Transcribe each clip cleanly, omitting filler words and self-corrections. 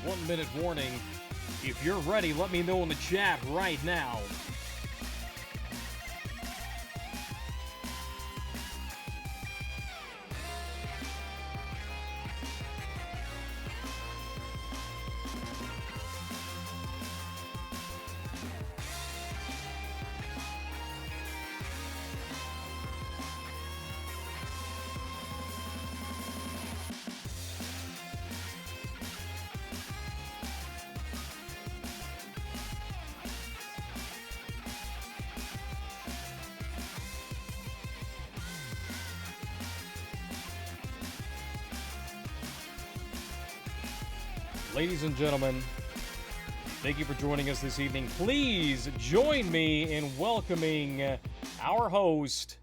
1-minute warning. If you're ready, let me know in the chat right now. Ladies and gentlemen, thank you for joining us this evening. Please join me in welcoming our host,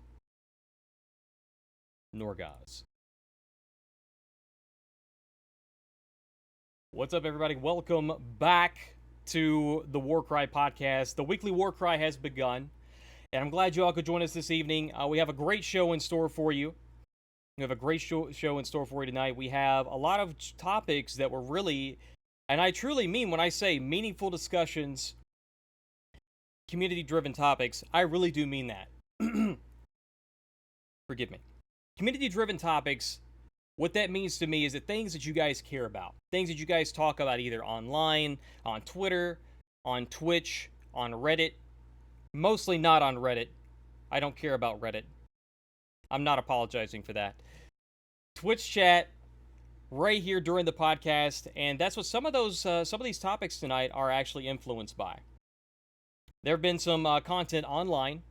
Norgoz. What's up, everybody? Welcome back to the Warcry Podcast. The Weekly Warcry has begun, and I'm glad you all could join us this evening. We have a great show in store for you. We have a great show in store for you tonight. We have a lot of topics that were really, and I truly mean when I say meaningful discussions, community-driven topics, I really do mean that. Forgive me. Community-driven topics, what that means to me is that things that you guys care about, things that you guys talk about either online, on Twitter, on Twitch, on Reddit, mostly not on Reddit. I don't care about Reddit. I'm not apologizing for that. Twitch chat right here during the podcast, and that's what some of these topics tonight are actually influenced by. There have been some content online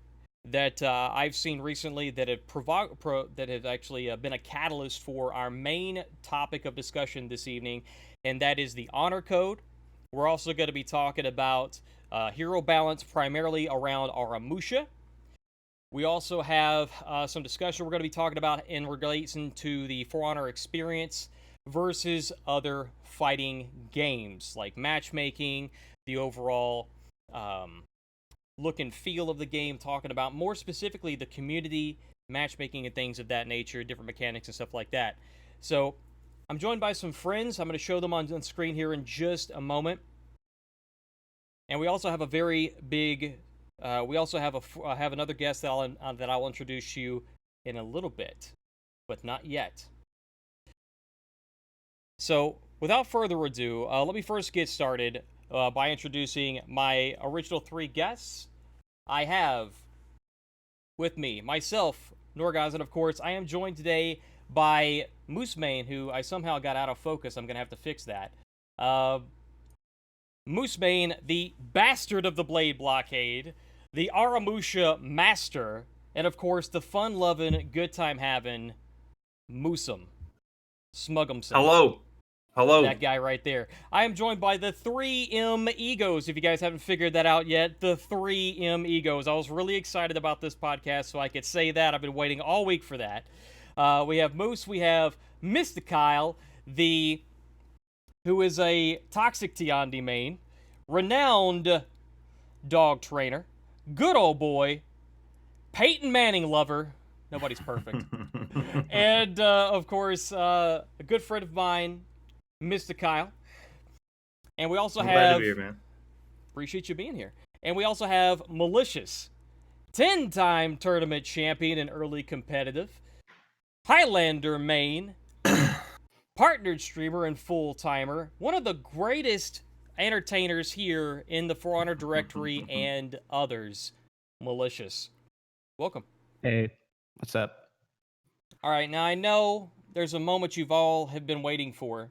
that I've seen recently that have actually been a catalyst for our main topic of discussion this evening, and that is the honor code. We're also going to be talking about hero balance, primarily around Aramusha. We also have some discussion we're going to be talking about in relation to the For Honor experience versus other fighting games, like matchmaking, the overall look and feel of the game, talking about more specifically the community, matchmaking, and things of that nature, different mechanics and stuff like that. So I'm joined by some friends. I'm going to show them on screen here in just a moment. And we also have a very big... we also have another guest that I'll introduce you in a little bit, but not yet. So, without further ado, let me first get started by introducing my original three guests. I have with me myself, Norgoz, and of course, I am joined today by Moosemayn, who I somehow got out of focus. I'm going to have to fix that. Moosemayn, the bastard of the Blade Blockade, the Aramusha master, and of course, the fun-loving, good-time-having Moosem. Smugumson. Hello. That guy right there. I am joined by the 3M Egos, if you guys haven't figured that out yet. The 3M Egos. I was really excited about this podcast, so I could say that. I've been waiting all week for that. We have Moose, we have MystaKyle, who is a toxic Tiandi main, renowned dog trainer, good old boy, Peyton Manning lover. Nobody's perfect. And, of course, a good friend of mine, MystaKyle. And we also I'm have... glad to be here, man. Appreciate you being here. And we also have Mulisious, 10-time tournament champion in early competitive, Highlander main, partnered streamer and full-timer, one of the greatest entertainers here in the For Honor directory and others, Mulisious. Welcome. Hey, what's up? All right, now I know there's a moment you've all have been waiting for.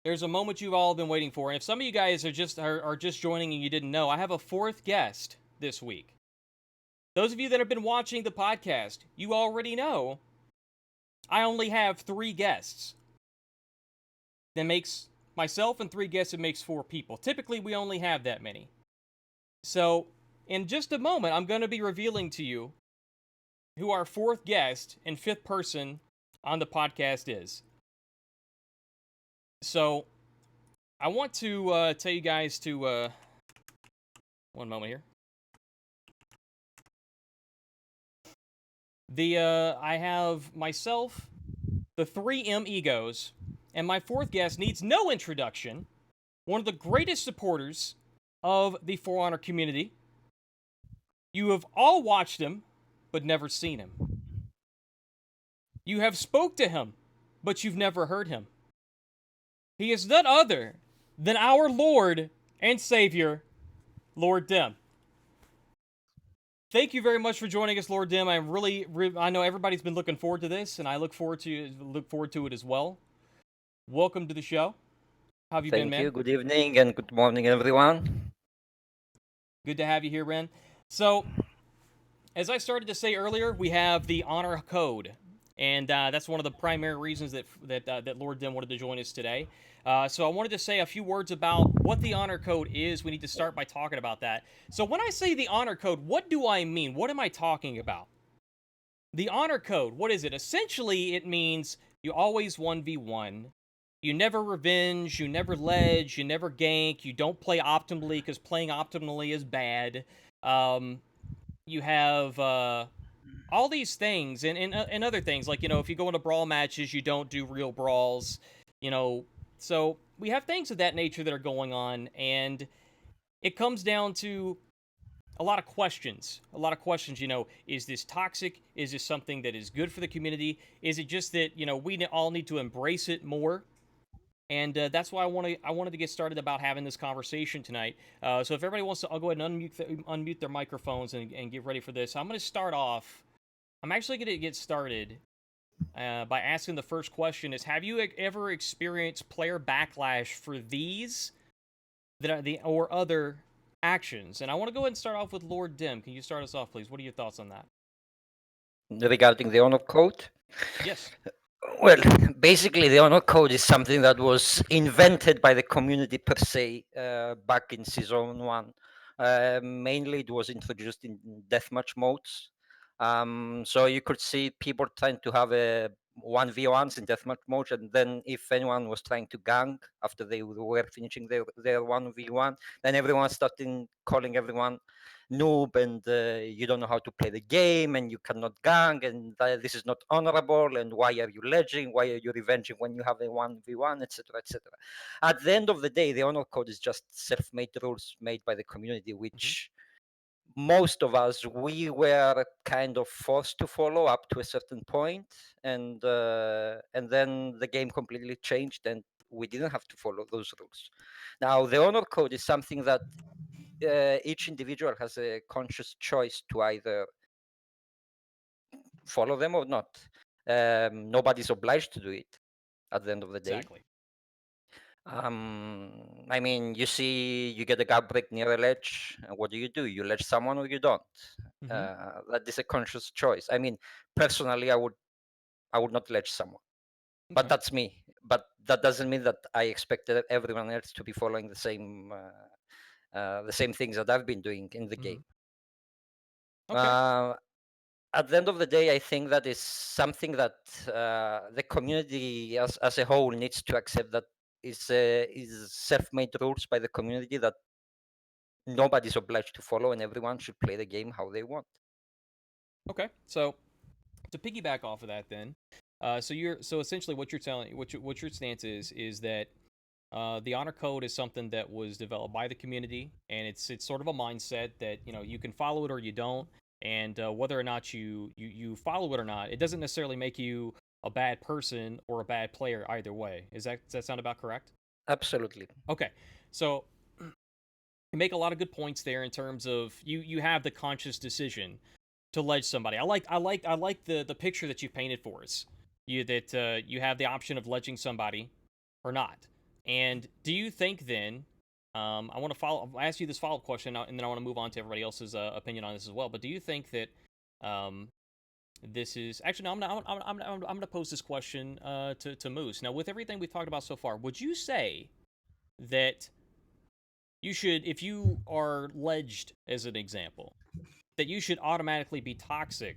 There's a moment you've all been waiting for, and if some of you guys are just joining and you didn't know, I have a fourth guest this week. Those of you that have been watching the podcast, you already know I only have 3 guests. That makes myself and 3 guests, it makes 4 people. Typically, we only have that many. So, in just a moment, I'm going to be revealing to you who our 4th guest and 5th person on the podcast is. So, I want to tell you guys to... one moment here. I have myself, the 3M Egos, And my fourth guest needs no introduction. One of the greatest supporters of the For Honor community. You have all watched him, but never seen him. You have spoke to him, but you've never heard him. He is none other than our Lord and Savior, Lord Dim. Thank you very much for joining us, Lord Dim. I know everybody's been looking forward to this, and I look forward to it as well. Welcome to the show. How have you been, man? Thank you. Good evening and good morning, everyone. Good to have you here, Ren. So, as I started to say earlier, we have the honor code, and that's one of the primary reasons that Lord Dim wanted to join us today. So I wanted to say a few words about what the honor code is. We need to start by talking about that. So when I say the honor code, what do I mean? What am I talking about? The honor code, what is it? Essentially, it means you always 1v1. You never revenge, you never ledge, you never gank, you don't play optimally because playing optimally is bad. You have all these things and other things, like, if you go into brawl matches, you don't do real brawls, so we have things of that nature that are going on, and it comes down to a lot of questions. Is this toxic? Is this something that is good for the community? Is it just that, we all need to embrace it more? And that's why I wanted to get started about having this conversation tonight. So if everybody wants to, I'll go ahead and unmute their microphones and get ready for this. I'm going to start off. I'm actually going to get started by asking the first question: is have you ever experienced player backlash for these or other actions? And I want to go ahead and start off with Lord Dim. Can you start us off, please? What are your thoughts on that? Regarding the honor code? Yes. Well, basically, the honor code is something that was invented by the community per se back in season 1. Mainly, it was introduced in deathmatch modes. So you could see people trying to have a 1v1s in deathmatch mode, and then if anyone was trying to gank after they were finishing their 1v1, then everyone started calling everyone noob, and you don't know how to play the game, and you cannot gank, and this is not honorable, and why are you ledging, why are you revenging when you have a 1v1, etc., etc. At the end of the day, the honor code is just self-made rules made by the community, which most of us, we were kind of forced to follow up to a certain point, and then the game completely changed, and we didn't have to follow those rules. Now, the honor code is something that each individual has a conscious choice to either follow them or not. Nobody's obliged to do it at the end of the day. Exactly. I mean, you get a guard break near a ledge. What do? You ledge someone or you don't. That is a conscious choice. I mean, personally, I would not ledge someone, but that's me. But that doesn't mean that I expected everyone else to be following the same things that I've been doing in the game. Okay. At the end of the day, I think that is something that the community as a whole needs to accept, that is self-made rules by the community that nobody's obliged to follow, and everyone should play the game how they want. Okay, so to piggyback off of that, then, so essentially what your stance is that the honor code is something that was developed by the community, and it's sort of a mindset that you can follow it or you don't, and whether or not you follow it or not, it doesn't necessarily make you a bad person or a bad player either way. Does that sound about correct? Absolutely. Okay, so you make a lot of good points there in terms of you have the conscious decision to ledge somebody. I like the picture that you painted for us. You have the option of ledging somebody or not. And do you think then? I want to ask you this follow-up question, and then I want to move on to everybody else's opinion on this as well. But do you think that this is actually? No, I'm gonna pose this question to Moose. Now, with everything we've talked about so far, would you say that you should, if you are ledged as an example, that you should automatically be toxic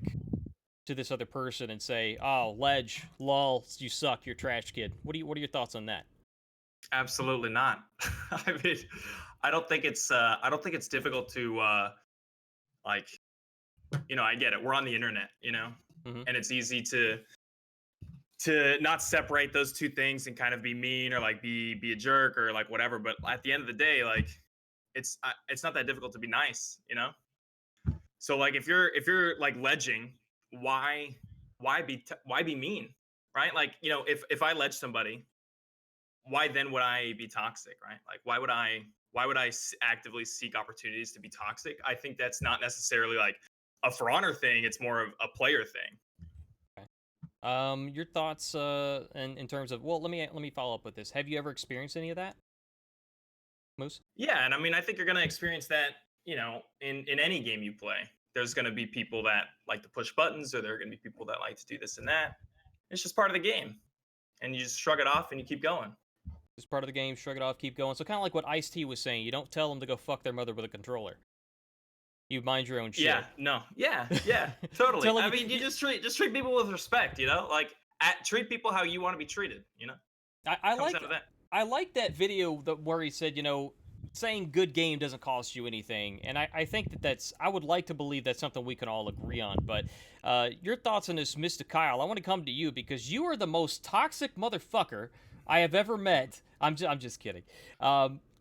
to this other person and say, "Oh, ledge, lol, you suck, you're trash, kid"? What are your thoughts on that? Absolutely not. I mean, I don't think it's difficult to I get it. We're on the internet, and it's easy to to not separate those two things and kind of be mean or like be a jerk or like whatever. But at the end of the day, like it's not that difficult to be nice, you know. So like if you're like ledging, why be mean, right? Like, you know, if I ledge somebody, why then would I be toxic, right? Like why would I actively seek opportunities to be toxic? I think that's not necessarily like a For Honor thing. It's more of a player thing. Your thoughts in terms of, well, let me follow up with this. Have you ever experienced any of that, Moose? Yeah, and I mean, I think you're going to experience that, you know, in any game you play. There's going to be people that like to push buttons, or there are going to be people that like to do this and that. It's just part of the game, and you just shrug it off and you keep going. It's part of the game. Shrug it off. Keep going. So kind of like what Ice-T was saying. You don't tell them to go fuck their mother with a controller. You mind your own shit. Yeah, no, yeah, totally. Tell 'em I mean, you just treat people with respect, you know, like treat people how you want to be treated, you know. I Comes like out of that. I like that video where he said, you know, saying good game doesn't cost you anything, and I think that's, I would like to believe that's something we can all agree on. But your thoughts on this, MystaKyle? I want to come to you because you are the most toxic motherfucker I have ever met. I'm just kidding.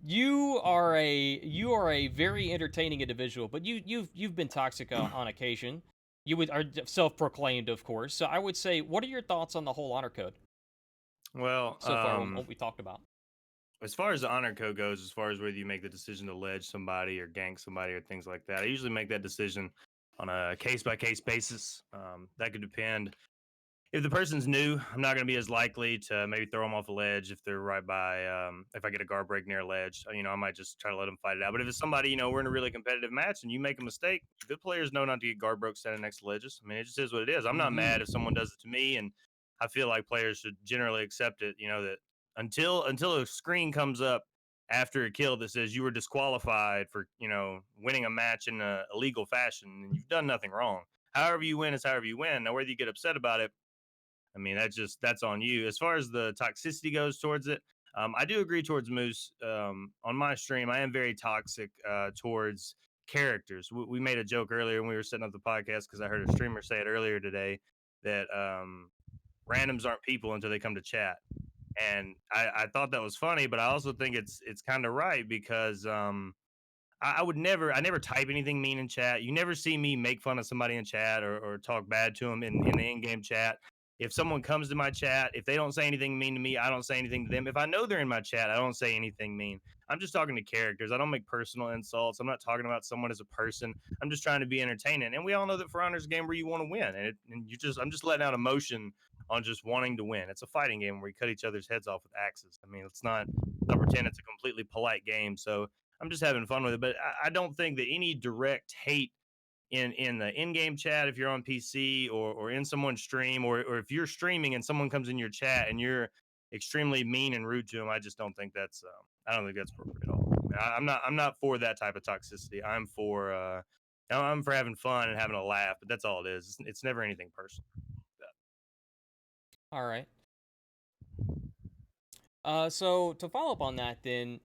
You are a very entertaining individual, but you've been toxic on occasion. You are self-proclaimed, of course. So I would say, what are your thoughts on the whole honor code Well, so far? What we talked about. as far as the honor code goes, as far as whether you make the decision to ledge somebody or gank somebody or things like that, I usually make that decision on a case-by-case basis. That could depend. If the person's new, I'm not going to be as likely to maybe throw them off a ledge if they're right by, if I get a guard break near a ledge, you know, I might just try to let them fight it out. But if it's somebody, you know, we're in a really competitive match and you make a mistake, good players know not to get guard broke standing next to ledges. I mean, it just is what it is. I'm not mad if someone does it to me, and I feel like players should generally accept it, you know, that until a screen comes up after a kill that says you were disqualified for, you know, winning a match in a illegal fashion, and you've done nothing wrong. However you win is however you win. Now, whether you get upset about it, I mean, that's on you. As far as the toxicity goes towards it, I do agree towards Moose. On my stream, I am very toxic towards characters. We made a joke earlier when we were setting up the podcast because I heard a streamer say it earlier today that randoms aren't people until they come to chat, and I thought that was funny, but I also think it's kind of right because I never type anything mean in chat. You never see me make fun of somebody in chat or talk bad to them in the in-game chat. If someone comes to my chat, if they don't say anything mean to me, I don't say anything to them. If I know they're in my chat, I don't say anything mean. I'm just talking to characters. I don't make personal insults. I'm not talking about someone as a person. I'm just trying to be entertaining. And we all know that For Honor's a game where you want to win. I'm just letting out emotion on just wanting to win. It's a fighting game where we cut each other's heads off with axes. I mean, let's not pretend it's a completely polite game. So I'm just having fun with it. But I don't think that any direct hate in the in-game chat, if you're on PC or in someone's stream, or if you're streaming and someone comes in your chat and you're extremely mean and rude to them, I just don't think that's I don't think that's appropriate at all. I'm not for that type of toxicity. I'm for having fun and having a laugh, but that's all it is. It's never anything personal. All right. So to follow up on that, then,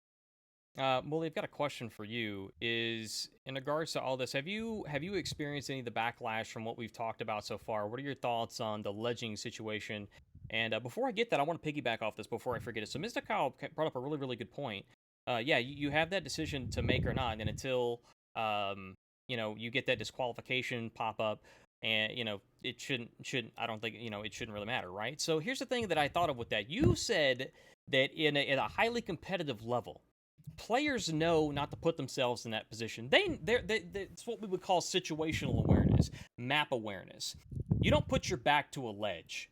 Molly, I've got a question for you. Is in regards to all this, have you experienced any of the backlash from what we've talked about so far? What are your thoughts on the ledging situation? And before I get that, I want to piggyback off this before I forget it. So MystaKyle brought up a really, really good point. Yeah, you have that decision to make or not, and until you know, you get that disqualification pop up, and you know, it shouldn't. I don't think, you know, it shouldn't really matter, right? So here's the thing that I thought of with that. You said that in a highly competitive level, players know not to put themselves in that position. It's what we would call situational awareness, map awareness. You don't put your back to a ledge,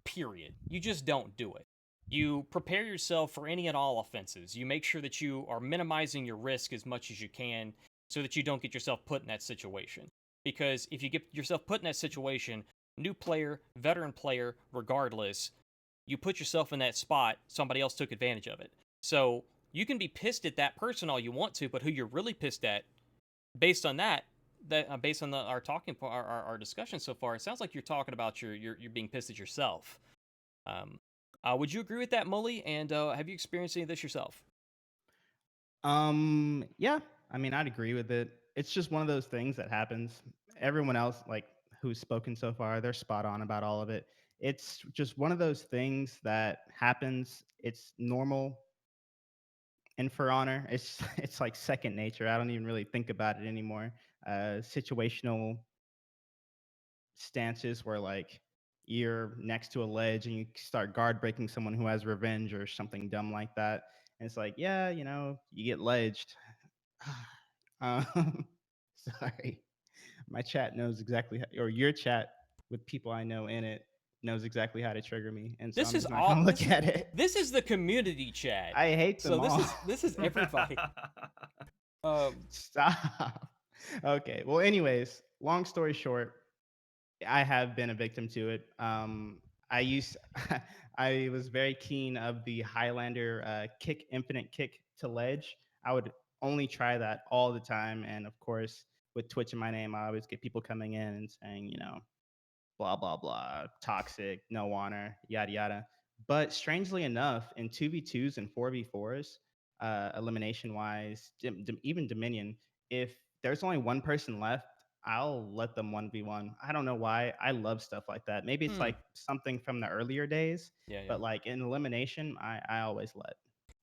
period. You just don't do it. You prepare yourself for any and all offenses. You make sure that you are minimizing your risk as much as you can so that you don't get yourself put in that situation. Because if you get yourself put in that situation, new player, veteran player, regardless, you put yourself in that spot, somebody else took advantage of it. So you can be pissed at that person all you want to, but who you're really pissed at, based on based on our discussion so far, it sounds like you're talking about you're being pissed at yourself. Would you agree with that, Mully? And have you experienced any of this yourself? Yeah, I mean, I'd agree with it. It's just one of those things that happens. Everyone else, like who's spoken so far, they're spot on about all of it. it's just one of those things that happens. It's normal. And For Honor, it's like second nature. I don't even really think about it anymore. Situational stances where like you're next to a ledge and you start guard breaking someone who has revenge or something dumb like that. And it's like, yeah, you get ledged. um, sorry, my chat knows exactly or your chat with people I know in it knows exactly how to trigger me, and so This I'm is just not all. gonna look at it. This is the community chat. I hate them So all. this is everybody. Stop. Okay. Well, anyways, long story short, I have been a victim to it. I used, I was very keen of the Highlander kick, infinite kick to ledge. I would only try that all the time, and of course, with Twitch in my name, I always get people coming in and saying, blah blah blah, toxic, no honor, yada yada. But strangely enough, in 2v2s and 4v4s, elimination wise, even Dominion, if there's only one person left, I'll let them 1v1. I don't know why. I love stuff like that. Maybe it's like something from the earlier days, Yeah, yeah. but like in elimination, I always let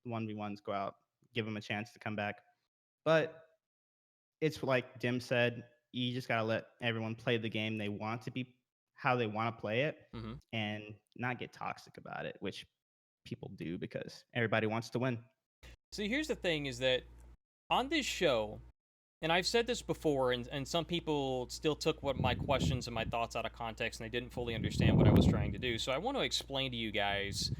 1v1s go out, give them a chance to come back. But it's like Dim said, you just gotta let everyone play the game they want to be, how they want to play it, and not get toxic about it, which people do because everybody wants to win. See, here's the thing: is that on this show, and I've said this before, and some people still took what my questions and my thoughts out of context, and they didn't fully understand what I was trying to do. So I want to explain to you guys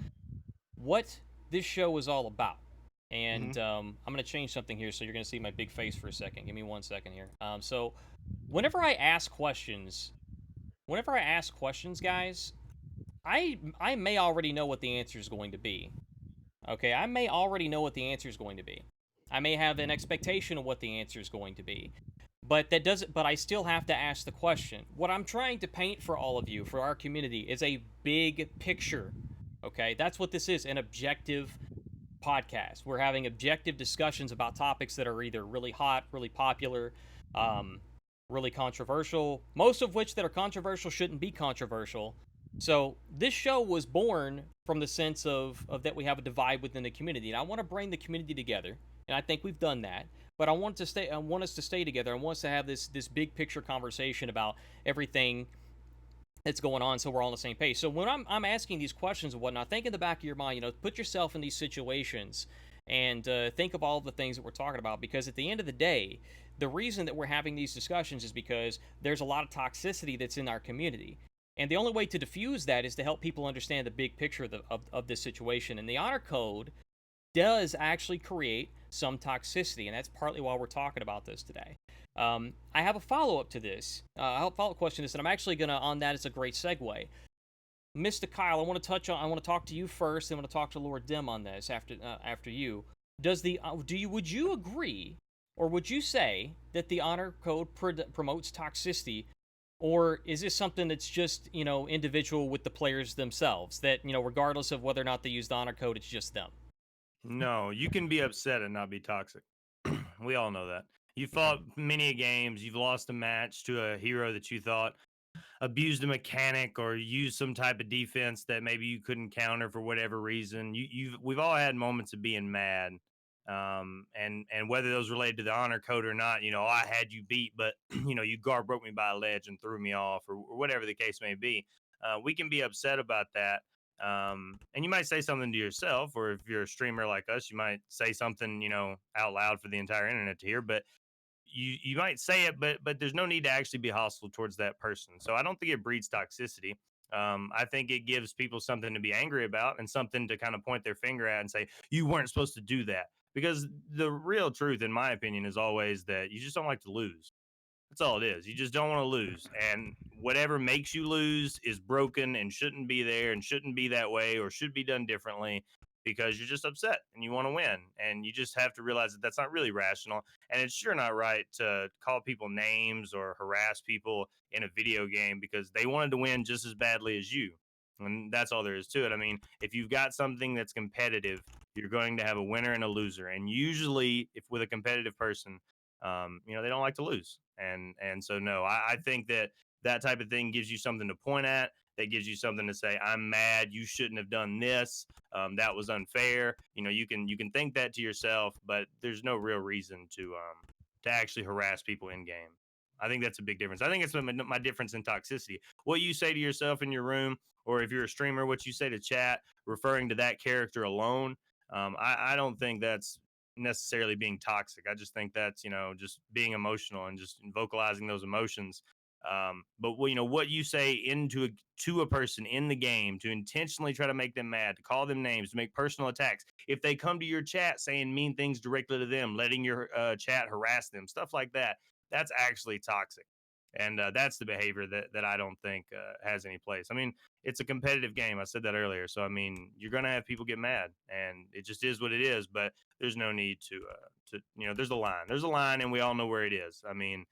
what this show is all about. And I'm going to change something here, so you're going to see my big face for a second. Give me 1 second here. So whenever I ask questions, guys, I may already know what the answer is going to be. Okay, I may already know what the answer is going to be. I may have an expectation of what the answer is going to be. But that doesn't but I still have to ask the question. What I'm trying to paint for all of you, for our community, is a big picture. Okay? That's what this is, an objective podcast. We're having objective discussions about topics that are either really hot, really popular, really controversial, most of which that are controversial shouldn't be controversial. So this show was born from the sense of that we have a divide within the community, and I want to bring the community together, and I think we've done that. But I want us to stay together. I want us to have this big picture conversation about everything that's going on, so we're all on the same page. So when I'm asking these questions and whatnot, think in the back of your mind, put yourself in these situations and think of all the things that we're talking about. Because at the end of the day, the reason that we're having these discussions is because there's a lot of toxicity that's in our community. And the only way to diffuse that is to help people understand the big picture of this situation. And the honor code does actually create some toxicity, and that's partly why we're talking about this today. I have a follow-up to this. A follow-up question to this, and I'm actually gonna on that. It's a great segue. MystaKyle, I want to talk to you first, and I want to talk to Lord Dim on this after you. Would you agree, or would you say that the honor code promotes toxicity? Or is this something that's just, individual with the players themselves? That, regardless of whether or not they use the honor code, it's just them? No, you can be upset and not be toxic. We all know that. You fought many games, you've lost a match to a hero that you thought abused a mechanic or used some type of defense that maybe you couldn't counter for whatever reason. We've all had moments of being mad. And whether those related to the honor code or not, I had you beat, but you guard broke me by a ledge and threw me off, or whatever the case may be. We can be upset about that. And you might say something to yourself, or if you're a streamer like us, you might say something, out loud for the entire internet to hear. But you might say it, but there's no need to actually be hostile towards that person. So I don't think it breeds toxicity. I think it gives people something to be angry about and something to kind of point their finger at and say, you weren't supposed to do that. Because the real truth, in my opinion, is always that you just don't like to lose. That's all it is. You just don't want to lose. And whatever makes you lose is broken and shouldn't be there and shouldn't be that way or should be done differently, because you're just upset and you want to win. And you just have to realize that that's not really rational. And it's sure not right to call people names or harass people in a video game because they wanted to win just as badly as you. And that's all there is to it. I mean, if you've got something that's competitive, you're going to have a winner and a loser. And usually, if with a competitive person, they don't like to lose. And so, no, I think that type of thing gives you something to point at. that gives you something to say. I'm mad. You shouldn't have done this. That was unfair. You can think that to yourself, but there's no real reason to actually harass people in game. I think that's a big difference. I think it's my difference in toxicity. What you say to yourself in your room, or if you're a streamer, what you say to chat, referring to that character alone. I don't think that's necessarily being toxic. I just think that's just being emotional and just vocalizing those emotions. But what you say to a person in the game to intentionally try to make them mad, to call them names, to make personal attacks. If they come to your chat saying mean things directly to them, letting your chat harass them, stuff like that, that's actually toxic. And that's the behavior that I don't think has any place. I mean, it's a competitive game. I said that earlier. So I mean, you're gonna have people get mad, and it just is what it is. But there's no need to there's a line. There's a line, and we all know where it is. I mean,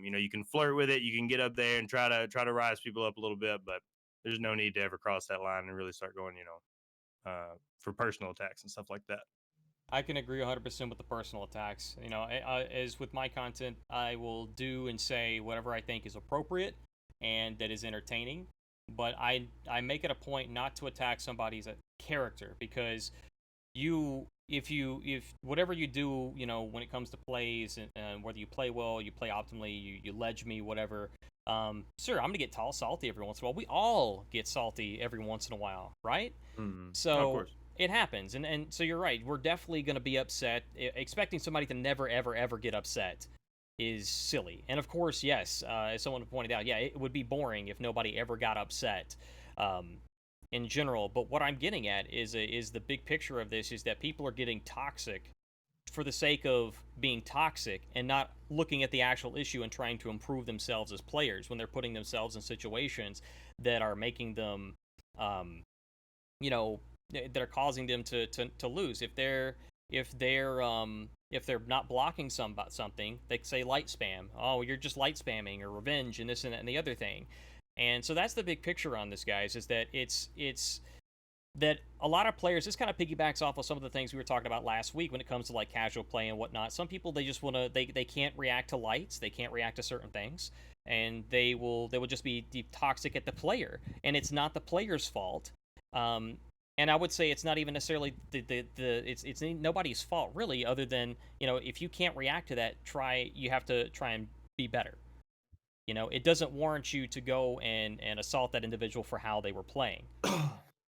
you can flirt with it, you can get up there and try to rise people up a little bit, but there's no need to ever cross that line and really start going, for personal attacks and stuff like that. I can agree 100% with the personal attacks. As with my content, I will do and say whatever I think is appropriate and that is entertaining. But I make it a point not to attack somebody's character, because if whatever you do, when it comes to plays, and whether you play well, you play optimally, you ledge me, whatever. Sure, I'm gonna get salty every once in a while. We all get salty every once in a while, right? Mm-hmm. Of So course. it happens, and so you're right. We're definitely gonna be upset. Expecting somebody to never, ever, ever get upset is silly. And of course, yes, as someone pointed out, yeah, it would be boring if nobody ever got upset. In general. But what I'm getting at is the big picture of this is that people are getting toxic for the sake of being toxic and not looking at the actual issue and trying to improve themselves as players when they're putting themselves in situations that are making them, you know, that are causing them to lose. If they're not blocking something, they say light spam. Oh, you're just light spamming, or revenge, and this and that and the other thing. And so that's the big picture on this, guys, is that it's that a lot of players, this kind of piggybacks off of some of the things we were talking about last week when it comes to like casual play and whatnot. Some people, they just want to, they can't react to lights, they can't react to certain things, and they will just be toxic at the player, and it's not the player's fault. And I would say it's not even necessarily it's nobody's fault really, other than, if you can't react to that, you have to try and be better. It doesn't warrant you to go and assault that individual for how they were playing.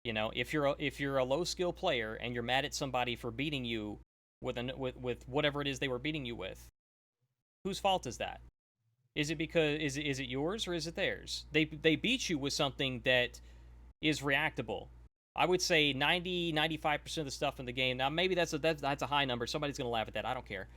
If you're a low skill player and you're mad at somebody for beating you with whatever it is they were beating you with, whose fault is that? Is it yours, or is it theirs? They beat you with something that is reactable. I would say 95% of the stuff in the game. Now maybe that's a high number. Somebody's gonna laugh at that. I don't care.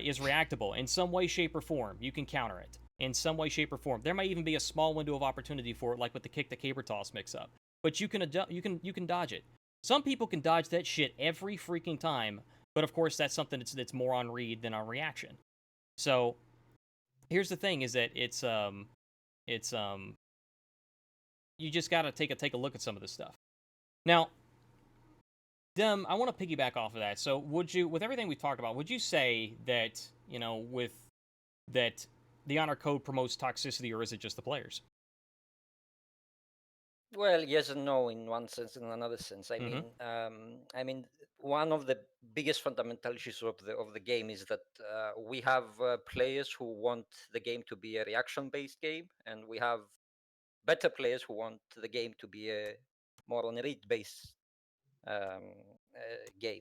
Is reactable in some way, shape, or form. You can counter it in some way, shape, or form. There might even be a small window of opportunity for it, like with the kick the caber toss mix up. But you can dodge it. Some people can dodge that shit every freaking time. But of course, that's something that's more on read than on reaction. So here's the thing: is that it's you just gotta take a look at some of this stuff. Now, Dem, I want to piggyback off of that. So, with everything we talked about, would you say that with that the honor code promotes toxicity, or is it just the players? Well, yes and no in one sense. In another sense, I mean, one of the biggest fundamental issues of the game is that we have players who want the game to be a reaction-based game, and we have better players who want the game to be a more on a read-based game.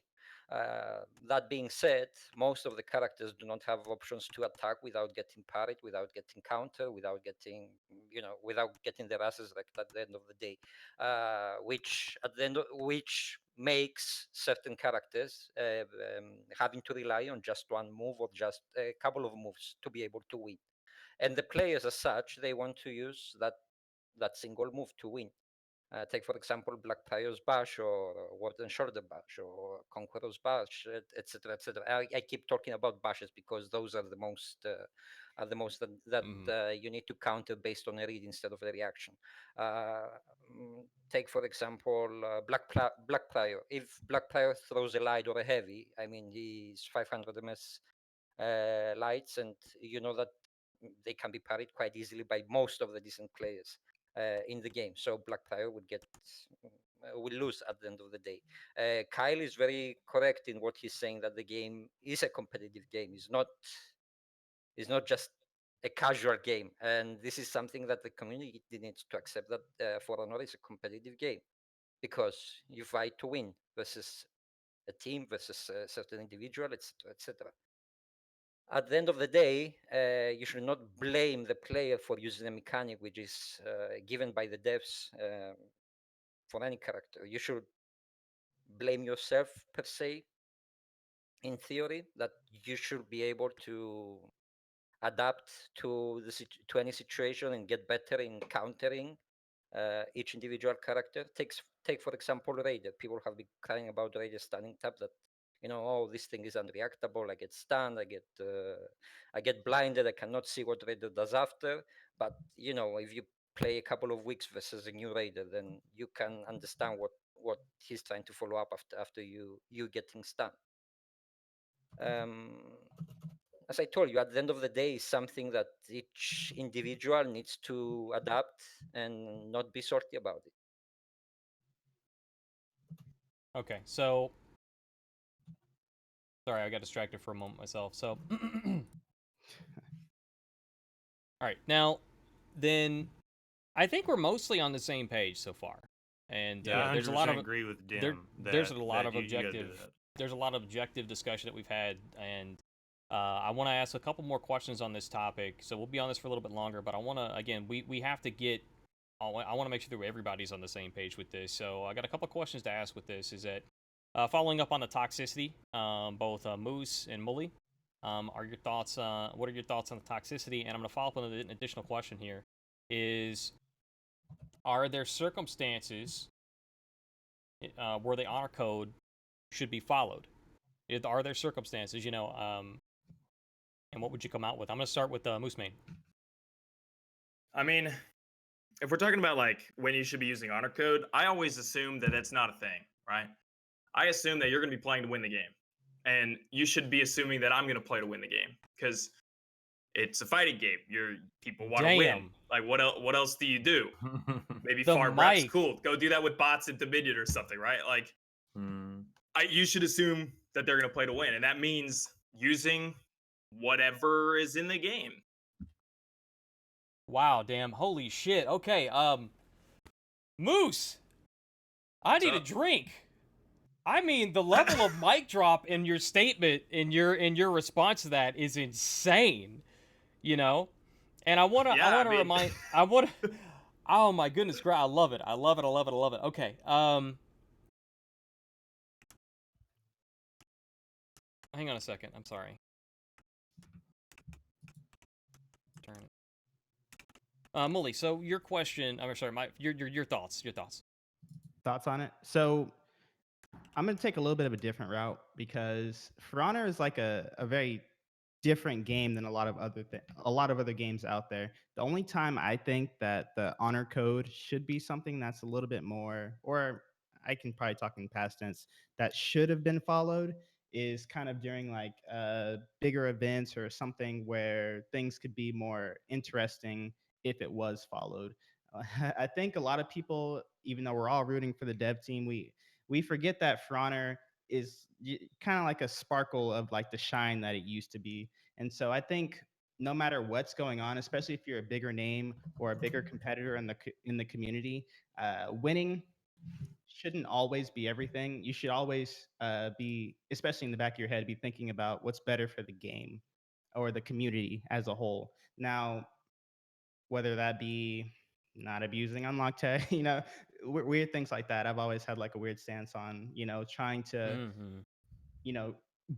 That being said, most of the characters do not have options to attack without getting parried, without getting counter, without getting their asses wrecked at the end of the day, which makes certain characters having to rely on just one move or just a couple of moves to be able to win. And the players, as such, they want to use that single move to win. Take, for example, Black Prior's Bash, or Warden Shoulder Bash, or Conqueror's Bash, etc., etc. I keep talking about bashes because those are the most that you need to counter based on a read instead of a reaction. Take, for example, Black Prior. If Black Prior throws a light or a heavy, I mean, he's 500 ms lights, and you know that they can be parried quite easily by most of the decent players. in the game. So Black Player will lose at the end of the day. Kyle is very correct in what he's saying, that the game is a competitive game. It's not just a casual game, and this is something that the community needs to accept, that For Honor is a competitive game, because you fight to win versus a team, versus a certain individual, etc., etc. At the end of the day, you should not blame the player for using a mechanic which is given by the devs for any character. You should blame yourself, per se, in theory, that you should be able to adapt to to any situation and get better in countering each individual character. Take for example Raider. People have been crying about Raider stunning tab, that oh, this thing is unreactable. I get stunned. I get blinded. I cannot see what Raider does after. But if you play a couple of weeks versus a new Raider, then you can understand what he's trying to follow up after you getting stunned. As I told you, at the end of the day, it's something that each individual needs to adapt and not be salty about it. Okay, so sorry, I got distracted for a moment myself. So, all right, now then, I think we're mostly on the same page so far, and Yeah, I there's a lot of agree with Dim. there's a lot of you gotta do objective that. there's a lot of objective discussion that we've had, and I want to ask a couple more questions on this topic. So we'll be on this for a little bit longer, but I want to again we have to get. I want to make sure that everybody's on the same page with this. So I got a couple questions to ask with this. Is that following up on the toxicity, both Moose and Mully, are your thoughts? What are your thoughts on the toxicity? And I'm going to follow up with an additional question here: is are there circumstances where the honor code should be followed? Are there circumstances, and what would you come out with? I'm going to start with Moosemayn. I mean, if we're talking about like when you should be using honor code, I always assume that that's not a thing, right? I assume that you're going to be playing to win the game, and you should be assuming that I'm going to play to win the game because it's a fighting game. People want to win. Like what else do you do? Maybe The far reps, mic. cool. Go do that with bots at Dominion or something, right? Like you should assume that they're going to play to win, and that means using whatever is in the game. Wow, damn, holy shit. Okay, Moose, I need a drink. I mean, the level of mic drop in your statement, in your response to that, is insane. And I want to remind. Oh my goodness, I love it. I love it. I love it. I love it. Okay. Hang on a second. I'm sorry. Turn it. Mully, so your question. I'm sorry. Your thoughts. Your thoughts. Thoughts on it? So I'm going to take a little bit of a different route because For Honor is like a very different game than a lot of other games out there. The only time I think that the honor code should be something that's a little bit more, or I can probably talk in past tense, that should have been followed is kind of during like bigger events or something where things could be more interesting if it was followed. I think a lot of people, even though we're all rooting for the dev team, we forget that For Honor is kind of like a sparkle of like the shine that it used to be. And so I think no matter what's going on, especially if you're a bigger name or a bigger competitor in the community, winning shouldn't always be everything. You should always be, especially in the back of your head, be thinking about what's better for the game or the community as a whole. Now, whether that be not abusing unlock tag, weird things like that. I've always had like a weird stance on, trying to,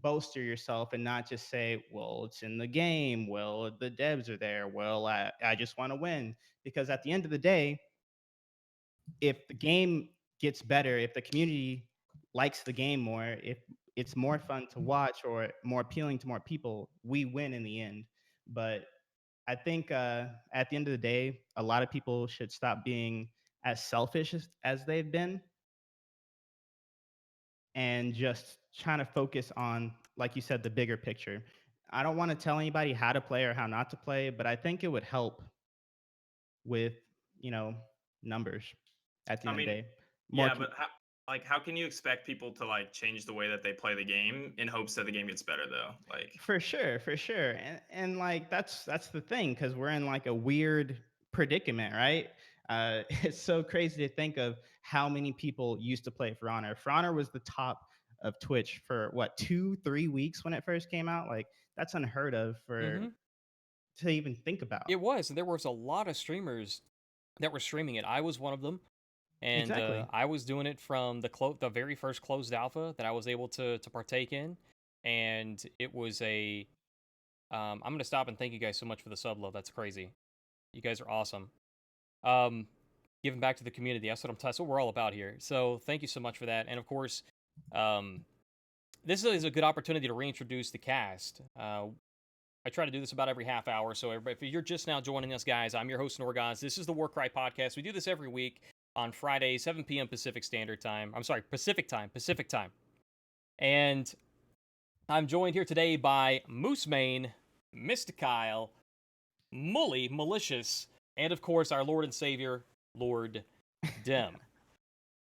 bolster yourself and not just say, well, it's in the game. Well, the devs are there. Well, I just want to win. Because at the end of the day, if the game gets better, if the community likes the game more, if it's more fun to watch or more appealing to more people, we win in the end. But I think at the end of the day, a lot of people should stop being as selfish as they've been and just trying to focus on, like you said, the bigger picture. I don't want to tell anybody how to play or how not to play, but I think it would help with, numbers at the I end of mean, the day. yeah, but how can you expect people to like change the way that they play the game in hopes that the game gets better though? Like, For sure, for sure. And like that's the thing, because we're in like a weird predicament, right? It's so crazy to think of how many people used to play For Honor. For Honor was the top of Twitch for what, 2-3 weeks when it first came out. Like that's unheard of Mm-hmm. to even think about. It was, and there was a lot of streamers that were streaming it. I was one of them, and Exactly. I was doing it from the very first closed alpha that I was able to partake in, and it was a. I'm gonna stop and thank you guys so much for the sub love. That's crazy. You guys are awesome. Um, Giving back to the community. That's what we're all about here. So thank you so much for that. And of course, um, this is a good opportunity to reintroduce the cast. I try to do this about every half hour. So if you're just now joining us, guys, I'm your host, Norgoz. This is the Warcry Podcast. We do this every week on Friday, 7 p.m. Pacific Standard Time. I'm sorry, Pacific Time. And I'm joined here today by Moosemayn MystaKyle Mulisious, and of course our Lord and Savior, Lord Dim.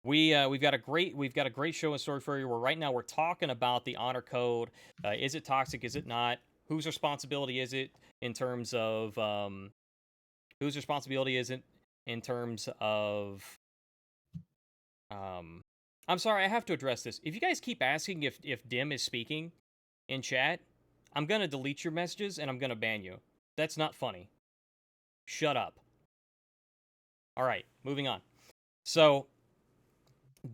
We've got a great show in store for you. Right now we're talking about the honor code. Is it toxic? Is it not? Whose responsibility is it in terms of whose responsibility is it in terms of I'm sorry, I have to address this. If you guys keep asking if Dim is speaking in chat, I'm gonna delete your messages and I'm gonna ban you. That's not funny. Shut up. All right, moving on. So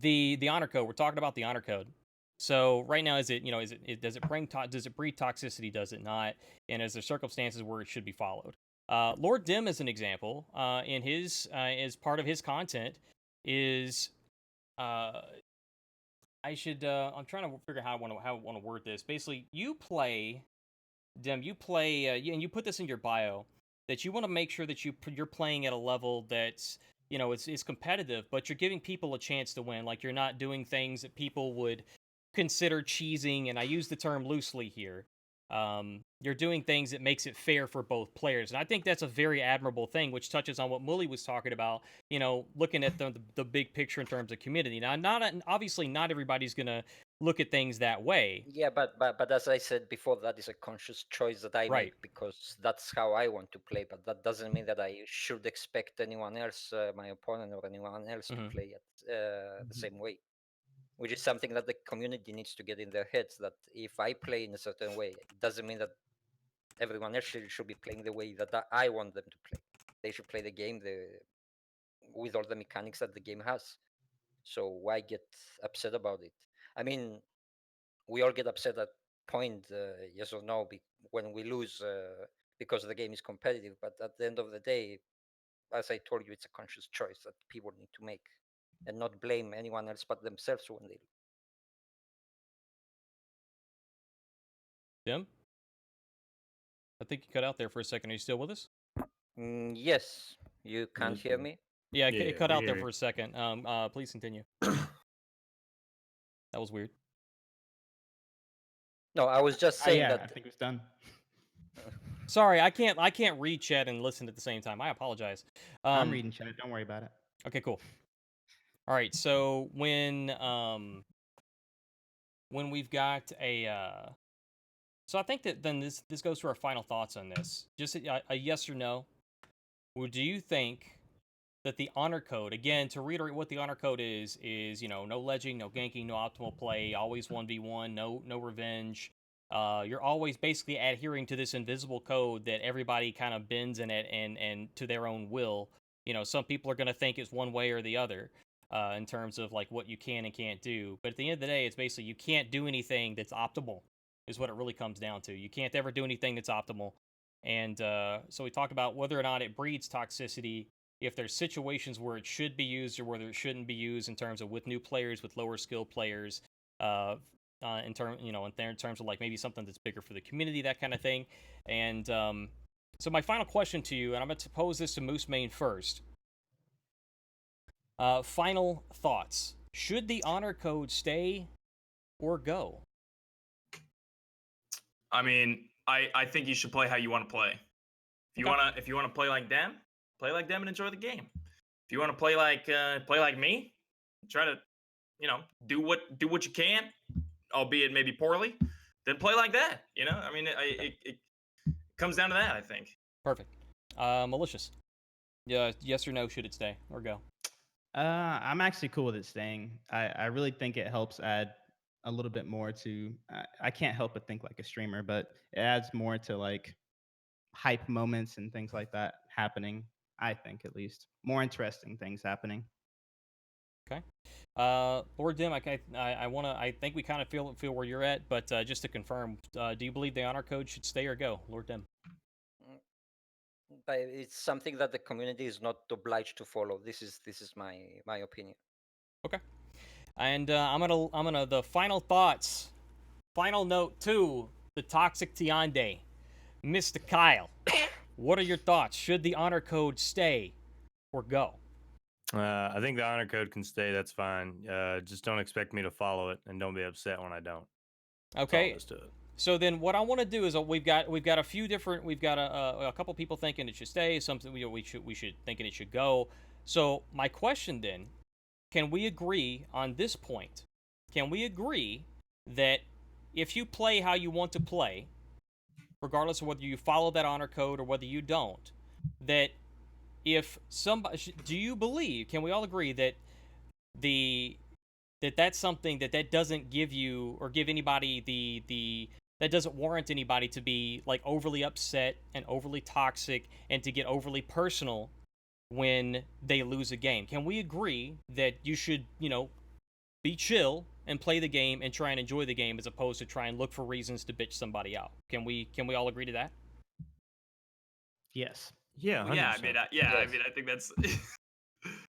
the honor code. We're talking about the honor code. So right now, does it breed toxicity? Does it not? And is there circumstances where it should be followed? Lord Dim, as an example, in his as part of his content, is I'm trying to figure out how I want to word this. Basically, you play Dim. You play, and you put this in your bio that you want to make sure that you're playing at a level that's it's competitive, but you're giving people a chance to win. Like you're not doing things that people would consider cheesing, and I use the term loosely here. You're doing things that makes it fair for both players, and I think that's a very admirable thing, which touches on what Mully was talking about. Looking at the big picture in terms of community. Now, obviously not everybody's gonna look at things that way. Yeah, but as I said before, that is a conscious choice that I Right. make because that's how I want to play. But that doesn't mean that I should expect anyone else, my opponent or anyone else, to play it the same way. Which is something that the community needs to get in their heads. That if I play in a certain way, it doesn't mean that everyone else should be playing the way that I want them to play. They should play the game with all the mechanics that the game has. So why get upset about it? I mean, we all get upset at point, yes or no, when we lose because the game is competitive. But at the end of the day, as I told you, it's a conscious choice that people need to make and not blame anyone else but themselves when they lose. Dim, I think you cut out there for a second. Are you still with us? Yes, you can't hear me? Yeah, Yeah, it cut we out there hear for you. a second. Please continue. That was weird. No, I was just saying Yeah, I that. think it's done. Sorry, I can't read chat and listen at the same time. I apologize. I'm reading chat. Don't worry about it. Okay, cool. All right, so when we've got so I think that then this goes to our final thoughts on this. Just a yes or no. Do you think that the honor code, again, to reiterate what the honor code is no ledging, no ganking, no optimal play, always 1v1, no revenge. You're always basically adhering to this invisible code that everybody kind of bends in it and to their own will. Some people are going to think it's one way or the other in terms of like what you can and can't do. But at the end of the day, it's basically you can't do anything that's optimal is what it really comes down to. You can't ever do anything that's optimal. And so we talked about whether or not it breeds toxicity, if there's situations where it should be used or whether it shouldn't be used in terms of with new players, with lower skill players, in terms of like maybe something that's bigger for the community, that kind of thing. And so my final question to you, and I'm going to pose this to Moosemayn first. Final thoughts. Should the honor code stay or go? I mean, I think you should play how you want to play. If you Okay. wanna play like them and enjoy the game. If you want to play like me, try to, do what you can, albeit maybe poorly, then play like that. I mean, it comes down to that, I think. Perfect. Malicious. Yeah, yes or no, should it stay or go? I'm actually cool with it staying. I really think it helps add a little bit more to. I can't help but think like a streamer, but it adds more to like hype moments and things like that happening. I think at least more interesting things happening. Okay. Lord Dim, I think we kind of feel where you're at, but just to confirm, do you believe the honor code should stay or go, Lord Dim? But it's something that the community is not obliged to follow. This is my opinion. Okay. And I'm gonna the final thoughts, final note to the Toxic Tiande, MystaKyle. What are your thoughts? Should the honor code stay or go? I think the honor code can stay. That's fine. Just don't expect me to follow it, and don't be upset when I don't. Okay. That's all there is to it. So then, what I want to do is we've got a few different. We've got a couple people thinking it should stay. Something we should thinking it should go. So my question then, can we agree on this point? Can we agree that if you play how you want to play, regardless of whether you follow that honor code or whether you don't, that if somebody, do you believe? Can we all agree that that's something that doesn't give you or give anybody the that doesn't warrant anybody to be like overly upset and overly toxic and to get overly personal when they lose a game? Can we agree that you should, be chill and play the game and try and enjoy the game as opposed to try and look for reasons to bitch somebody out? Can we all agree to that? Yes. Yeah, 100%. Yeah, I mean, I think that's.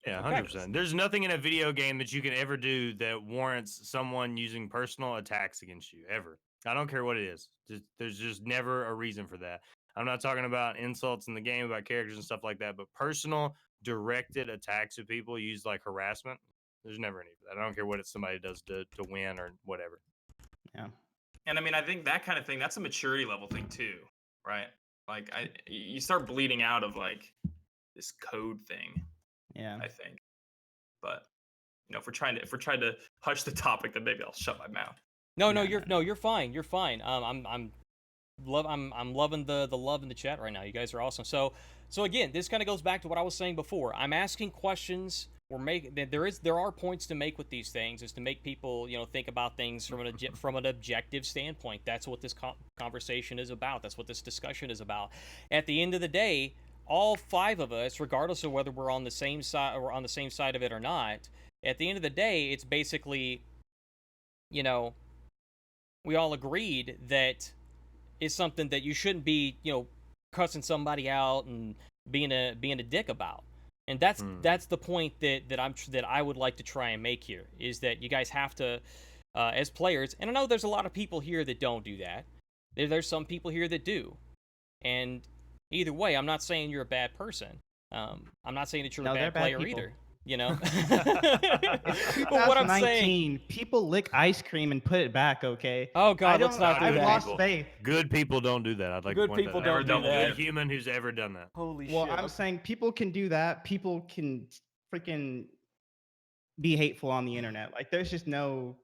Yeah, Okay. 100%. There's nothing in a video game that you can ever do that warrants someone using personal attacks against you, ever. I don't care what it is. There's just never a reason for that. I'm not talking about insults in the game, about characters and stuff like that, but personal directed attacks of people used like harassment, there's never any of that. I don't care what somebody does to win or whatever. Yeah. And I mean, I think that kind of thing, that's a maturity level thing too, right? Like you start bleeding out of like this code thing. Yeah. I think. But if we're trying to hush the topic, then maybe I'll shut my mouth. No, you're fine. You're fine. I'm loving the love in the chat right now. You guys are awesome. So again, this kind of goes back to what I was saying before. I'm asking questions. There are points to make with these things, is to make people think about things from an objective standpoint. That's what this conversation is about. That's what this discussion is about. At the end of the day, all five of us, regardless of whether we're on the same side of it or not, at the end of the day, it's basically, we all agreed that it's something that you shouldn't be, cussing somebody out and being a dick about. And that's the point that I would like to try and make here, is that you guys have to, as players, and I know there's a lot of people here that don't do that. There's some people here that do, and either way, I'm not saying you're a bad person. I'm not saying that you're a bad player either. But what I'm saying, people lick ice cream and put it back. Okay. Oh God, let's not do I've that. lost faith. Good people don't do that. I'd like Good to point people that out. don't do that. Good human who's ever done that. Holy Well, shit. I'm saying people can do that. People can freaking be hateful on the internet. Like, there's just no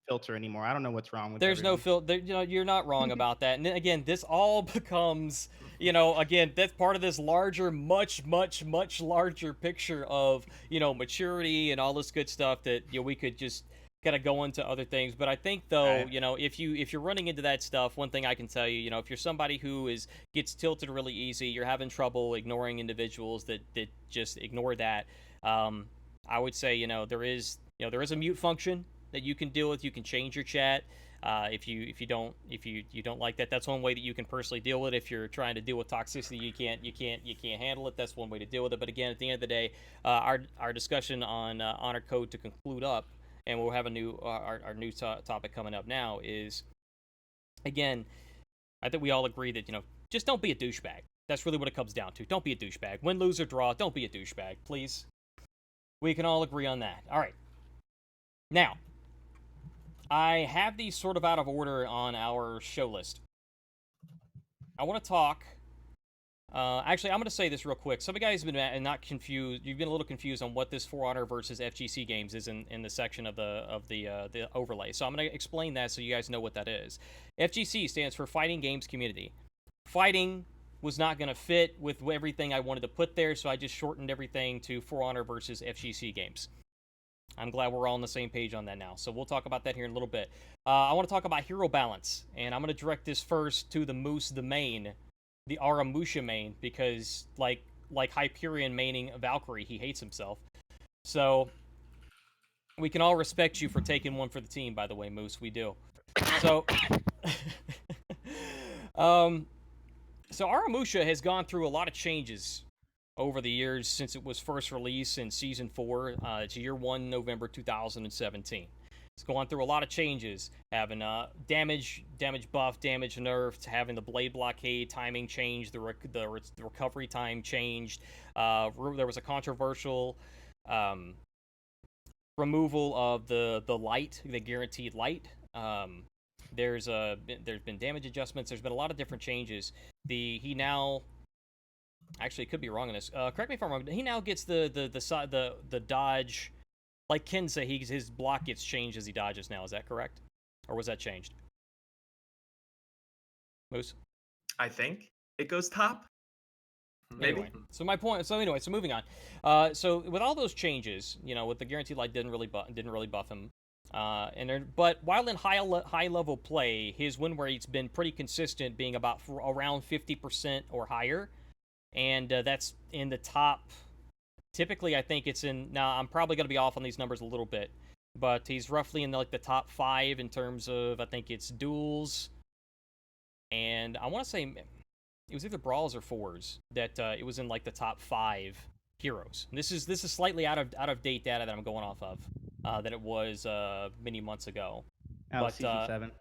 filter anymore. I don't know what's wrong with. There's no everyone. filter. You're not wrong about that. And again, this all becomes, again, that's part of this larger, much larger picture of, maturity and all this good stuff that we could just kind of go into other things. But I think though, Right. if you're running into that stuff, one thing I can tell you, if you're somebody who gets tilted really easy, you're having trouble ignoring individuals that just ignore that. I would say, there is a mute function that you can deal with. You can change your chat. If you don't like that, that's one way that you can personally deal with it. If you're trying to deal with toxicity, you can't handle it. That's one way to deal with it. But again, at the end of the day, our discussion on honor code to conclude up, and we'll have a new our new topic coming up now is, again, I think we all agree that just don't be a douchebag. That's really what it comes down to. Don't be a douchebag. Win, lose, or draw, don't be a douchebag, please. We can all agree on that. All right. Now, I have these sort of out of order on our show list. I want to talk Actually, I'm going to say this real quick. Some of you guys have been not confused. You've been a little confused on what this For Honor versus FGC games is in the section of the overlay. So I'm going to explain that so you guys know what that is. FGC stands for Fighting Games Community. Fighting was not going to fit with everything I wanted to put there, so I just shortened everything to For Honor versus FGC games. I'm glad we're all on the same page on that now. So we'll talk about that here in a little bit. I want to talk about hero balance, and I'm going to direct this first to the Moosemayn, the Aramusha main, because like Hyperion maining Valkyrie, he hates himself. So we can all respect you for taking one for the team, by the way, Moose. We do. So so Aramusha has gone through a lot of changes over the years since it was first released in Season 4. It's year 1, November 2017. It's gone through a lot of changes, having damage buff, damage nerfed, having the blade blockade timing changed, the recovery time changed. There was a controversial removal of the light, the guaranteed light. There's been damage adjustments. There's been a lot of different changes. He now, actually, could be wrong on this. Correct me if I'm wrong. He now gets the dodge. Like Ken said, his block gets changed as he dodges now. Is that correct? Or was that changed? Moose? I think it goes top. Maybe. Anyway, so my point. So moving on. So with all those changes, with the guaranteed light didn't really buff him. But while in high level play, his win rate's been pretty consistent, being about around 50% or higher, and that's in the top. Typically, I think it's in. Now, I'm probably going to be off on these numbers a little bit, but he's roughly in the top 5 in terms of, I think it's duels, and I want to say it was either brawls or fours that it was in the top 5 heroes. And this is slightly out of date data that I'm going off of, that it was many months ago. Season 7.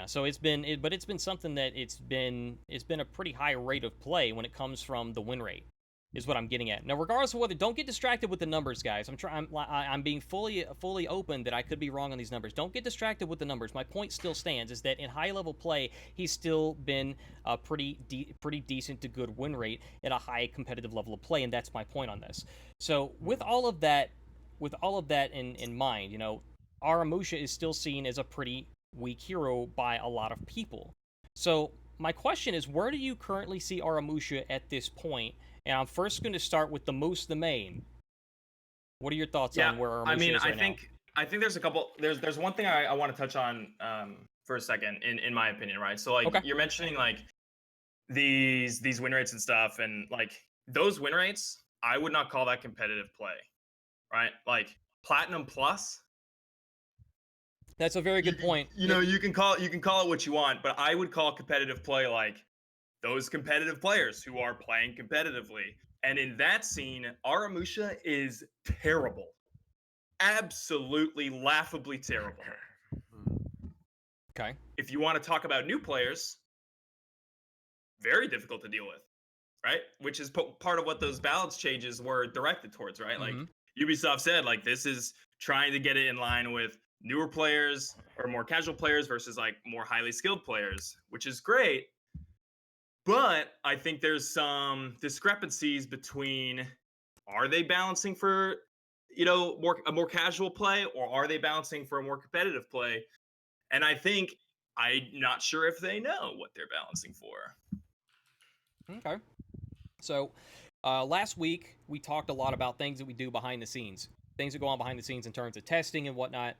So it's been something that it's been a pretty high rate of play when it comes from the win rate, is what I'm getting at. Now, regardless of whether, don't get distracted with the numbers, guys. I'm being fully open that I could be wrong on these numbers. Don't get distracted with the numbers. My point still stands, is that in high level play, he's still been a pretty decent to good win rate at a high competitive level of play, and that's my point on this. So with all of that in mind, Aramusha is still seen as a pretty weak hero by a lot of people. So my question is, where do you currently see Aramusha at this point? And I'm first going to start with the Moosemayn. What are your thoughts on where Aramusha is right now? I think there's a couple. There's one thing I want to touch on for a second, in my opinion, right? So Okay. You're mentioning these win rates and stuff, and those win rates, I would not call that competitive play, right? Platinum plus. That's a very good point. You can call it what you want, but I would call competitive play those competitive players who are playing competitively. And in that scene, Aramusha is terrible. Absolutely laughably terrible. Okay. If you want to talk about new players, very difficult to deal with, right? Which is part of what those balance changes were directed towards, right? Ubisoft said, this is trying to get it in line with newer players or more casual players versus more highly skilled players, which is great. But I think there's some discrepancies between, are they balancing for, a more casual play, or are they balancing for a more competitive play? And I think I'm not sure if they know what they're balancing for. Okay. So last week we talked a lot about things that we do behind the scenes, things that go on behind the scenes in terms of testing and whatnot.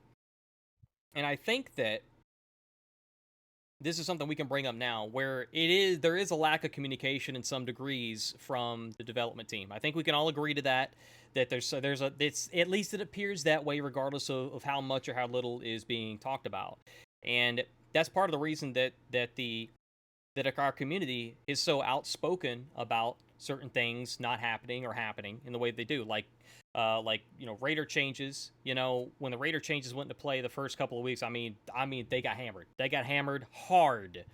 And I think that this is something we can bring up now, where there is a lack of communication in some degrees from the development team. I think we can all agree to that it's at least it appears that way, regardless of how much or how little is being talked about. And that's part of the reason that our community is so outspoken about certain things not happening or happening in the way they do. Raider changes. When the Raider changes went into play the first couple of weeks, I mean, they got hammered. They got hammered hard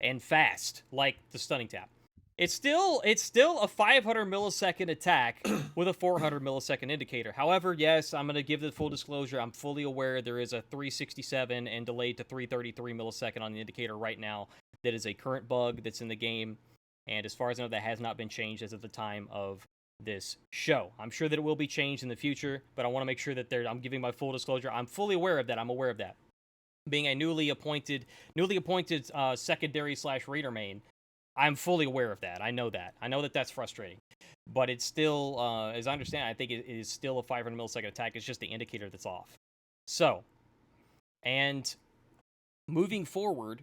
and fast, like the stunning tap. It's still a 500 millisecond attack with a 400 millisecond indicator. However, yes, I'm going to give the full disclosure. I'm fully aware there is a 367 and delayed to 333 millisecond on the indicator right now. That is a current bug that's in the game. And as far as I know, that has not been changed as of the time of this show. I'm sure that it will be changed in the future, but I want to make sure that I'm giving my full disclosure. I'm fully aware of that. I'm aware of that. Being a newly appointed secondary / raider main, I'm fully aware of that. I know that. I know that that's frustrating. But it's still, as I understand, I think it is still a 500 millisecond attack. It's just the indicator that's off. So, and moving forward,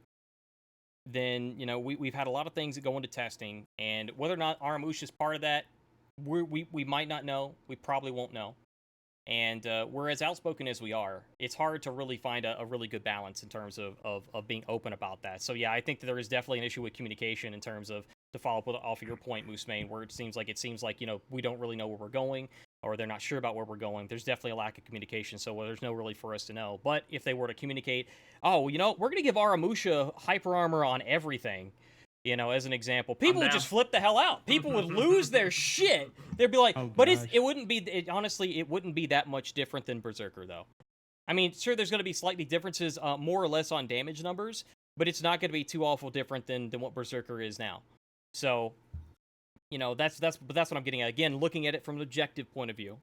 then, we've had a lot of things that go into testing, and whether or not Aramusha is part of that, we might not know. We probably won't know. And we're as outspoken as we are, it's hard to really find a really good balance in terms of being open about that. So yeah, I think that there is definitely an issue with communication in terms of, to follow up off of your point, Moosemayn, where it seems like we don't really know where we're going, or they're not sure about where we're going. There's definitely a lack of communication, so there's no really for us to know. But if they were to communicate, we're going to give Aramusha hyper armor on everything, as an example, people would just flip the hell out. People would lose their shit. They'd be like, it wouldn't be, honestly, it wouldn't be that much different than Berserker, though. I mean, sure, there's going to be slightly differences, more or less on damage numbers, but it's not going to be too awful different than what Berserker is now. So, that's what I'm getting at. Again, looking at it from an objective point of view.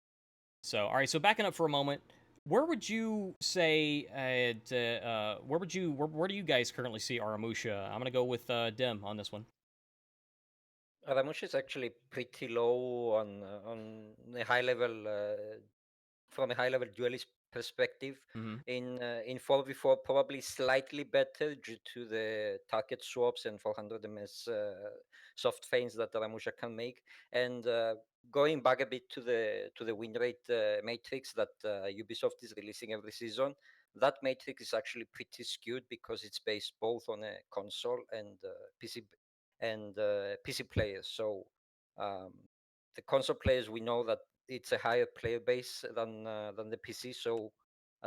So, all right, so backing up for a moment, where would you say, where do you guys currently see Aramusha? I'm going to go with Dim on this one. Aramusha is actually pretty low on a high level, from a high level duelist perspective. In 4v4, probably slightly better due to the target swaps and 400 ms soft feigns that Aramusha can make. And going back a bit to the win rate matrix that Ubisoft is releasing every season, that matrix is actually pretty skewed because it's based both on a console and PC players. So the console players, we know that it's a higher player base than the PC, so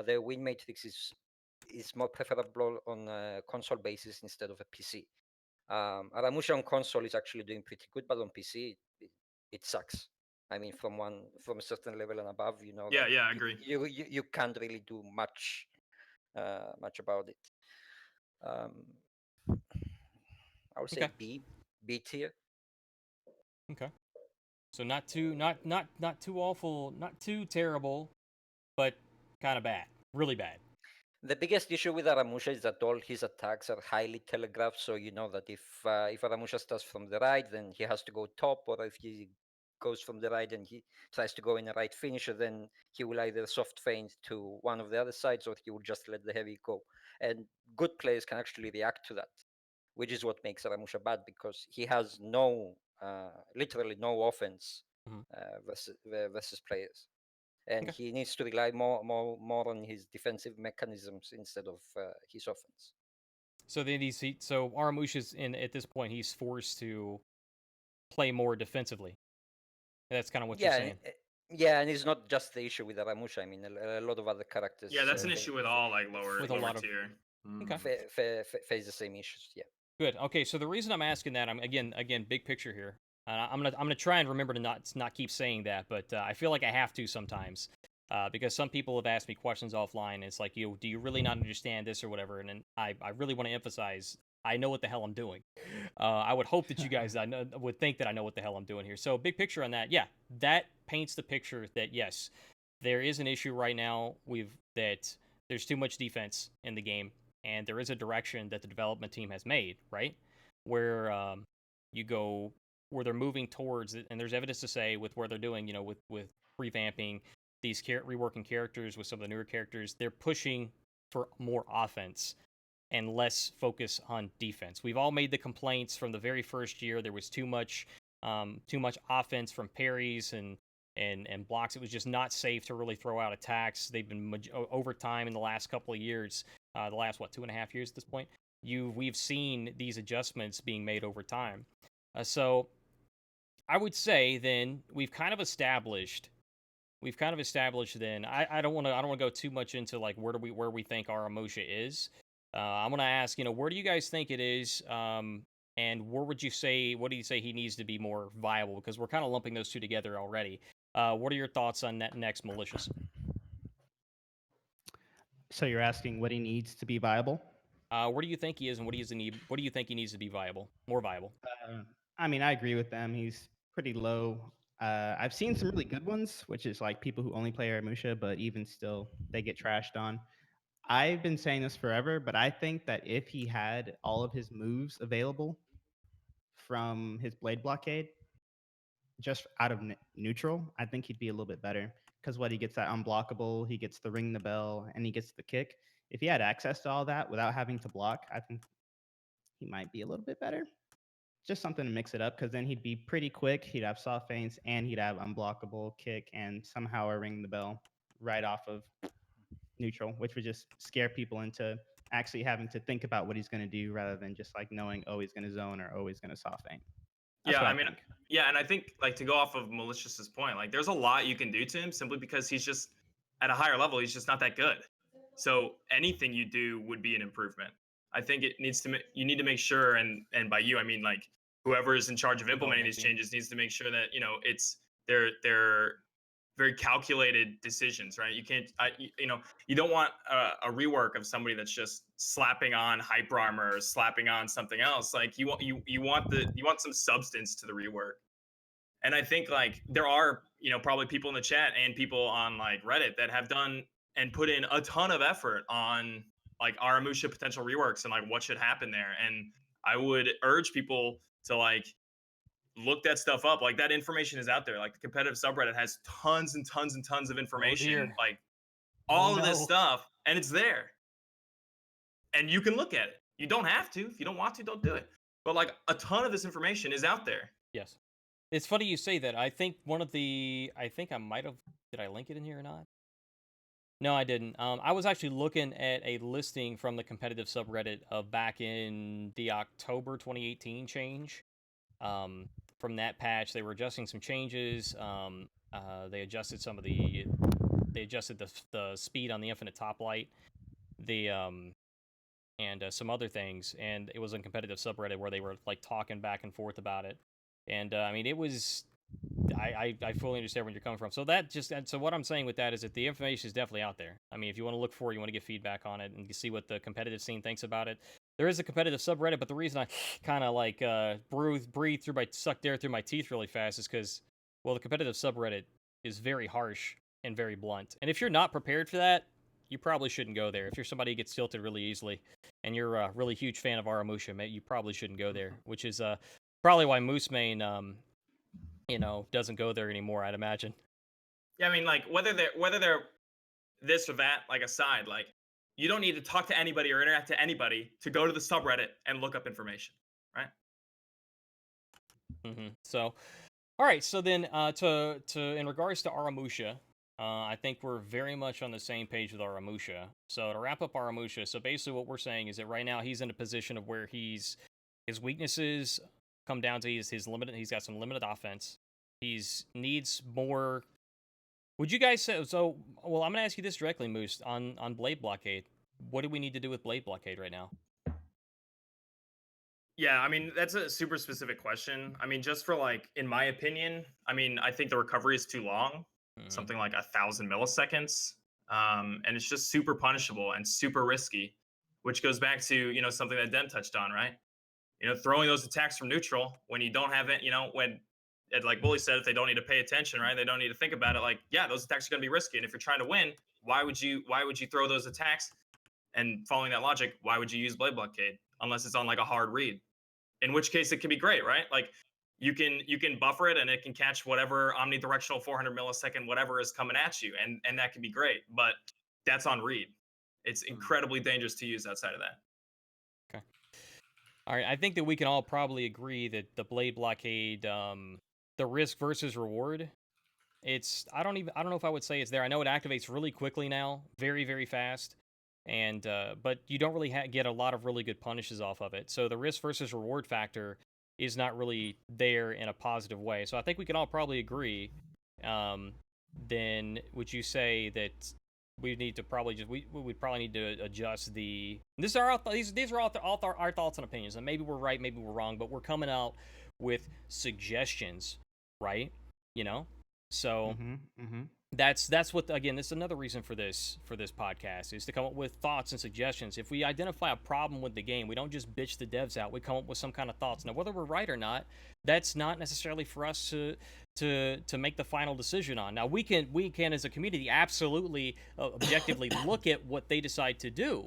the win matrix is more preferable on a console basis instead of a PC. Aramusha on console is actually doing pretty good, but on PC it sucks. I mean, from a certain level and above, Yeah, I agree. You can't really do much about it. I would say Okay. B tier. Okay. So not too awful, not too terrible, but kind of bad, really bad. The biggest issue with Aramusha is that all his attacks are highly telegraphed, so you know that if Aramusha starts from the right, then he has to go top, or if he goes from the right and he tries to go in a right finisher, then he will either soft feint to one of the other sides, or he will just let the heavy go. And good players can actually react to that, which is what makes Aramusha bad, because he has literally no offense versus players. And he needs to rely more on his defensive mechanisms instead of his offense. So Aramusha's at this point, he's forced to play more defensively. That's kind of what you're saying. Yeah, and it's not just the issue with Aramusha. I mean, a lot of other characters. Yeah, that's an issue with all lower tier. Face the same issues. Yeah. Good. Okay, so the reason I'm asking that, I'm again big picture here. I'm gonna try and remember to not keep saying that, but I feel like I have to sometimes, because some people have asked me questions offline. It's like, do you really not understand this or whatever? And then I really want to emphasize, I know what the hell I'm doing. I would hope that you guys would think that I know what the hell I'm doing here. So big picture on that, yeah, that paints the picture that yes, there is an issue right now. That there's too much defense in the game, and there is a direction that the development team has made, right, where where they're moving towards it, and there's evidence to say with where they're doing, with revamping these reworking characters with some of the newer characters, they're pushing for more offense and less focus on defense. We've all made the complaints from the very first year. There was too much offense from parries and blocks. It was just not safe to really throw out attacks. They've been over time in the last couple of years, the last 2.5 years at this point. We've seen these adjustments being made over time. So I would say then we've kind of established then. I don't want to go too much into like where we think Aramusha is. I'm gonna ask, where do you guys think it is? And what do you say he needs to be more viable? Because we're kind of lumping those two together already. What are your thoughts on that next Malicious? So you're asking what he needs to be viable? Where do you think he is, and what do you think he needs to be viable, more viable? I mean, I agree with them. He's pretty low. I've seen some really good ones, which is like people who only play Aramusha, but even still, they get trashed on. I've been saying this forever, but I think that if he had all of his moves available from his Blade Blockade, just out of neutral, I think he'd be a little bit better. Because what he gets that unblockable, he gets the ring the bell, and he gets the kick. If he had access to all that without having to block, I think he might be a little bit better. Just something to mix it up, because then he'd be pretty quick. He'd have soft feints, and he'd have unblockable kick, and somehow a ring the bell right off of neutral, which would just scare people into actually having to think about what he's going to do rather than just like knowing, oh, he's going to zone or oh, he's going to soft feint. That's Yeah, what I mean, think. yeah, and I think like to go off of Malicious's point, like there's a lot you can do to him simply because he's just at a higher level. He's just not that good. So anything you do would be an improvement. I think it needs to. You need to make sure, and by you, I mean like whoever is in charge of implementing these changes needs to make sure that it's they're very calculated decisions, right? You can't, you don't want a rework of somebody that's just slapping on hyper armor or slapping on something else. Like you want some substance to the rework. And I think like there are, probably people in the chat and people on like Reddit that have done and put in a ton of effort on like Aramusha potential reworks and like what should happen there. And I would urge people to like look that stuff up. Like that information is out there. Like the competitive subreddit has tons and tons and tons of information, like all of this stuff, and it's there. And you can look at it. You don't have to. If you don't want to, don't do it. But like a ton of this information is out there. Yes. It's funny you say that. I think I might have, did I link it in here or not? No, I didn't. I was actually looking at a listing from the competitive subreddit of back in the October 2018 change. From that patch, they were adjusting some changes. They adjusted they adjusted the speed on the infinite top light, and some other things. And it was a competitive subreddit where they were like talking back and forth about it. And I mean, it was. I fully understand where you're coming from. So so what I'm saying with that is that the information is definitely out there. I mean, if you want to look for it, you want to get feedback on it and see what the competitive scene thinks about it. There is a competitive subreddit, but the reason I kind of like sucked air through my teeth really fast is because, well, the competitive subreddit is very harsh and very blunt. And if you're not prepared for that, you probably shouldn't go there. If you're somebody who gets tilted really easily and you're a really huge fan of Aramusha, you probably shouldn't go there, which is probably why Moosemayn doesn't go there anymore, I'd imagine. Yeah, I mean, like whether they're this or that, like aside, like you don't need to talk to anybody or interact to anybody to go to the subreddit and look up information, right? Mm-hmm. So, all right. So then, to in regards to Aramusha, I think we're very much on the same page with Aramusha. So to wrap up Aramusha, so basically what we're saying is that right now he's in a position of where his weaknesses come down to his limited. He's got some limited offense. Needs more. Would you guys say so? Well, I'm gonna ask you this directly, Moose, on Blade Blockade. What do we need to do with Blade Blockade right now? Yeah, I mean that's a super specific question. I mean, just for like, in my opinion, I mean I think the recovery is too long, something like 1,000 milliseconds, and it's just super punishable and super risky, which goes back to something that Den touched on, right? Throwing those attacks from neutral when you don't have it, when, like Bully said, if they don't need to pay attention, right? They don't need to think about it. Like, yeah, those attacks are going to be risky. And if you're trying to win, why would you throw those attacks? And following that logic, why would you use Blade Blockade unless it's on like a hard read? In which case it can be great, right? Like you can buffer it and it can catch whatever omnidirectional 400 millisecond whatever is coming at you, and that can be great. But that's on read. It's incredibly dangerous to use outside of that. Okay. All right, I think that we can all probably agree that the Blade Blockade, the risk versus reward, I don't know if I would say it's there. I know it activates really quickly now, very, very fast, and but you don't really get a lot of really good punishes off of it. So the risk versus reward factor is not really there in a positive way. So I think we can all probably agree. Then would you say that we need to probably we would probably need to adjust the. These are all our thoughts and opinions, and maybe we're right, maybe we're wrong, but we're coming out with suggestions, right? So that's what, again, this is another reason for this podcast, is to come up with thoughts and suggestions. If we identify a problem with the game, we don't just bitch the devs out. We come up with some kind of thoughts. Now, whether we're right or not, that's not necessarily for us to make the final decision on. Now, we can as a community absolutely objectively look at what they decide to do,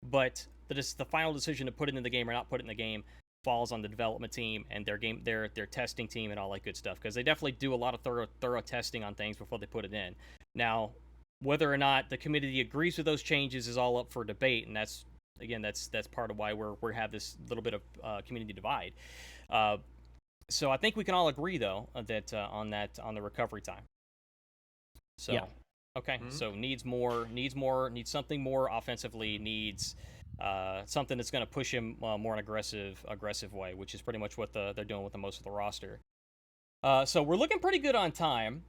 but the final decision to put it in the game or not put it in the game falls on the development team and their testing team and all that good stuff, because they definitely do a lot of thorough testing on things before they put it in. Now, whether or not the community agrees with those changes is all up for debate, and that's part of why we have this little bit of community divide. So I think we can all agree though that on the recovery time. So Yeah. Okay, so needs something more offensively, needs something that's going to push him more in aggressive way, which is pretty much what they're doing with the most of the roster. So we're looking pretty good on time.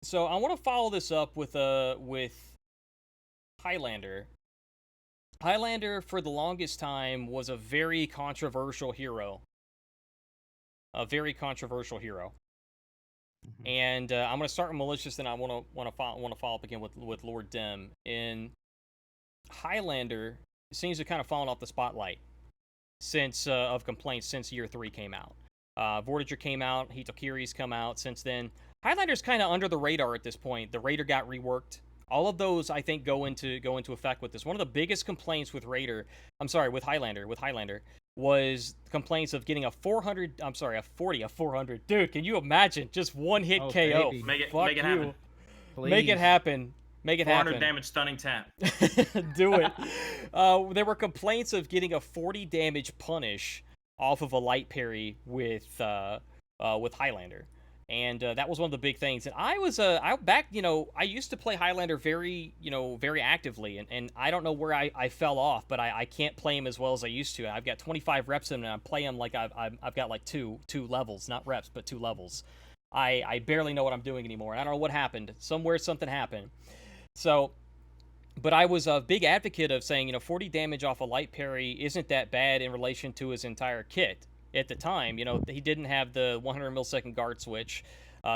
So I want to follow this up with Highlander. Highlander, for the longest time, was a very controversial hero. And I'm going to start with Malicious, then I want to follow up again with Lord Dim. In Highlander seems to kind of fallen off the spotlight since of complaints since year 3 came out. Vortiger came out, Hitokiri's come out since then. Highlander's kind of under the radar at this point. The Raider got reworked. All of those, I think, go into effect with this. One of the biggest complaints with Highlander was complaints of getting a 400. Dude, can you imagine? Just one hit KO. Baby. Make it Fuck happen. you. Please. Make it happen. 400 damage stunning tap. Do it. There were complaints of getting a 40 damage punish off of a light parry with Highlander, and that was one of the big things. And I used to play Highlander very actively, and I don't know where I fell off, but I can't play him as well as I used to. I've got 25 reps in him, and I play him like I've got like two levels, not reps, but 2 levels. I barely know what I'm doing anymore. I don't know what happened. Something happened. So, but I was a big advocate of saying, 40 damage off a light parry isn't that bad in relation to his entire kit. At the time, he didn't have the 100 millisecond guard switch,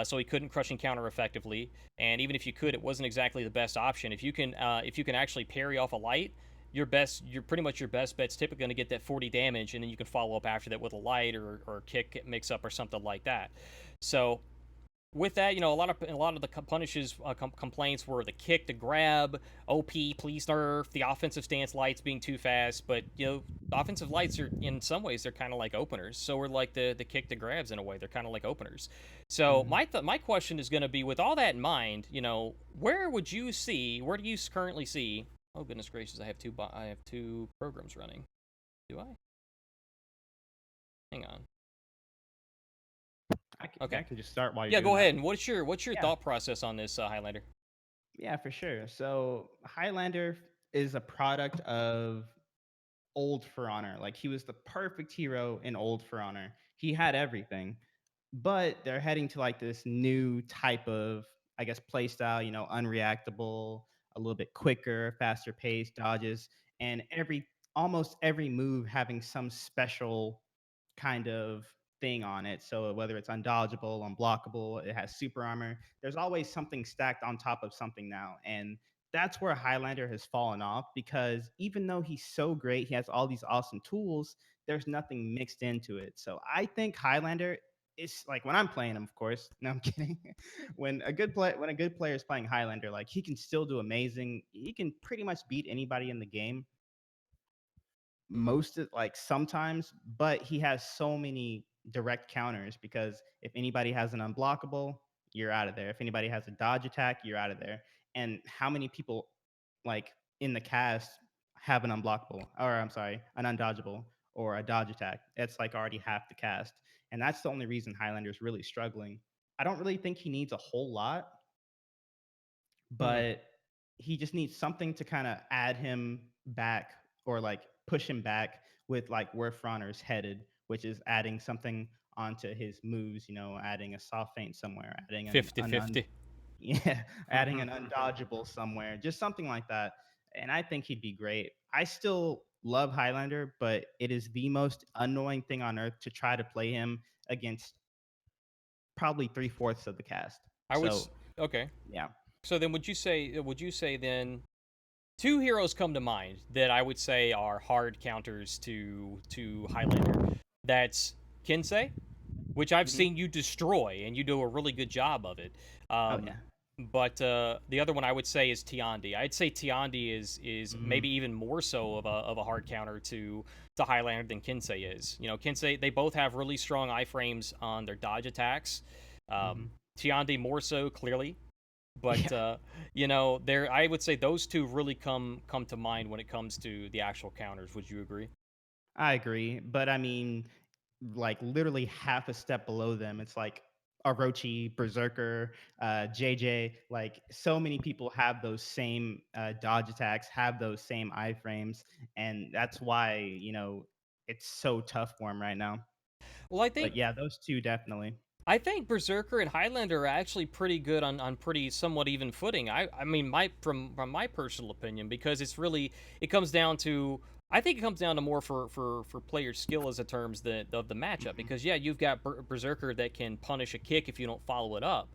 so he couldn't crush and counter effectively. And even if you could, it wasn't exactly the best option. If you can actually parry off a light, pretty much your best bet's typically going to get that 40 damage, and then you can follow up after that with a light or kick mix up or something like that. So, with that, a lot of the punishes complaints were the kick, the grab, OP, please nerf, the offensive stance lights being too fast. But offensive lights are, in some ways, they're kind of like openers. So we're like the kick, the grabs in a way, they're kind of like openers. So my question is going to be, with all that in mind, where do you currently see? Oh goodness gracious, I have two programs running. Do I? Hang on. I can just start while you're Yeah, doing go that. ahead. And what's your thought process on this, Highlander? Yeah, for sure. So Highlander is a product of old For Honor. Like, he was the perfect hero in old For Honor. He had everything, but they're heading to like this new type of, I guess, play style. Unreactable, a little bit quicker, faster pace, dodges, and almost every move having some special kind of thing on it. So whether it's undodgeable, unblockable, it has super armor, there's always something stacked on top of something now. And that's where Highlander has fallen off, because even though he's so great, he has all these awesome tools, there's nothing mixed into it. So I think Highlander is, like, when I'm playing him, of course. No, I'm kidding. When a good player is playing Highlander, like, he can still do amazing. He can pretty much beat anybody in the game sometimes, but he has so many direct counters, because if anybody has an unblockable, you're out of there. If anybody has a dodge attack, you're out of there. And how many people, like, in the cast have an unblockable, or I'm sorry, an undodgeable or a dodge attack? It's like already half the cast. And that's the only reason Highlander's really struggling. I don't really think he needs a whole lot, but he just needs something to kind of add him back, or like push him back with like where Froner's headed, which is adding something onto his moves, adding a soft feint somewhere, adding 50-50. Yeah, adding an undodgeable somewhere, just something like that. And I think he'd be great. I still love Highlander, but it is the most annoying thing on earth to try to play him against probably 3/4 of the cast. Okay. Yeah. So then, would you say then? Two heroes come to mind that I would say are hard counters to Highlander. That's Kinsei, which I've Mhm. seen you destroy, and you do a really good job of it. Oh Um, yeah. but the other one I would say is Tiandi. I'd say Tiandi is Mhm. maybe even more so of a hard counter to Highlander than Kinsei is. You know, Kinsei, they both have really strong iframes on their dodge attacks. Mhm. Tiandi more so, clearly. But Yeah. you know, there I would say those two really come to mind when it comes to the actual counters. Would you agree? I agree, but I mean, like literally half a step below them, it's like Orochi, Berserker, JJ. Like so many people have those same dodge attacks, have those same iframes, and that's why it's so tough for him right now. Well, But yeah, those two definitely. I think Berserker and Highlander are actually pretty good on pretty somewhat even footing. I mean my from my personal opinion, because it comes down to, I think it comes down to more for player skill as a terms of the matchup, Mhm. because yeah, you've got Berserker that can punish a kick if you don't follow it up.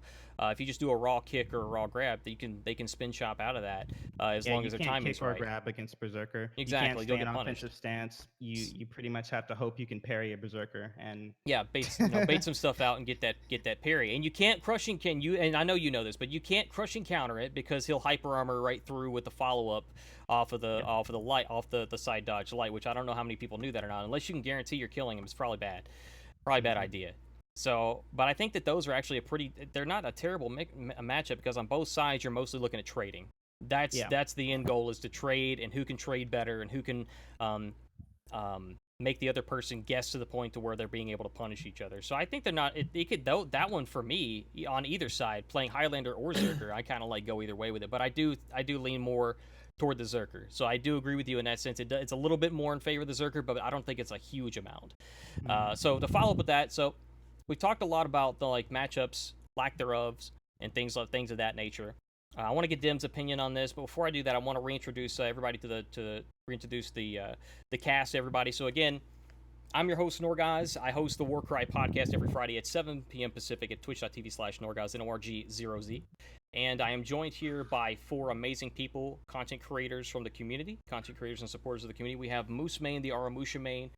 If you just do a raw kick or a raw grab, they can spin chop out of that, as Yeah, long you as their can't timing's kick or right. grab against Berserker. You can't Exactly, you'll stay in get punished. offensive stance. You pretty much have to hope you can parry a Berserker. And Yeah, bait some stuff out and get that parry. And you can't crushing can you and I know you know this, but you can't crushing counter it because he'll hyper armor right through with the follow up Yep. off of the light, off the side dodge light, which I don't know how many people knew that or not. Unless you can guarantee you're killing him, it's probably bad. Probably bad Mhm. idea. So, but I think that those are actually they're not a terrible matchup, because on both sides you're mostly looking at trading. Yeah. That's the end goal, is to trade, and who can trade better and who can um, make the other person guess to the point to where they're being able to punish each other. So I think they're not. It could though that one for me on either side, playing Highlander or Zerker, I kind of like go either way with it. But I do lean more toward the Zerker. So I do agree with you in that sense. It's a little bit more in favor of the Zerker, but I don't think it's a huge amount. Mhm. So to follow up with that, so we've talked a lot about the like matchups, lack thereof, and things of that nature. I want to get Dim's opinion on this, but before I do that, I want to reintroduce everybody to reintroduce the cast, everybody. So again, I'm your host, Norgoz. I host the Warcry Podcast every Friday at 7 p.m. Pacific at twitch.tv/Norgoz, NORG0Z. And I am joined here by four amazing people, content creators from the community, content creators and supporters of the community. We have Moosemayn, the Aramusha main,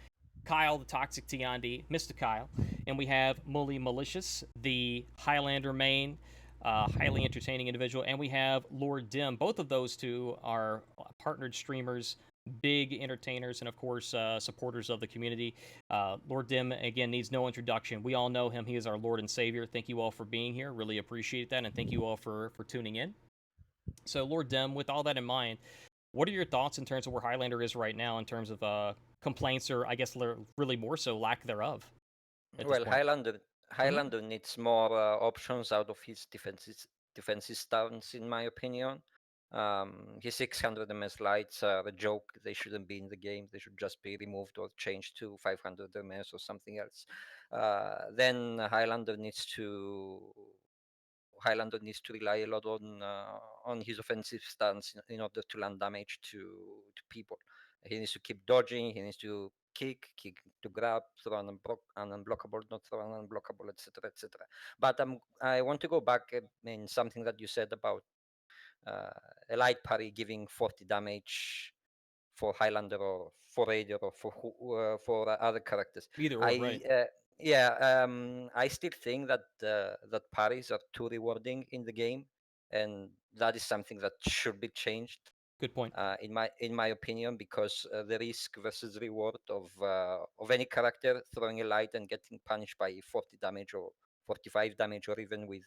Kyle, the Toxic Tiandi, MystaKyle, and we have Moosemayn Mulisious, the Highlander main, highly entertaining individual, and we have Lord Dim. Both of those two are partnered streamers, big entertainers, and of course supporters of the community. Lord Dim again needs no introduction. We all know him. He is our Lord and Savior. Thank you all for being here. Really appreciate that, and thank you all for tuning in. So Lord Dim, with all that in mind, what are your thoughts in terms of where Highlander is right now in terms of complaints, or I guess really more so lack thereof at this Well, point? Mhm. Highlander needs more options out of his defensive stance, in my opinion. His 600 ms lights are a joke. They shouldn't be in the game. They should just be removed or changed to 500 ms or something else. Then Highlander needs to rely a lot on his offensive stance in order to land damage to people. He needs to keep dodging. He needs to kick to grab, throw an unblockable, not throw an unblockable, etc., etc. But I want to go back in something that you said about uh, a light parry giving 40 damage for Highlander or for Raider or for other characters. Either or, I right? I still think that that parries are too rewarding in the game, and that is something that should be changed. Good point. In my opinion, because the risk versus reward of any character throwing a light and getting punished by 40 damage or 45 damage, or even with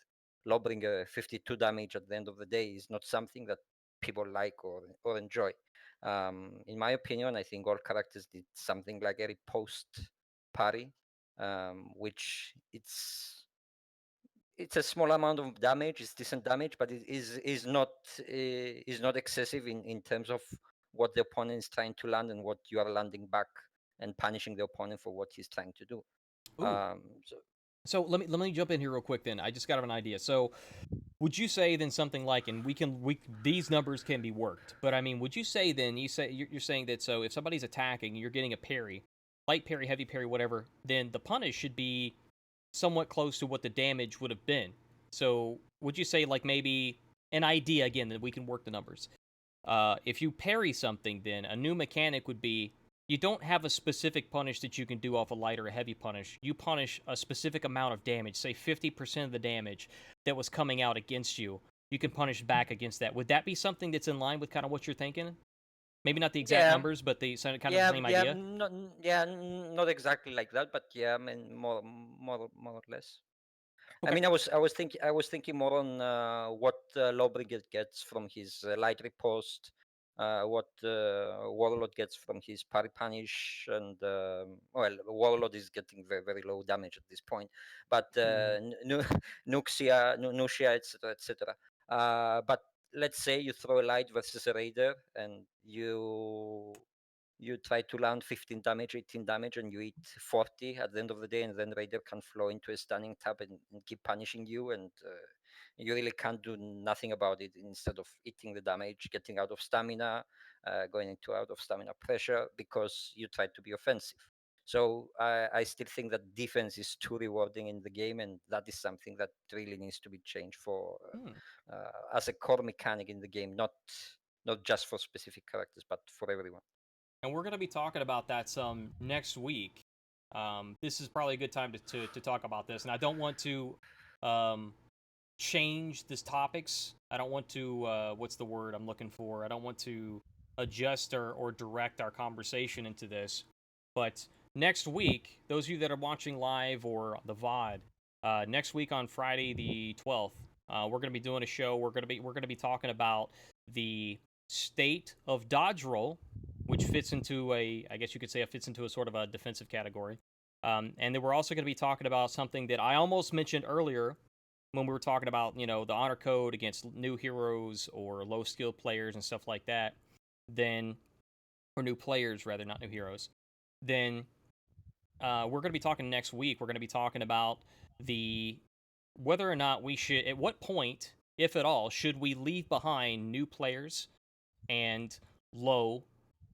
lowering a 52 damage at the end of the day, is not something that people like or enjoy. In my opinion, I think all characters did something like a riposte parry, which it's a small amount of damage. It's decent damage, but it is not excessive in terms of what the opponent is trying to land and what you are landing back and punishing the opponent for what he's trying to do. Ooh. So So let me jump in here real quick. Then I just got an idea. So would you say then something like, and we these numbers can be worked, but I mean, would you say then you're saying that, so if somebody's attacking, you're getting a parry, light parry, heavy parry, whatever, then the punish should be somewhat close to what the damage would have been. So would you say like maybe an idea again that we can work the numbers? If you parry something, then a new mechanic would be you don't have a specific punish that you can do off a light or a heavy punish. You punish a specific amount of damage, say 50% of the damage that was coming out against you. You can punish back against that. Would that be something that's in line with kind of what you're thinking? Maybe not the exact Yeah, numbers, but the kind of the same idea. not exactly like that, but yeah, I mean more or less. I Okay. mean, I was thinking more on what Lawbringer gets from his light riposte, what Warlord gets from his parry punish, and well, Warlord is getting very very low damage at this point, but Nuxia, etc., etc. But let's say you throw a light versus a raider, and you try to land 15 damage, 18 damage, and you eat 40 at the end of the day, and then Raider can flow into a stunning tab and keep punishing you, and you really can't do nothing about it instead of eating the damage, getting out of stamina, going into out of stamina pressure because you try to be offensive. So I still think that defense is too rewarding in the game, and that is something that really needs to be changed for as a core mechanic in the game, not just for specific characters, but for everyone. And we're going to be talking about that some next week. This is probably a good time to talk about this, and I don't want to change these topics. I don't want to what's the word I'm looking for? I don't want to adjust or direct our conversation into this. But next week, those of you that are watching live or the VOD, next week on Friday the 12th, we're going to be doing a show. We're going to be talking about the state of dodge roll, which fits into I guess you could say it fits into a sort of a defensive category. And then we're also going to be talking about something that I almost mentioned earlier when we were talking about, the honor code against new heroes or low skill players and stuff like that. Then, or new players rather, not new heroes. Then we're going to be talking next week. We're going to be talking about whether or not we should, at what point, if at all, should we leave behind new players and low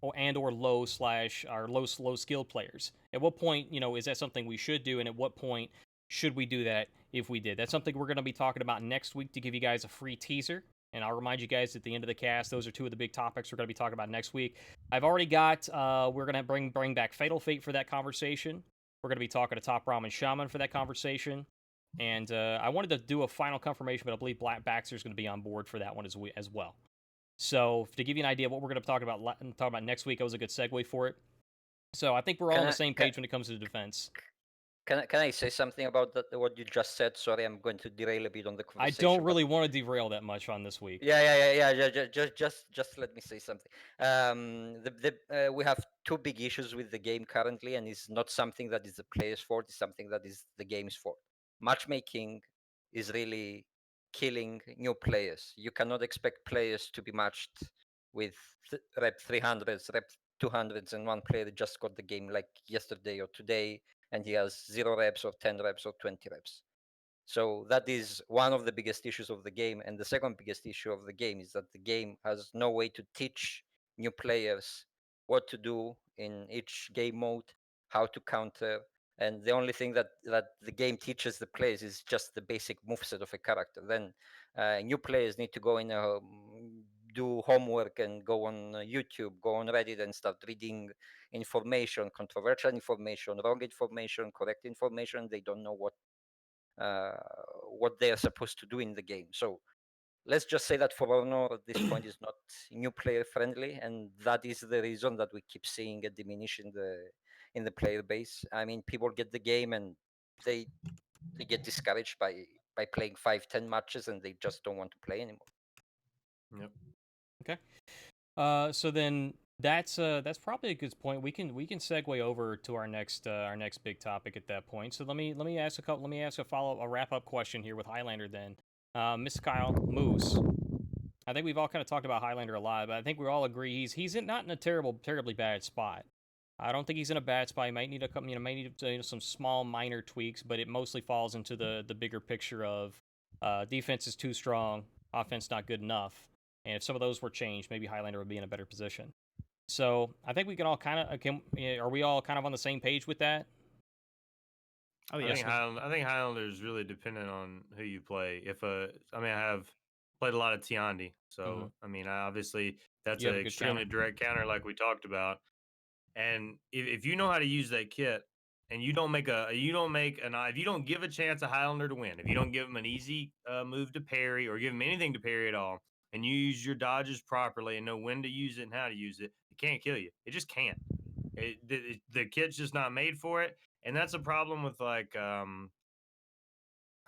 or low slash or low skill players. At what point, is that something we should do, and at what point should we do that if we did? That's something we're going to be talking about next week to give you guys a free teaser. And I'll remind you guys at the end of the cast, those are two of the big topics we're going to be talking about next week. I've already got, we're going to bring back Fatal Fate for that conversation. We're going to be talking to Top Ramen Shaman for that conversation. And I wanted to do a final confirmation, but I believe Black Baxter's going to be on board for that one as well. So to give you an idea of what we're going to talk about next week, that was a good segue for it. So I think we're all on the same page when it comes to defense. Can I say something about what you just said? Sorry, I'm going to derail a bit on the I conversation. don't really want to derail that much on this week. Yeah. Just let me say something. We have two big issues with the game currently, and it's not something that is the player's fault. It's something that is the game's fault. Matchmaking is really killing new players. You cannot expect players to be matched with rep 300s, rep 200s, and one player just got the game like yesterday or today, and he has 0 reps or 10 reps or 20 reps. So that is one of the biggest issues of the game. And the second biggest issue of the game is that the game has no way to teach new players what to do in each game mode, how to counter. And the only thing that the game teaches the players is just the basic moveset of a character. Then new players need to go in, do homework and go on YouTube, go on Reddit and start reading information, controversial information, wrong information, correct information. They don't know what they are supposed to do in the game. So let's just say that For Honor at this point is not new player friendly, and that is the reason that we keep seeing a diminution in the player base. I mean, people get the game and they get discouraged by playing 5-10 matches, and they just don't want to play anymore. Yep. Okay. So then that's probably a good point. We can segue over to our next big topic at that point. So let me ask a wrap up question here with Highlander then. MystaKyle Moose. I think we've all kind of talked about Highlander a lot, but I think we all agree he's not in a terribly bad spot. I don't think he's in a bad spot. He might need some small minor tweaks, but it mostly falls into the bigger picture of defense is too strong, offense not good enough. And if some of those were changed, maybe Highlander would be in a better position. So I think we can all are we all kind of on the same page with that? Oh I yeah. think Highlander is really dependent on who you play. I have played a lot of Tiandi, so I mean, obviously that's You have an a good counter. extremely direct counter, like we talked about. And if you know how to use that kit, and you don't make if you don't give a chance a Highlander to win, if you don't give him an easy move to parry or give him anything to parry at all, and you use your dodges properly and know when to use it and how to use it, it can't kill you. It just can't. The kit's just not made for it, and that's a problem with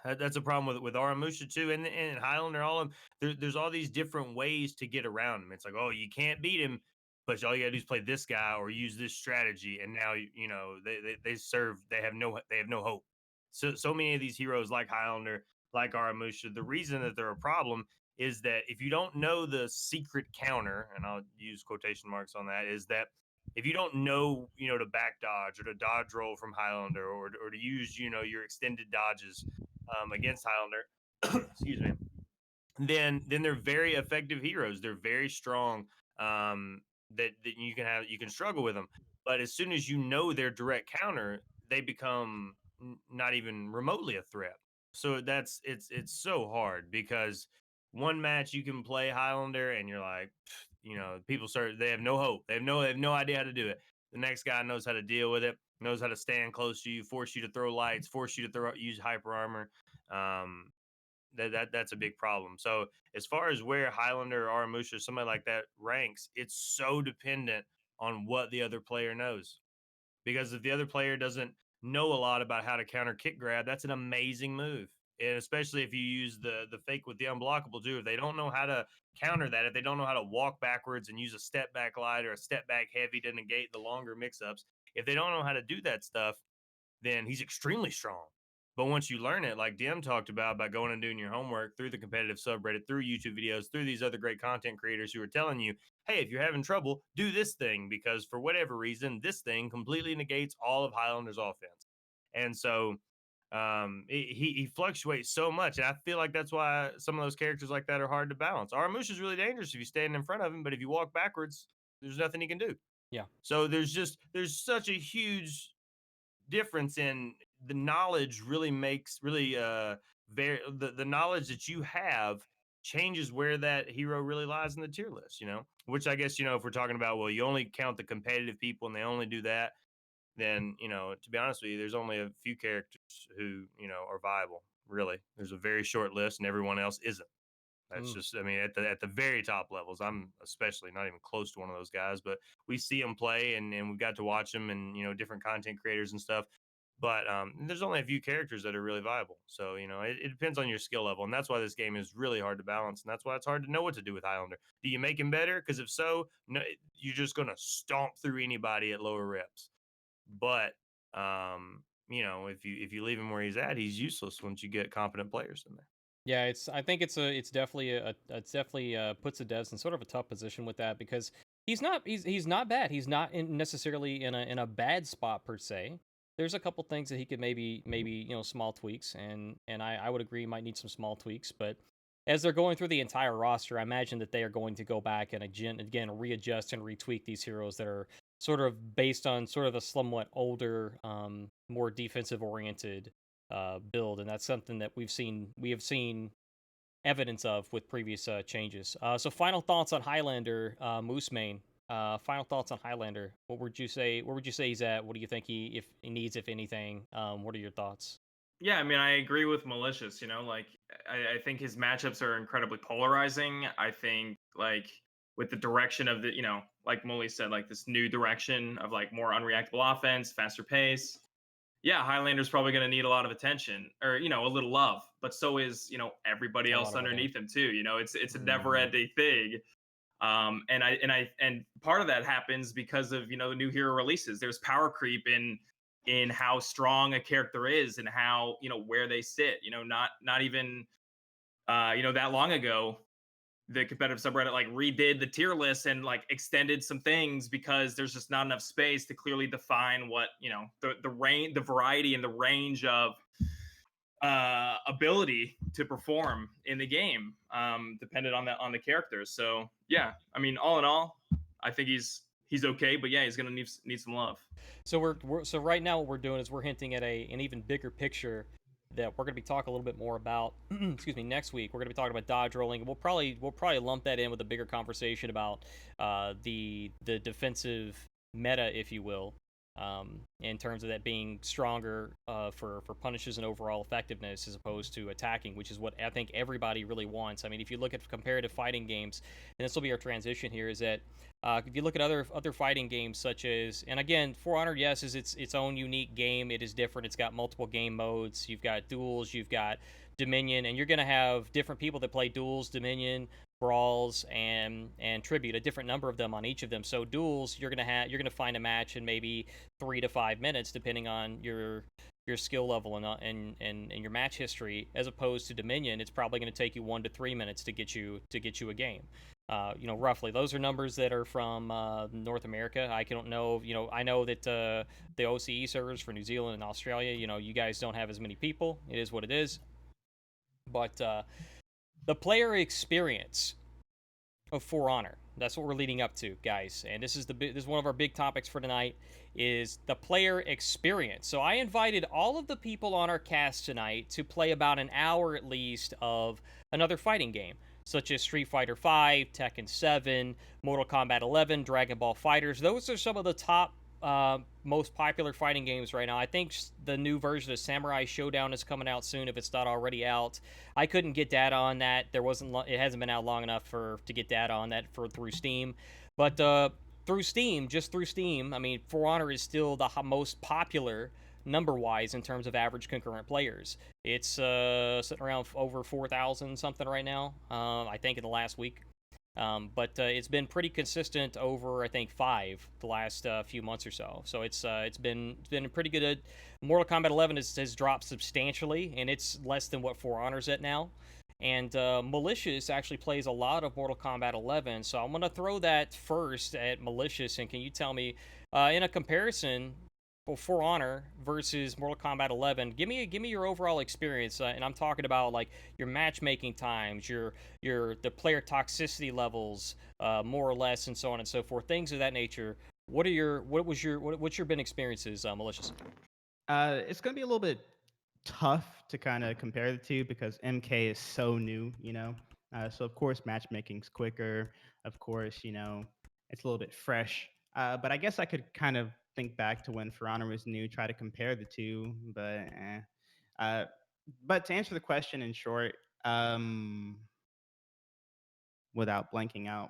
that's a problem with Aramusha too, and Highlander. All of them, there's all these different ways to get around him. It's like, oh, you can't beat him, but all you gotta do is play this guy or use this strategy, and now you know they have no hope. So many of these heroes like Highlander, like Aramusha, the reason that they're a problem is that if you don't know the secret counter, and I'll use quotation marks on that, is that if you don't know, to back dodge or to dodge roll from Highlander or to use, your extended dodges against Highlander, excuse me, then they're very effective heroes. They're very strong. That you can struggle with them, but as soon as you know their direct counter, they become not even remotely a threat. So it's so hard because one match you can play Highlander and you're like, people they have no hope. They have no idea how to do it. The next guy knows how to deal with it, knows how to stand close to you, force you to throw lights, force you to use hyper armor. Um, that's a big problem. So as far as where Highlander or Aramusha, somebody like that ranks, it's so dependent on what the other player knows. Because if the other player doesn't know a lot about how to counter kick grab, that's an amazing move. And especially if you use the fake with the unblockable too. If they don't know how to counter that, if they don't know how to walk backwards and use a step back light or a step back heavy to negate the longer mix ups, if they don't know how to do that stuff, then he's extremely strong. But once you learn it, like Dim talked about, by going and doing your homework through the competitive subreddit, through YouTube videos, through these other great content creators who are telling you, hey, if you're having trouble, do this thing because for whatever reason, this thing completely negates all of Highlander's offense. And so he fluctuates so much. And I feel like that's why some of those characters like that are hard to balance. Aramusha is really dangerous if you stand in front of him, but if you walk backwards, there's nothing he can do. Yeah. So there's such a huge difference in the knowledge really makes really the knowledge that you have changes where that hero really lies in the tier list, which I guess, if we're talking about, well, you only count the competitive people and they only do that, then, to be honest with you, there's only a few characters who, are viable. Really, there's a very short list and everyone else isn't. That's just, I mean, at the very top levels, I'm especially not even close to one of those guys, but we see them play and we got to watch them and, different content creators and stuff. But there's only a few characters that are really viable. So, it depends on your skill level. And that's why this game is really hard to balance. And that's why it's hard to know what to do with Highlander. Do you make him better? Because if so, no, you're just going to stomp through anybody at lower reps. But, if you leave him where he's at, he's useless once you get competent players in there. Yeah, I think it's definitely puts the devs in sort of a tough position with that because he's not bad. He's not necessarily in a bad spot per se. There's a couple things that he could maybe small tweaks, and I would agree might need some small tweaks. But as they're going through the entire roster, I imagine that they are going to go back and again readjust and retweak these heroes that are sort of based on sort of a somewhat older, more defensive oriented build, and that's something that we have seen evidence of with previous changes. So final thoughts on Highlander, Moosemayn. Final thoughts on Highlander. What would you say? Where would you say he's at? What do you think if he needs, if anything? What are your thoughts? Yeah, I mean, I agree with Malicious. Like I think his matchups are incredibly polarizing. I think like with the direction of the, like Molly said, like this new direction of like more unreactable offense, faster pace. Yeah, Highlander's probably going to need a lot of attention or a little love, but so is everybody A lot else of it, yeah. underneath him too. It's a never-ending thing. And part of that happens because of the new hero releases. There's power creep in how strong a character is and how where they sit. Not even that long ago, the competitive subreddit like redid the tier list and like extended some things because there's just not enough space to clearly define what the range, the variety, and the range of ability to perform in the game, depended on the characters. So yeah, I mean, all in all, I think he's he's okay, but yeah, he's gonna need some love. So so right now what we're doing is we're hinting at an even bigger picture that we're going to be talking a little bit more about. Excuse me. Next week we're going to be talking about dodge rolling, and we'll probably lump that in with a bigger conversation about the defensive meta, if you will, in terms of that being stronger for punishes and overall effectiveness as opposed to attacking, which is what I think everybody really wants. I mean, if you look at comparative fighting games, and this will be our transition here, is that if you look at other fighting games such as, and again, For Honor, yes, is its own unique game. It is different. It's got multiple game modes. You've got duels. You've got Dominion, and you're going to have different people that play duels, Dominion, brawls, and tribute. A different number of them on each of them. So duels, you're gonna find a match in maybe 3 to 5 minutes, depending on your skill level and your match history. As opposed to Dominion, it's probably going to take you 1 to 3 minutes to get you a game. Roughly. Those are numbers that are from North America. I don't know. I know that the OCE servers for New Zealand and Australia. You guys don't have as many people. It is what it is. But the player experience of For Honor. That's what we're leading up to, guys. And this is one of our big topics for tonight. Is the player experience. So I invited all of the people on our cast tonight to play about an hour at least of another fighting game, such as Street Fighter V, Tekken 7, Mortal Kombat 11, Dragon Ball FighterZ. Those are some of the top most popular fighting games right now. I think the new version of Samurai Showdown is coming out soon, if it's not already out. I couldn't get data on that. It hasn't been out long enough to get data on that through Steam. But through Steam, I mean, For Honor is still the most popular number-wise in terms of average concurrent players. It's sitting around over 4,000 something right now, I think, in the last week. But it's been pretty consistent over, I think, the last few months or so. So it's been pretty good. Mortal Kombat 11 has dropped substantially, and it's less than what For Honor's at now. And Mulisious actually plays a lot of Mortal Kombat 11, so I'm gonna throw that first at Mulisious. And can you tell me, in a comparison, For Honor versus Mortal Kombat 11, give me your overall experience, and I'm talking about like your matchmaking times, the player toxicity levels, more or less, and so on and so forth, things of that nature. What's your been experiences, Malicious? It's gonna be a little bit tough to kind of compare the two because MK is so new, so of course matchmaking's quicker. Of course, it's a little bit fresh. But I guess I could kind of think back to when For Honor was new, try to compare the two, but to answer the question in short, without blanking out,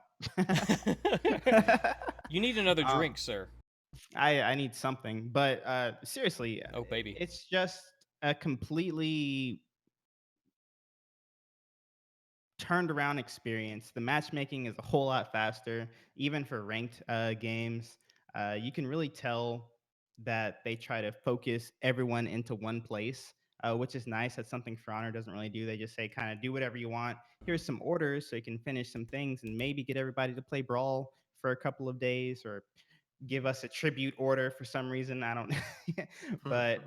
You need another drink, sir. I need something, but seriously, Oh baby, it's just a completely turned around experience. The matchmaking is a whole lot faster, even for ranked games. You can really tell that they try to focus everyone into one place, which is nice. That's something For Honor doesn't really do. They just say, kind of do whatever you want. Here's some orders so you can finish some things and maybe get everybody to play Brawl for a couple of days, or give us a tribute order for some reason. I don't but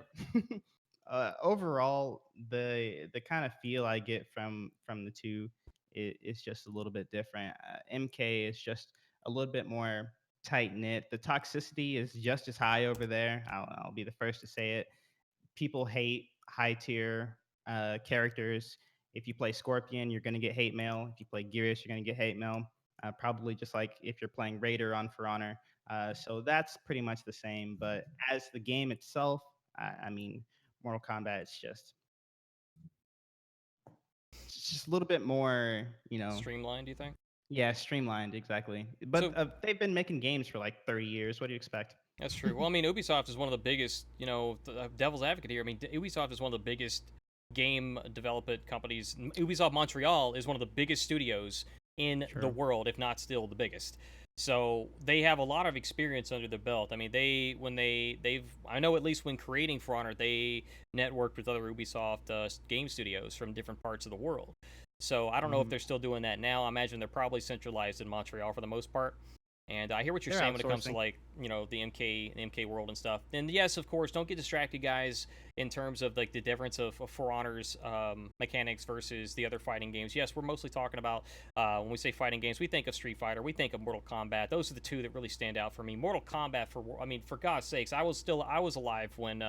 overall, the kind of feel I get from the two is just a little bit different. MK is just a little bit more tight knit. The toxicity is just as high over there. I'll be the first to say it. People hate high tier characters. If you play Scorpion, you're going to get hate mail. If you play Gearus, you're going to get hate mail. Probably just like if you're playing Raider on For Honor. So that's pretty much the same. But as the game itself, I mean, Mortal Kombat, it's just a little bit more, streamlined, do you think? Yeah, streamlined, exactly. But So- they've been making games for like 30 years. What do you expect? That's true. Well, I mean, Ubisoft is one of the biggest, devil's advocate here. I mean, Ubisoft is one of the biggest game development companies. Ubisoft Montreal is one of the biggest studios in True. the world, if not still the biggest. So they have a lot of experience under their belt. I mean, I know at least when creating For Honor, they networked with other Ubisoft game studios from different parts of the world. So I don't know if they're still doing that now. I imagine they're probably centralized in Montreal for the most part. And I hear what you're They're saying when it comes to outsourcing. like the MK world and stuff. And yes, of course, don't get distracted, guys, in terms of like the difference of For Honor's mechanics versus the other fighting games. Yes, we're mostly talking about when we say fighting games, we think of Street Fighter, we think of Mortal Kombat. Those are the two that really stand out for me. Mortal Kombat, for God's sakes, I was alive when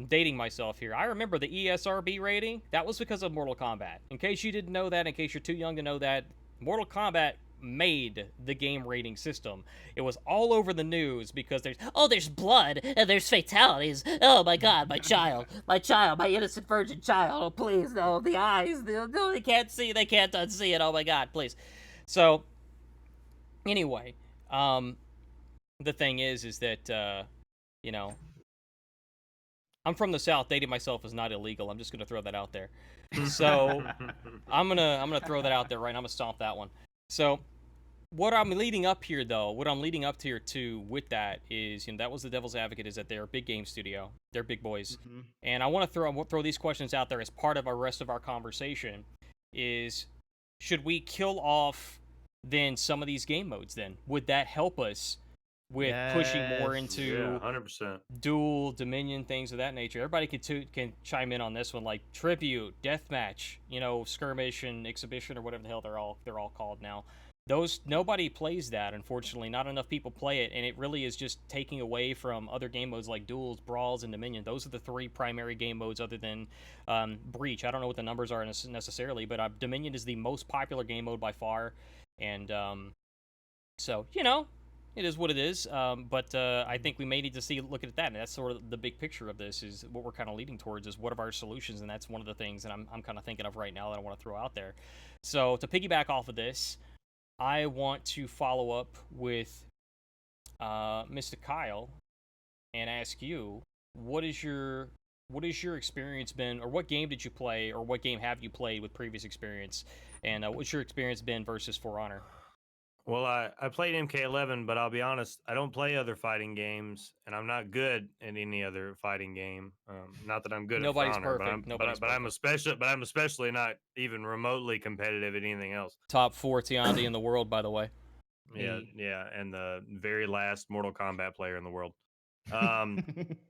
dating myself here. I remember the ESRB rating. That was because of Mortal Kombat. In case you didn't know that, in case you're too young to know that, Mortal Kombat made the game rating system. It was all over the news because there's blood and there's fatalities. Oh my God, my child, my innocent virgin child. Oh please, no, the eyes, no, they can't see, they can't unsee it. Oh my God, please. So anyway, the thing is that I'm from the South. Dating myself is not illegal. I'm just gonna throw that out there. So I'm gonna throw that out there, right? I'm gonna stomp that one. So what I'm leading up here to with that is, that was the devil's advocate, is that they're a big game studio, they're big boys, and I want to throw these questions out there as part of our rest of our conversation. Is should we kill off then some of these game modes? Then would that help us with pushing more Yes. into 100%. dual dominion, things of that nature? Everybody can chime in on this one, like tribute, deathmatch, skirmish and exhibition, or whatever the hell they're all called now. Those, nobody plays that, unfortunately. Not enough people play it, and it really is just taking away from other game modes like duels, brawls, and dominion. Those are the three primary game modes, other than breach. I don't know what the numbers are necessarily, but dominion is the most popular game mode by far, and so it is what it is. But I think we may need to look at that, and that's sort of the big picture of this, is what we're kind of leading towards, is what are our solutions, and that's one of the things that I'm kind of thinking of right now that I want to throw out there. So to piggyback off of this, I want to follow up with MystaKyle and ask you, what is your experience been, or what game did you play, or what game have you played with previous experience, and what's your experience been versus For Honor? Well, I played MK11, but I'll be honest, I don't play other fighting games, and I'm not good at any other fighting game. Not that I'm good Nobody's at For Honor, perfect. Nobody's but I'm perfect. especially not even remotely competitive at anything else. Top 4 Tiandi in the world, by the way. Yeah, yeah, and the very last Mortal Kombat player in the world.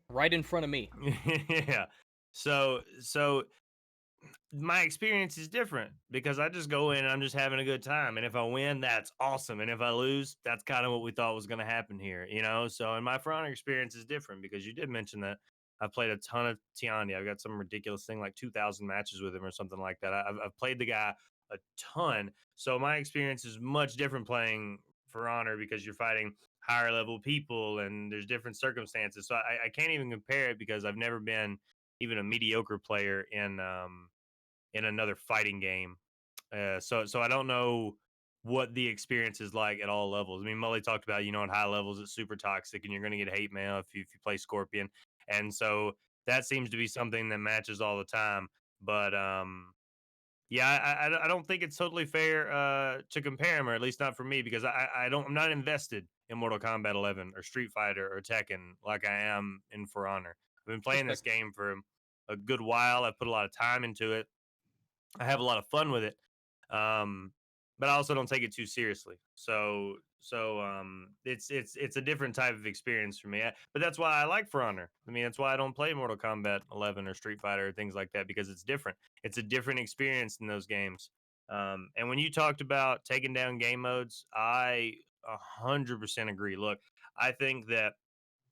Right in front of me. Yeah. So my experience is different because I just go in and I'm just having a good time. And if I win, that's awesome. And if I lose, that's kind of what we thought was going to happen here, So, and my For Honor experience is different because you did mention that I've played a ton of Tiandi. I've got some ridiculous thing like 2,000 matches with him or something like that. I've played the guy a ton. So my experience is much different playing For Honor because you're fighting higher level people and there's different circumstances. So I can't even compare it because I've never been even a mediocre player in another fighting game. So I don't know what the experience is like at all levels. I mean, Mully talked about, at high levels it's super toxic and you're going to get hate mail if you play Scorpion, and so that seems to be something that matches all the time. But yeah, I don't think it's totally fair to compare them, or at least not for me, because I'm not invested in Mortal Kombat 11 or Street Fighter or Tekken like I am in For Honor. I've been playing this game for a good while. I've put a lot of time into it. I have a lot of fun with it, but I also don't take it too seriously. So it's a different type of experience for me. But that's why I like For Honor. I mean, that's why I don't play Mortal Kombat 11 or Street Fighter or things like that, because it's different. It's a different experience in those games. And when you talked about taking down game modes, I 100% agree. Look, I think that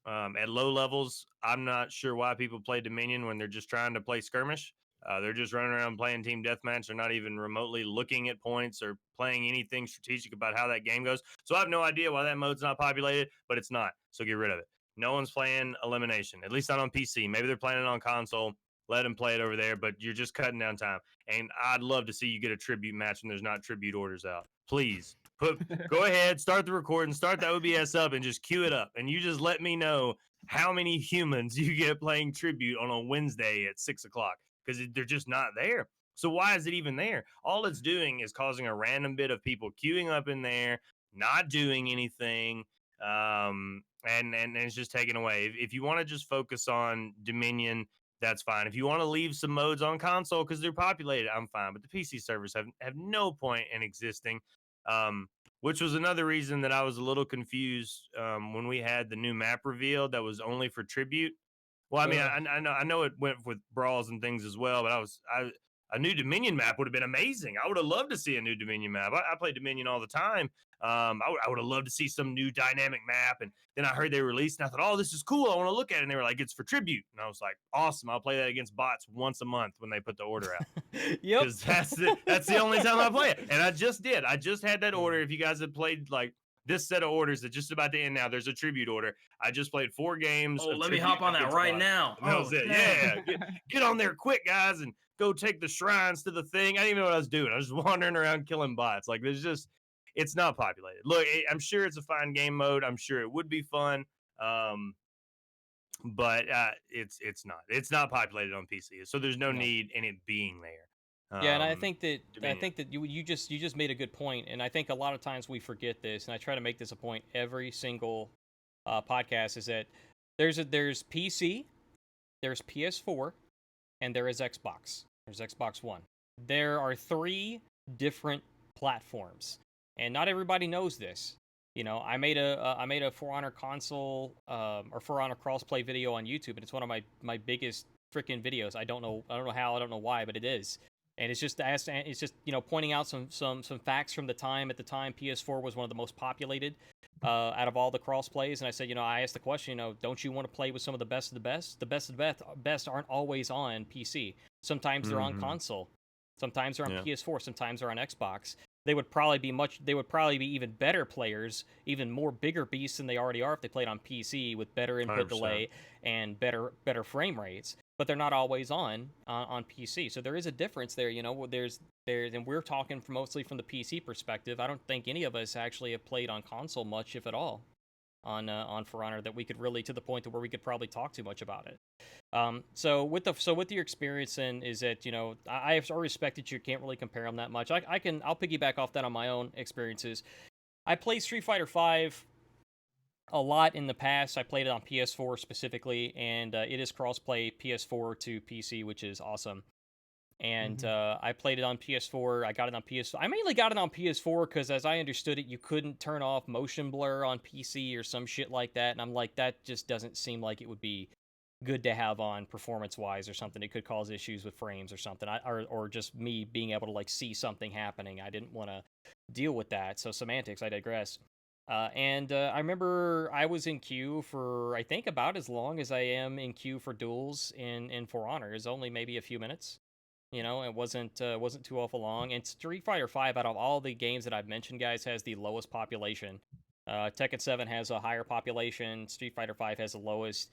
at low levels, I'm not sure why people play Dominion when they're just trying to play skirmish. They're just running around playing team deathmatch. They're not even remotely looking at points or playing anything strategic about how that game goes. So I have no idea why that mode's not populated, but it's not. So get rid of it. No one's playing elimination, at least not on PC. Maybe they're playing it on console. Let them play it over there, but you're just cutting down time. And I'd love to see you get a tribute match when there's not tribute orders out. Please go ahead, start the recording, start the OBS up, and just queue it up. And you just let me know how many humans you get playing tribute on a Wednesday at 6:00, because they're just not there. So why is it even there? All it's doing is causing a random bit of people queuing up in there, not doing anything, and it's just taken away. If you want to just focus on Dominion, that's fine. If you want to leave some modes on console because they're populated, I'm fine. But the PC servers have no point in existing. which was another reason that I was a little confused when we had the new map revealed that was only for tribute. Well, I mean, I know it went with brawls and things as well, but a new Dominion map would have been amazing. I would have loved to see a new Dominion map. I play Dominion all the time. I would have loved to see some new dynamic map. And then I heard they released, and I thought, oh, this is cool. I want to look at it. And they were like, it's for tribute. And I was like, awesome. I'll play that against bots once a month when they put the order out. Yep. Because that's the only time I play it. And I just did. I just had that order. If you guys have played like this set of orders that's just about to end now, there's a tribute order. I just played 4 games. Oh, let me hop on that right now. That was it. Yeah. Get on there quick, guys, and go take the shrines to the thing. I didn't even know what I was doing. I was just wandering around killing bots. Like, it's not populated. Look, I'm sure it's a fine game mode. I'm sure it would be fun. But it's not. It's not populated on PC, so there's no need in it being there. Yeah, and I think that you just made a good point, and I think a lot of times we forget this, and I try to make this a point every single podcast, is that there's PC, there's PS4, and there is Xbox. There's Xbox One. There are 3 different platforms, and not everybody knows this. You know, I made a For Honor console or For Honor crossplay video on YouTube, and it's one of my biggest freaking videos. I don't know how, I don't know why, but it is. And it's just pointing out some facts from the time. At the time, PS4 was one of the most populated out of all the cross plays. And I said, I asked the question, don't you want to play with some of the best of the best? The best of the best aren't always on PC. Sometimes they're on console. Sometimes they're on PS4. Sometimes they're on Xbox. They would probably be even better players, even more bigger beasts than they already are if they played on PC with better input 100%. delay and better frame rates. But they're not always on PC, so there is a difference there. And we're talking mostly from the PC perspective. I don't think any of us actually have played on console much, if at all, on For Honor, that we could really, to the point to where we could probably talk too much about it. So with your experience, then, is that I respect that you can't really compare them that much. I'll piggyback off that on my own experiences. I played Street Fighter V a lot in the past. I played it on PS4 specifically, and it is crossplay PS4 to PC, which is awesome. And I played it on PS4. I got it on PS4. I mainly got it on PS4 because, as I understood it, you couldn't turn off motion blur on PC or some shit like that. And I'm like, that just doesn't seem like it would be good to have on performance-wise or something. It could cause issues with frames or something, or just me being able to see something happening. I didn't want to deal with that. So semantics, I digress. And I remember I was in queue for, I think, about as long as I am in queue for duels in For Honor. It's only maybe a few minutes. It wasn't too awful long. And Street Fighter V, out of all the games that I've mentioned, guys, has the lowest population. Tekken 7 has a higher population. Street Fighter V has the lowest.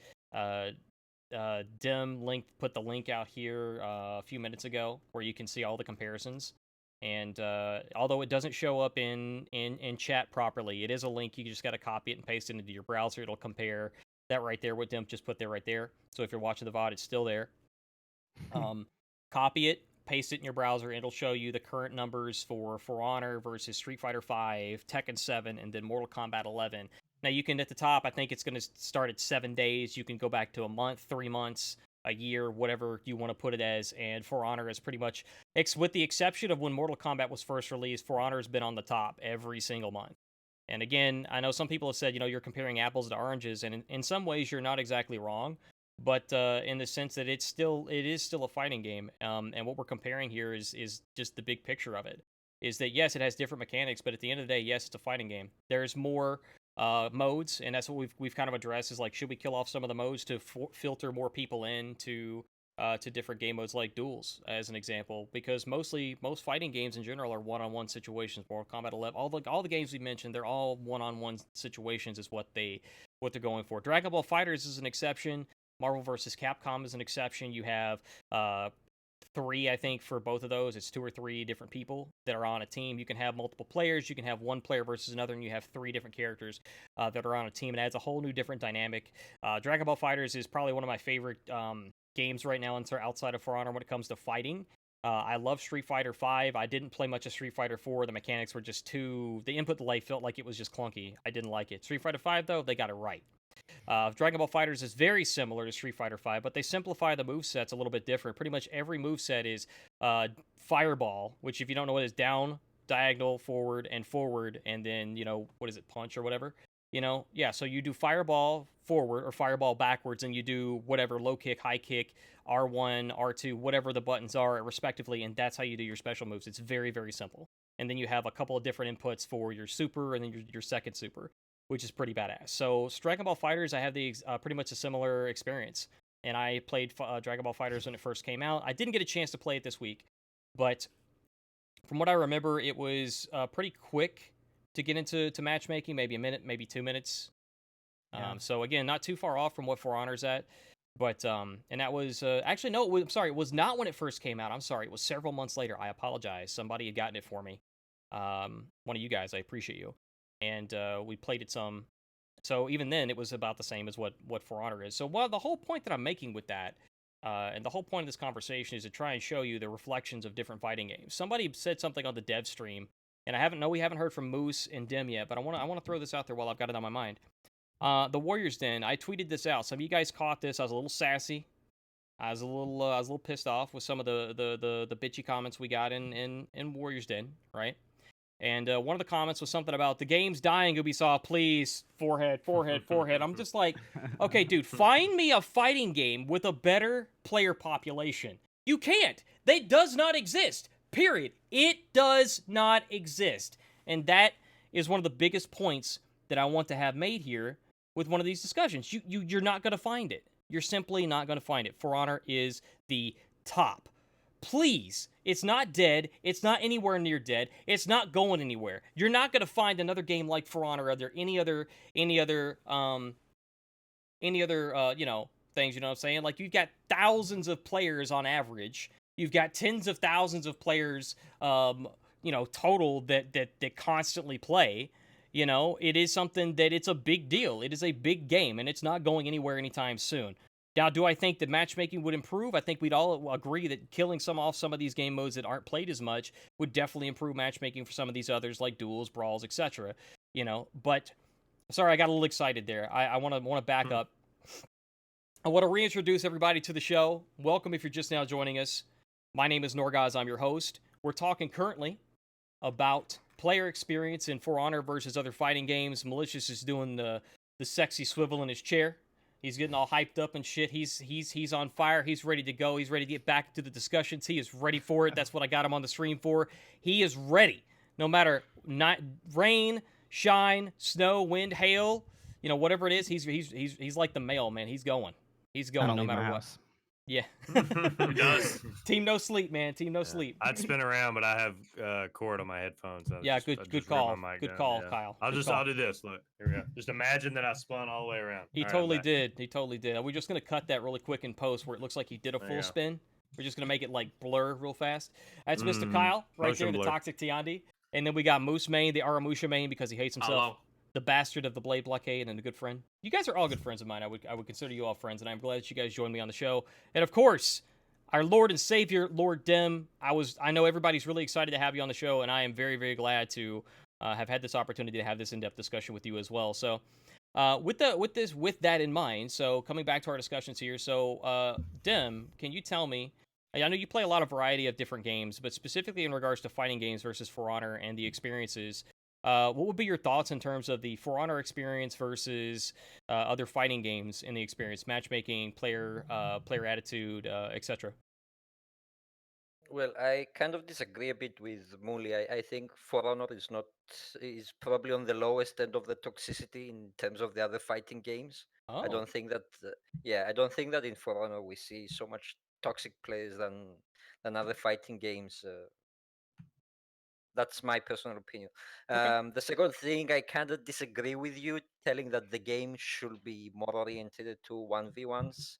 Dim put the link out here a few minutes ago where you can see all the comparisons. And although it doesn't show up in chat properly, it is a link. You just got to copy it and paste it into your browser. It'll compare that right there, what Dim just put there right there. So if you're watching the VOD, it's still there. Copy it, paste it in your browser, and it'll show you the current numbers for Honor versus Street Fighter V, Tekken 7, and then Mortal Kombat 11. Now, you can, at the top, I think it's going to start at 7 days. You can go back to a month, 3 months, a year, whatever you want to put it as. And For Honor is pretty much, with the exception of when Mortal Kombat was first released, For Honor has been on the top every single month. And again, I know some people have said, you're comparing apples to oranges, and in some ways you're not exactly wrong. But in the sense that it is still a fighting game, and what we're comparing here is just the big picture of it. Is that, yes, it has different mechanics, but at the end of the day, yes, it's a fighting game. There's more modes, and that's what we've kind of addressed. Is like, should we kill off some of the modes to filter more people in to different game modes, like duels, as an example? Because most fighting games in general are one-on-one situations. Mortal Kombat 11, all the games we mentioned, they're all one-on-one situations, is what they're going for. Dragon Ball FighterZ is an exception. Marvel vs. Capcom is an exception. You have 3, I think, for both of those. It's 2 or 3 different people that are on a team. You can have multiple players. You can have one player versus another, and you have 3 different characters that are on a team. It adds a whole new different dynamic. Dragon Ball FighterZ is probably one of my favorite games right now outside of For Honor when it comes to fighting. I love Street Fighter V. I didn't play much of Street Fighter 4. The mechanics were just the input delay felt like it was just clunky. I didn't like it. Street Fighter V, though, they got it right. Dragon Ball FighterZ is very similar to Street Fighter V, but they simplify the movesets a little bit different. Pretty much every moveset is Fireball, which, if you don't know what it is, down, diagonal, forward, and then what is it, punch or whatever. Yeah. So you do fireball forward or fireball backwards, and you do whatever low kick, high kick, R1, R2, whatever the buttons are respectively, and that's how you do your special moves. It's very, very simple. And then you have a couple of different inputs for your super and then your second super, which is pretty badass. So Dragon Ball Fighters, I have the pretty much a similar experience, and I played Dragon Ball Fighters when it first came out. I didn't get a chance to play it this week, but from what I remember, it was pretty quick to get into matchmaking, maybe a minute, maybe 2 minutes. Yeah. So again, not too far off from what For Honor's at, but and that was actually no, I'm sorry, it was not when it first came out. I'm sorry, it was several months later. I apologize. Somebody had gotten it for me. One of you guys, I appreciate you, and we played it some. So even then, it was about the same as what For Honor is. So the whole point that I'm making with that, and the whole point of this conversation is to try and show you the reflections of different fighting games. Somebody said something on the dev stream, and we haven't heard from Moose and Dim yet, but I want to throw this out there while I've got it on my mind. The Warriors Den. I tweeted this out. Some of you guys caught this. I was a little sassy. I was a little pissed off with some of the bitchy comments we got in Warriors Den, right? And one of the comments was something about the game's dying, Ubisoft, please. Forehead. I'm just like, okay, dude, find me a fighting game with a better player population. You can't. That does not exist. Period. It does not exist. And that is one of the biggest points that I want to have made here with one of these discussions. You're not going to find it. You're simply not going to find it. For Honor is the top. Please, it's not dead. It's not anywhere near dead. It's not going anywhere. You're not going to find another game like For Honor or any other things, you know what I'm saying? Like, you've got thousands of players on average. You've got tens of thousands of players, total that constantly play. It is something that it's a big deal. It is a big game, and it's not going anywhere anytime soon. Now, do I think that matchmaking would improve? I think we'd all agree that killing some of these game modes that aren't played as much would definitely improve matchmaking for some of these others, like duels, brawls, etc. But sorry, I got a little excited there. I want to back up. I want to reintroduce everybody to the show. Welcome if you're just now joining us. My name is Norgoz. I'm your host. We're talking currently about player experience in For Honor versus other fighting games. Mulisious is doing the sexy swivel in his chair. He's getting all hyped up and shit. He's on fire. He's ready to go. He's ready to get back to the discussions. He is ready for it. That's what I got him on the stream for. He is ready. No matter rain, shine, snow, wind, hail, whatever it is, he's like the mail, man. He's going. He's going no matter what. Yeah. He does. Team no sleep, man. Team no sleep. I'd spin around, but I have cord on my headphones. Yeah, good call. Good call, Kyle. I'll do this. Look, here we go. Just imagine that I spun all the way around. He totally did. He totally did. We're just gonna cut that really quick in post where it looks like he did a full spin. We're just gonna make it like blur real fast. That's MystaKyle right there, the toxic Tiandi. And then we got Moosemayn, the Aramusha main, because he hates himself. Hello. The bastard of the Blade Blockade, and a good friend. You guys are all good friends of mine. I would consider you all friends, and I'm glad that you guys joined me on the show. And of course, our Lord and Savior, Lord Dim. I know everybody's really excited to have you on the show, and I am very, very glad to have had this opportunity to have this in-depth discussion with you as well. So, with that in mind, so coming back to our discussions here, so Dim, can you tell me? I know you play a lot of variety of different games, but specifically in regards to fighting games versus For Honor and the experiences. What would be your thoughts in terms of the For Honor experience versus other fighting games in the experience, matchmaking, player attitude, etc.? Well, I kind of disagree a bit with Muli. I think For Honor is probably on the lowest end of the toxicity in terms of the other fighting games. Oh. I don't think that I don't think that in For Honor we see so much toxic players than other fighting games. That's my personal opinion. Okay. The second thing, I kind of disagree with you telling that the game should be more oriented to 1v1s.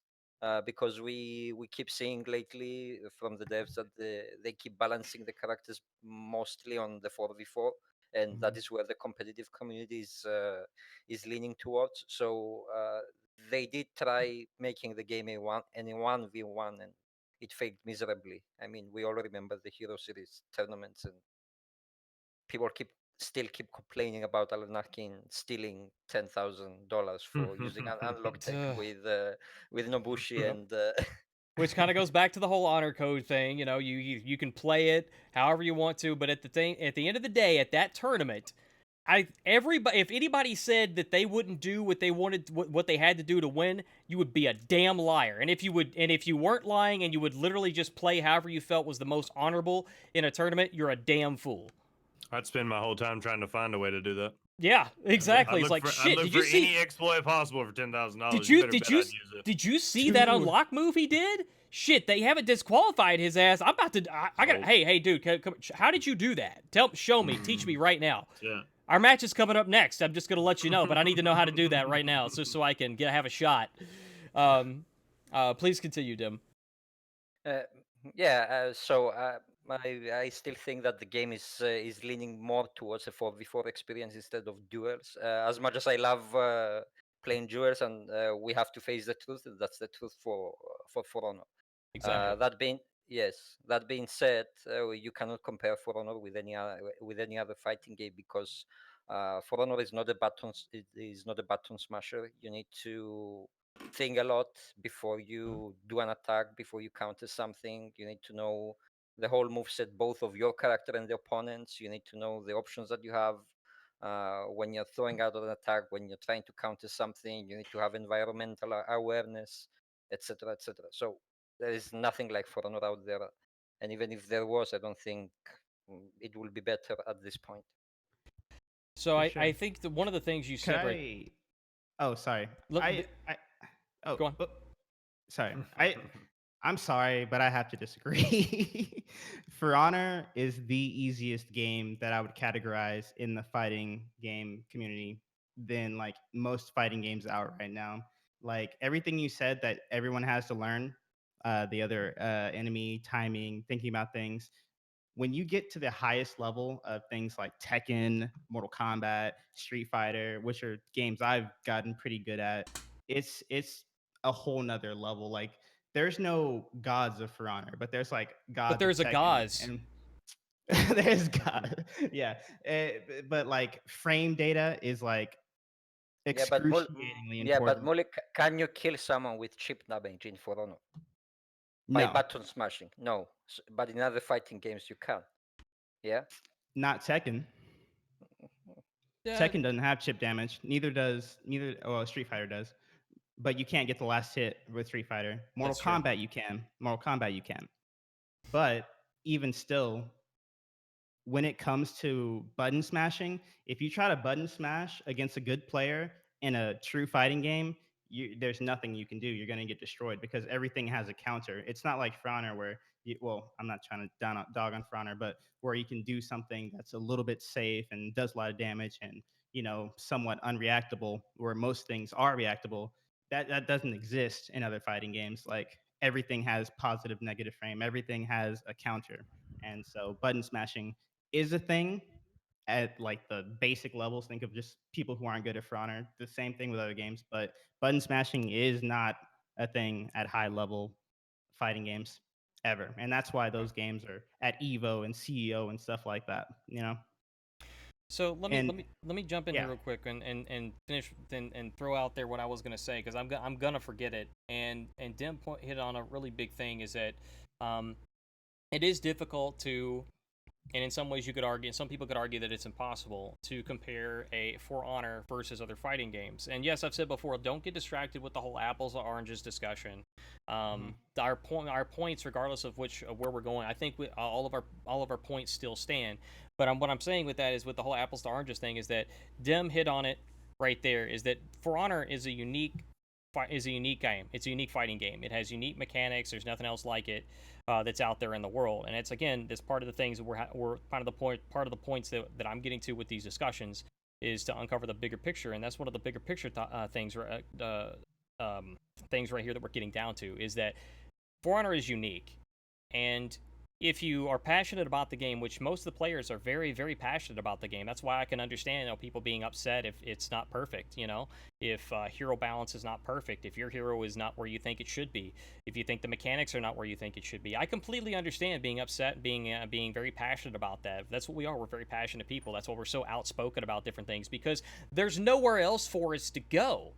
Because we keep seeing lately from the devs that they keep balancing the characters mostly on the 4v4, and that is where the competitive community is leaning towards. So they did try making the game a 1v1, and it failed miserably. I mean, we all remember the Hero Series tournaments, and people still keep complaining about Alan Arkin stealing $10,000 for using an unlocked tech with Nobushi and which kind of goes back to the whole honor code thing. You know, you can play it however you want to, but at the end of the day, at that tournament, if anybody said that they wouldn't do what they wanted, what they had to do to win, you would be a damn liar. And if you weren't lying and you would literally just play however you felt was the most honorable in a tournament, you're a damn fool. I'd spend my whole time trying to find a way to do that. Yeah, exactly. It's like, shit, did you see any exploit possible for $10,000? Did you see that unlock move he did? Shit, they haven't disqualified his ass. I'm about to. I got. Hey, dude, how did you do that? Show me, teach me right now. Yeah. Our match is coming up next. I'm just gonna let you know, but I need to know how to do that right now, so I can have a shot. Please continue, Dim. I still think that the game is leaning more towards a 4v4 experience instead of duels. As much as I love playing duels, and we have to face the truth, that's the truth for Honor. Exactly. That being said, you cannot compare For Honor with any other fighting game, because For Honor is not a button smasher. You need to think a lot before you do an attack, before you counter something. You need to know the whole moveset, both of your character and the opponents. You need to know the options that you have when you're throwing out an attack, when you're trying to counter something. You need to have environmental awareness, etc., etc. So there is nothing like For Honor out there, and even if there was, I don't think it will be better at this point. So I think that one of the things you said right. Oh, sorry. Go on. Sorry. I'm sorry, but I have to disagree. For Honor is the easiest game that I would categorize in the fighting game community than like most fighting games out right now. Like everything you said that everyone has to learn, the other enemy timing, thinking about things. When you get to the highest level of things like Tekken, Mortal Kombat, Street Fighter, which are games I've gotten pretty good at, it's a whole nother level. Like there's no gods of For Honor, but there's like gods. But there's of a Tekken, gods. and there's God. Yeah, but like frame data is like excruciatingly important. But Molly, can you kill someone with chip damage in For Honor? By No. button smashing? No. But in other fighting games you can. Yeah? Not Tekken. Tekken doesn't have chip damage. Well, Street Fighter does. But you can't get the last hit with Street Fighter. Mortal Kombat you can. But even still, when it comes to button smashing, if you try to button smash against a good player in a true fighting game, there's nothing you can do. You're going to get destroyed because everything has a counter. It's not like For Honor where, I'm not trying to dog on For Honor, but where you can do something that's a little bit safe and does a lot of damage and, somewhat unreactable, where most things are reactable. That doesn't exist in other fighting games. Like everything has positive, negative frame. Everything has a counter. And so button smashing is a thing at like the basic levels. Think of just people who aren't good at For Honor. The same thing with other games, but button smashing is not a thing at high level fighting games ever. And that's why those games are at Evo and CEO and stuff like that, So let me jump in here real quick and finish and throw out there what I was gonna say, because I'm gonna forget it. And Dim hit on a really big thing, is that it is difficult to, and in some ways you could argue, and some people could argue that it's impossible to compare a For Honor versus other fighting games. And yes, I've said before, don't get distracted with the whole apples or oranges discussion. Our points, regardless of where we're going, I think all of our points still stand. But what I'm saying with that is, with the whole apples to oranges thing, is that Dim hit on it right there. Is that For Honor is a unique game. It's a unique fighting game. It has unique mechanics. There's nothing else like it that's out there in the world. And it's, again, this part of the things that we're part of the points that I'm getting to with these discussions is to uncover the bigger picture. And that's one of the bigger picture things right here that we're getting down to, is that For Honor is unique. And if you are passionate about the game, which most of the players are very, very passionate about the game, that's why I can understand people being upset if it's not perfect. If hero balance is not perfect, if your hero is not where you think it should be, if you think the mechanics are not where you think it should be, I completely understand being upset and being very passionate about that. That's what we are. We're very passionate people. That's why we're so outspoken about different things, because there's nowhere else for us to go.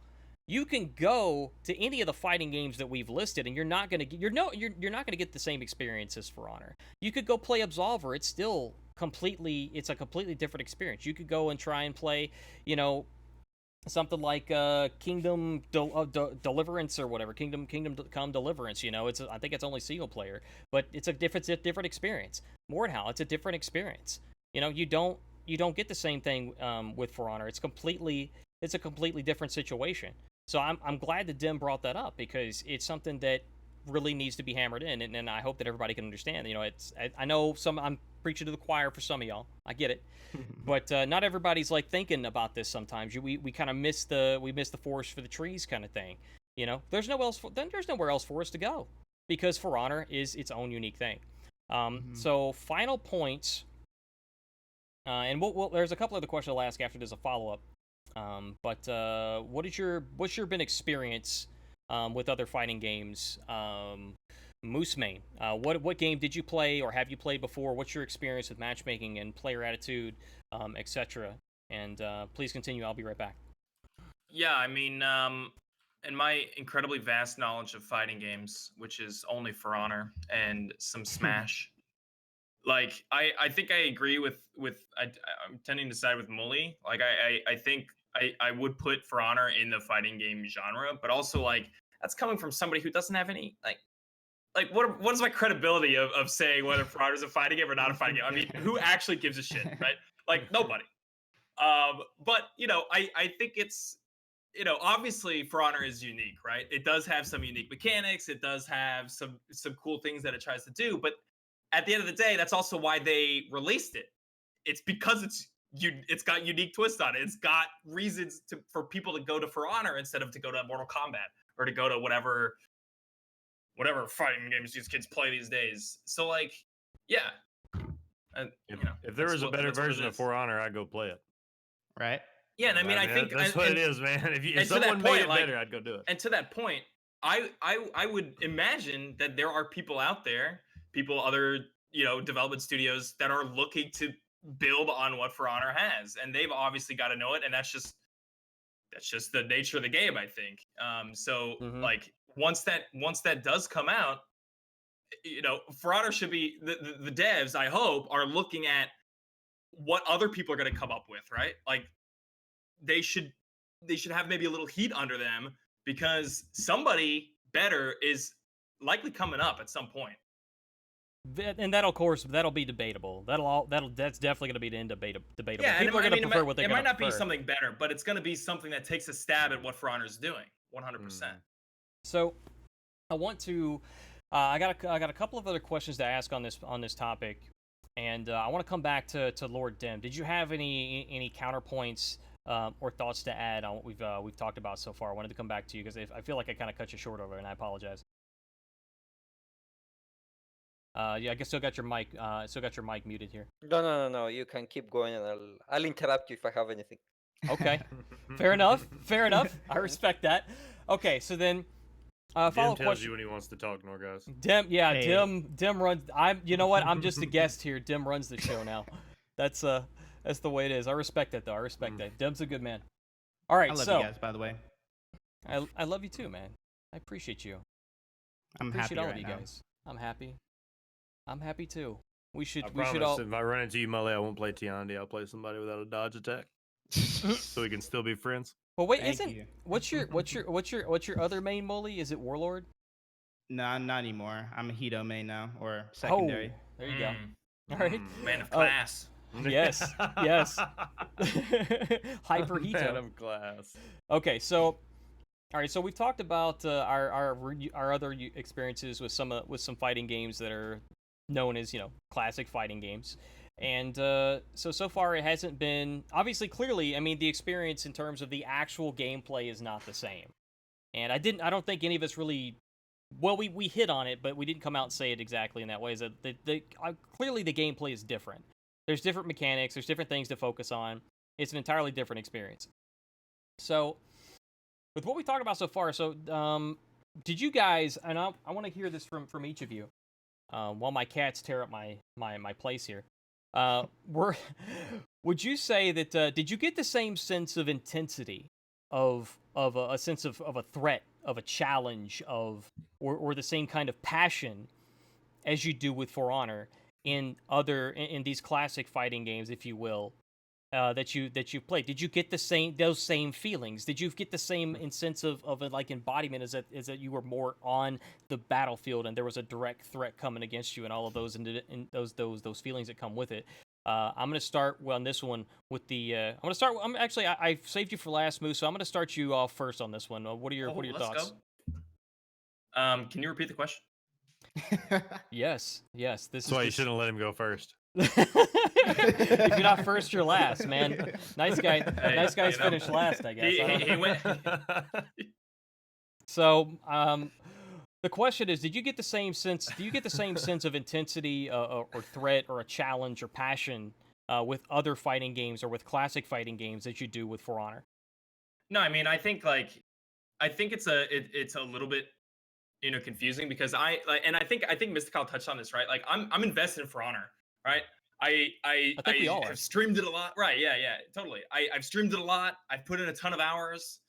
you can go to any of the fighting games that we've listed, and you're not gonna get you're not gonna get the same experience as For Honor. You could go play Absolver; it's still it's a completely different experience. You could go and try and play, something like Kingdom Deliverance or whatever, Kingdom Come Deliverance. I think it's only single player, but it's a different experience. Mordhau, it's a different experience. You don't get the same thing with For Honor. It's a completely different situation. So I'm glad that Dim brought that up, because it's something that really needs to be hammered in, and I hope that everybody can understand. I know I'm preaching to the choir for some of y'all. I get it, but not everybody's like thinking about this. Sometimes we kind of miss the forest for the trees kind of thing. There's nowhere else for us to go, because For Honor is its own unique thing. So final points, and there's a couple other questions I'll ask after there's a follow up. But what's your been experience with other fighting games? Moosemayn, what game did you play or have you played before? What's your experience with matchmaking and player attitude, etc.? And please continue. I'll be right back. Yeah, I mean, in my incredibly vast knowledge of fighting games, which is only For Honor and some Smash, like I think I agree with I'm tending to side with Mully. Like I think I would put For Honor in the fighting game genre, but also like that's coming from somebody who doesn't have any like what is my credibility of saying whether For Honor is a fighting game or not a fighting game? I mean, who actually gives a shit, right? Like nobody. But I think it's obviously For Honor is unique, right? It does have some unique mechanics. It does have some cool things that it tries to do, but at the end of the day, that's also why they released it. It's because it's got unique twists on it. It's got reasons for people to go to For Honor instead of to go to Mortal Kombat or to go to whatever fighting games these kids play these days. So like, yeah. If there was a better version of For Honor, I'd go play it. Right? Yeah, and I mean, I think that's what it is, man. If someone made it better, I'd go do it. And to that point, I would imagine that there are people out there, other development studios that are looking to build on what For Honor has, and they've obviously got to know it, and that's just the nature of the game, I think. So like once that does come out, For Honor should be the devs, I hope, are looking at what other people are going to come up with, right? Like they should have maybe a little heat under them, because somebody better is likely coming up at some point. And that'll be debatable. That's definitely going to be debatable. Yeah, people are going to prefer what they. It might not be something better, but it's going to be something that takes a stab at what For Honor is doing, 100%. So, I want to. I got a couple of other questions to ask on this topic, and I want to come back to Lord Dim. Did you have any counterpoints or thoughts to add on what we've talked about so far? I wanted to come back to you because I feel like I kind of cut you short over, and I apologize. Yeah, I guess still got your mic muted here. No. You can keep going, and I'll interrupt you if I have anything. Okay, fair enough. I respect that. Okay, so then, follow-up Dim tells question. you when he wants to talk, Norgoz. Dim runs. You know what? I'm just a guest here. Dim runs the show now. That's the way it is. I respect that though. I respect that. Dim's a good man. All right, I love you guys, by the way. I love you too, man. I appreciate you. I'm happy all right of you now. guys. I'm happy too. We should promise if I run into you, Mully, I won't play Tiandi. I'll play somebody without a dodge attack, so we can still be friends. Well, wait, Thank you. what's your other main Mully? Is it Warlord? Nah, not anymore. I'm a Hito main now, or secondary. Oh, there you go. All right. Man of class. Yes. Hyper Hito. Man of class. Okay, so all right, so we've talked about our other experiences with some fighting games that are known as classic fighting games, and so far it hasn't been clearly. I mean, the experience in terms of the actual gameplay is not the same, and I don't think any of us really. Well, we hit on it, but we didn't come out and say it exactly in that way. Is that clearly the gameplay is different. There's different mechanics. There's different things to focus on. It's an entirely different experience. So, with what we talked about so far, did you guys? And I want to hear this from each of you. While my cats tear up my place here, would you say that did you get the same sense of intensity a sense of a threat, of a challenge, or the same kind of passion as you do with For Honor in these classic fighting games, if you will, that you've played? Did you get those same feelings? Did you get the same sense of like embodiment, as that you were more on the battlefield and there was a direct threat coming against you, and all of those and those feelings that come with it? I'm gonna start on this one with the. I saved you for last, Moose, so I'm gonna start you off first on this one. What are your thoughts? Go. Can you repeat the question? Yes. This That's is why you shouldn't let him go first. If you're not first, you're last, man. Nice guy. Hey, Nice guys you know, finish last, I guess. he went. So, the question is, did you get the same sense? Do you get the same sense of intensity, or threat, or a challenge, or passion with other fighting games or with classic fighting games that you do with For Honor? No, I mean, I think it's a little bit, confusing, because I think MystaKyle touched on this, right? Like, I'm invested in For Honor, right? I think we all are. have streamed it a lot, right? Yeah, totally. I've streamed it a lot. I've put in a ton of hours,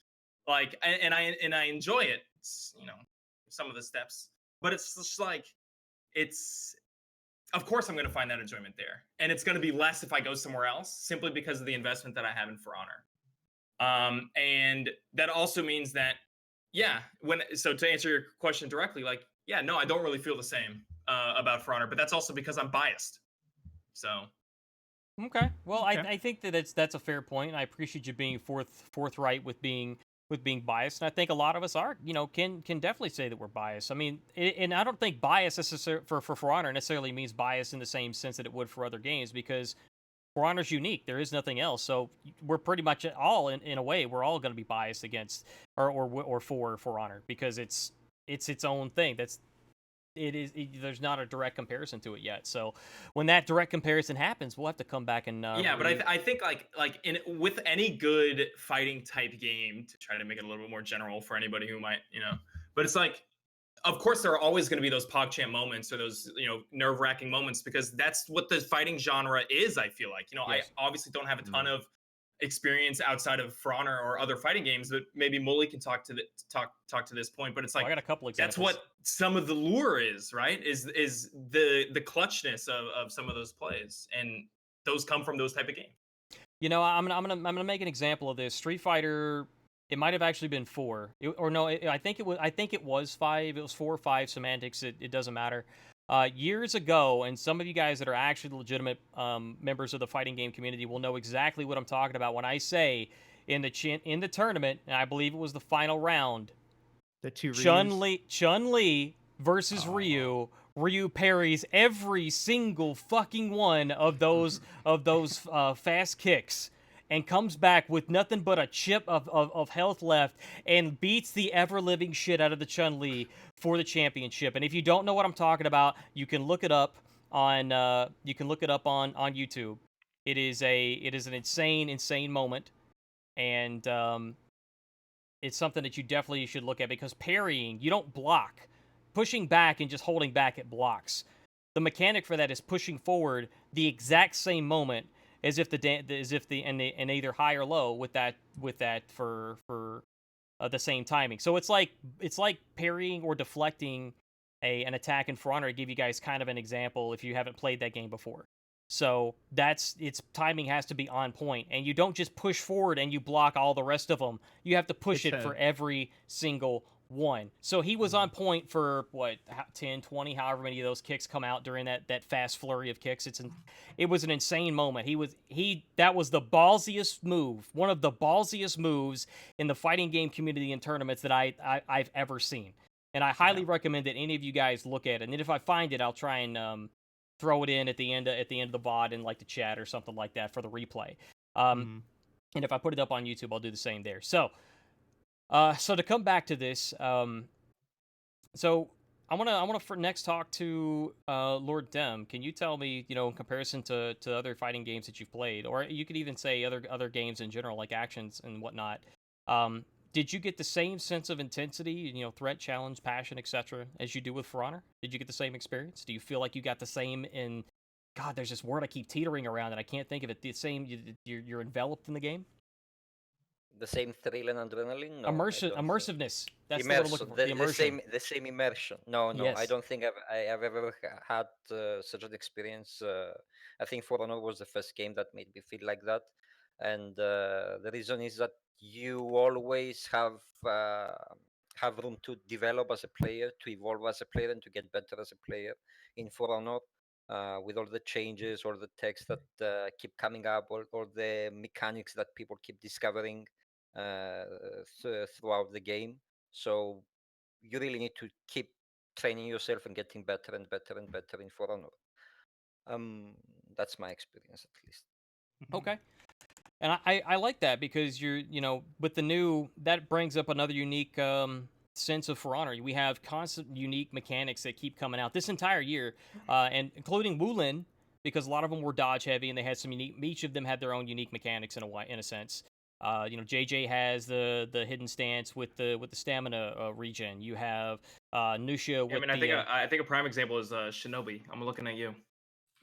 like, and I enjoy it. It's, some of the steps, but it's just like, of course I'm going to find that enjoyment there, and it's going to be less if I go somewhere else, simply because of the investment that I have in For Honor. And that also means that, so to answer your question directly, like, no, I don't really feel the same about For Honor, but that's also because I'm biased. So. Okay. Well, Okay. I think that's a fair point, and I appreciate you being forthright with being biased. And I think a lot of us are, can definitely say that we're biased. I mean, and I don't think bias for Honor necessarily means bias in the same sense that it would for other games, because For Honor's unique. There is nothing else. So we're pretty much all, in a way, we're all going to be biased against or for Honor, because it's its own thing. There's not a direct comparison to it yet. So when that direct comparison happens, we'll have to come back and but I think with any good fighting type game, to try to make it a little bit more general for anybody who might, but it's like, of course there are always going to be those PogChamp moments, or those, nerve-wracking moments, because that's what the fighting genre is. I feel like, Yes. I obviously don't have a ton of experience outside of For Honor or other fighting games, but maybe Mully can talk to this point. But it's like, I got a couple examples. that's what some of the lure is, right? Is the clutchness of some of those plays, and those come from those type of games. I'm gonna make an example of this. Street Fighter. It might have actually been 4, I think it was 5. It was 4 or 5. Semantics. It doesn't matter. Years ago, and some of you guys that are actually legitimate members of the fighting game community will know exactly what I'm talking about when I say in the tournament, and I believe it was the final round. The two Chun-Li versus Ryu. Ryu parries every single fucking one of those fast kicks, and comes back with nothing but a chip of health left, and beats the ever-living shit out of the Chun-Li for the championship. And if you don't know what I'm talking about, you can look it up on YouTube. It is an insane moment, and it's something that you definitely should look at, because parrying, you don't block. Pushing back and just holding back, it blocks. The mechanic for that is pushing forward the exact same moment as if and either high or low with that for the same timing. So it's like parrying or deflecting an attack in For Honor, to give you guys kind of an example if you haven't played that game before. So its timing has to be on point, and you don't just push forward and you block all the rest of them. You have to push it for every single one. So he was on point for 10, 20, however many of those kicks come out during that fast flurry of kicks. It was an insane moment. That was the ballsiest move, one of the ballsiest moves in the fighting game community in tournaments that I've ever seen. And I highly recommend that any of you guys look at it. And if I find it, I'll try and throw it in at the end of the VOD in like the chat or something like that for the replay. And if I put it up on YouTube, I'll do the same there. So to come back to this, so I wanna for next talk to Lord Dem. Can you tell me, in comparison to other fighting games that you've played, or you could even say other games in general, like actions and whatnot, did you get the same sense of intensity, threat, challenge, passion, etc., as you do with For Honor? Did you get the same experience? Do you feel like you got the same in? God, there's this word I keep teetering around and I can't think of it. The same. You're enveloped in the game. the same thrill and adrenaline. No, I don't think. Immersiveness. That's the word I'm looking for. The the immersion. same immersion. No, I Yes. don't think I've ever had such an experience. I think For Honor was the first game that made me feel like that, and the reason is that you always have room to develop as a player, to evolve as a player, and to get better as a player in For Honor. With all the changes, or the text that keep coming up, or the mechanics that people keep discovering throughout the game. So you really need to keep training yourself and getting better and better and better in For Honor. That's my experience, at least. Okay. And I like that because with the new, that brings up another unique sense of For Honor. We have constant unique mechanics that keep coming out this entire year, and including Wulin, because a lot of them were dodge heavy and they had some unique. Each of them had their own unique mechanics in a sense. JJ has the hidden stance with the stamina regen. You have Nusha with I think a prime example is Shinobi. I'm looking at you.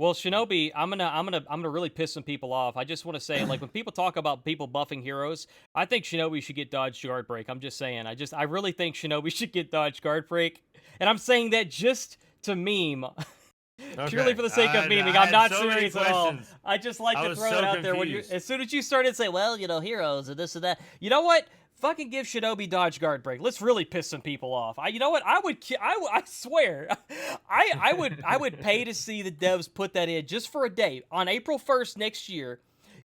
Well, Shinobi, I'm gonna really piss some people off. I just want to say, like, when people talk about people buffing heroes, I think Shinobi should get dodge guard break. I'm just saying. I really think Shinobi should get dodge guard break, and I'm saying that just to meme. Purely for the sake of memeing. I'm not serious at all. I just like to throw it out there. As soon as you started saying, well, heroes and this and that, you know what? Fucking give Shinobi dodge guard break. Let's really piss some people off. You know what? I swear, I would pay to see the devs put that in just for a day on April 1st next year.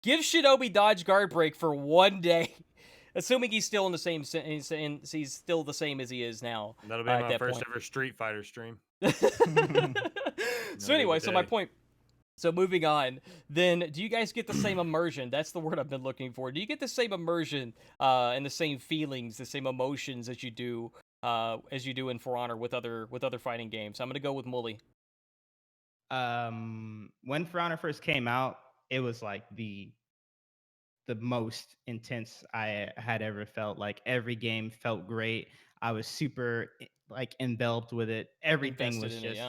Give Shinobi dodge guard break for one day, assuming he's still in the same. He's still the same as he is now. That'll be my first ever Street Fighter stream. So anyway, so my point. So moving on, then do you guys get the same immersion? That's the word I've been looking for. Do you get the same immersion and the same feelings, the same emotions as you do in For Honor with other fighting games? I'm gonna go with Mully. When For Honor first came out, it was like the most intense I had ever felt. Like every game felt great. I was super like enveloped with it. Everything was just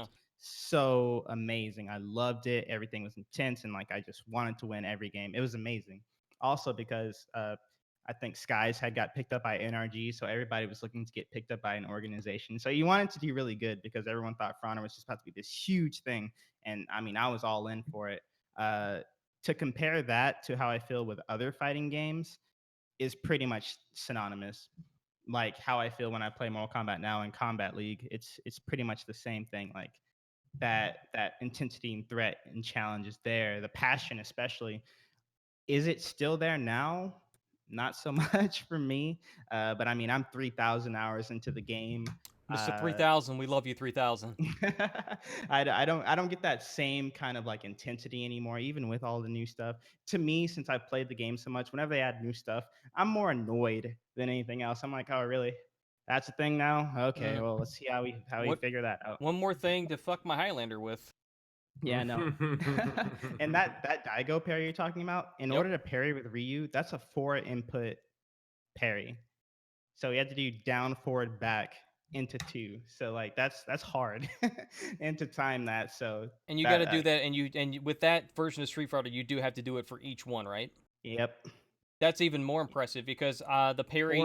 so amazing. I loved it. Everything was intense, and like I just wanted to win every game. It was amazing. Also because I think Skies had got picked up by NRG, so everybody was looking to get picked up by an organization. So you wanted to do really good because everyone thought For Honor was just about to be this huge thing, and I mean I was all in for it. To compare that to how I feel with other fighting games is pretty much synonymous. Like how I feel when I play Mortal Kombat now in Combat League, it's pretty much the same thing. Like that intensity and threat and challenge is there. The passion, especially, is it still there now? Not so much for me, but I mean, I'm 3,000 hours into the game. Mr. 3000, we love you, 3000. I don't get that same kind of like intensity anymore, even with all the new stuff. To me, since I've played the game so much, whenever they add new stuff, I'm more annoyed than anything else. I'm like, oh really? That's a thing now? Okay, well let's see how we figure that out. One more thing to fuck my Highlander with. Yeah, no. And that Daigo parry you're talking about, in order to parry with Ryu, that's a 4 input parry. So you have to do down, forward, back into 2. So like that's hard. And to time that, so and you got to do that, and with that version of Street Fighter, you do have to do it for each one, right? Yep. That's even more impressive because the parry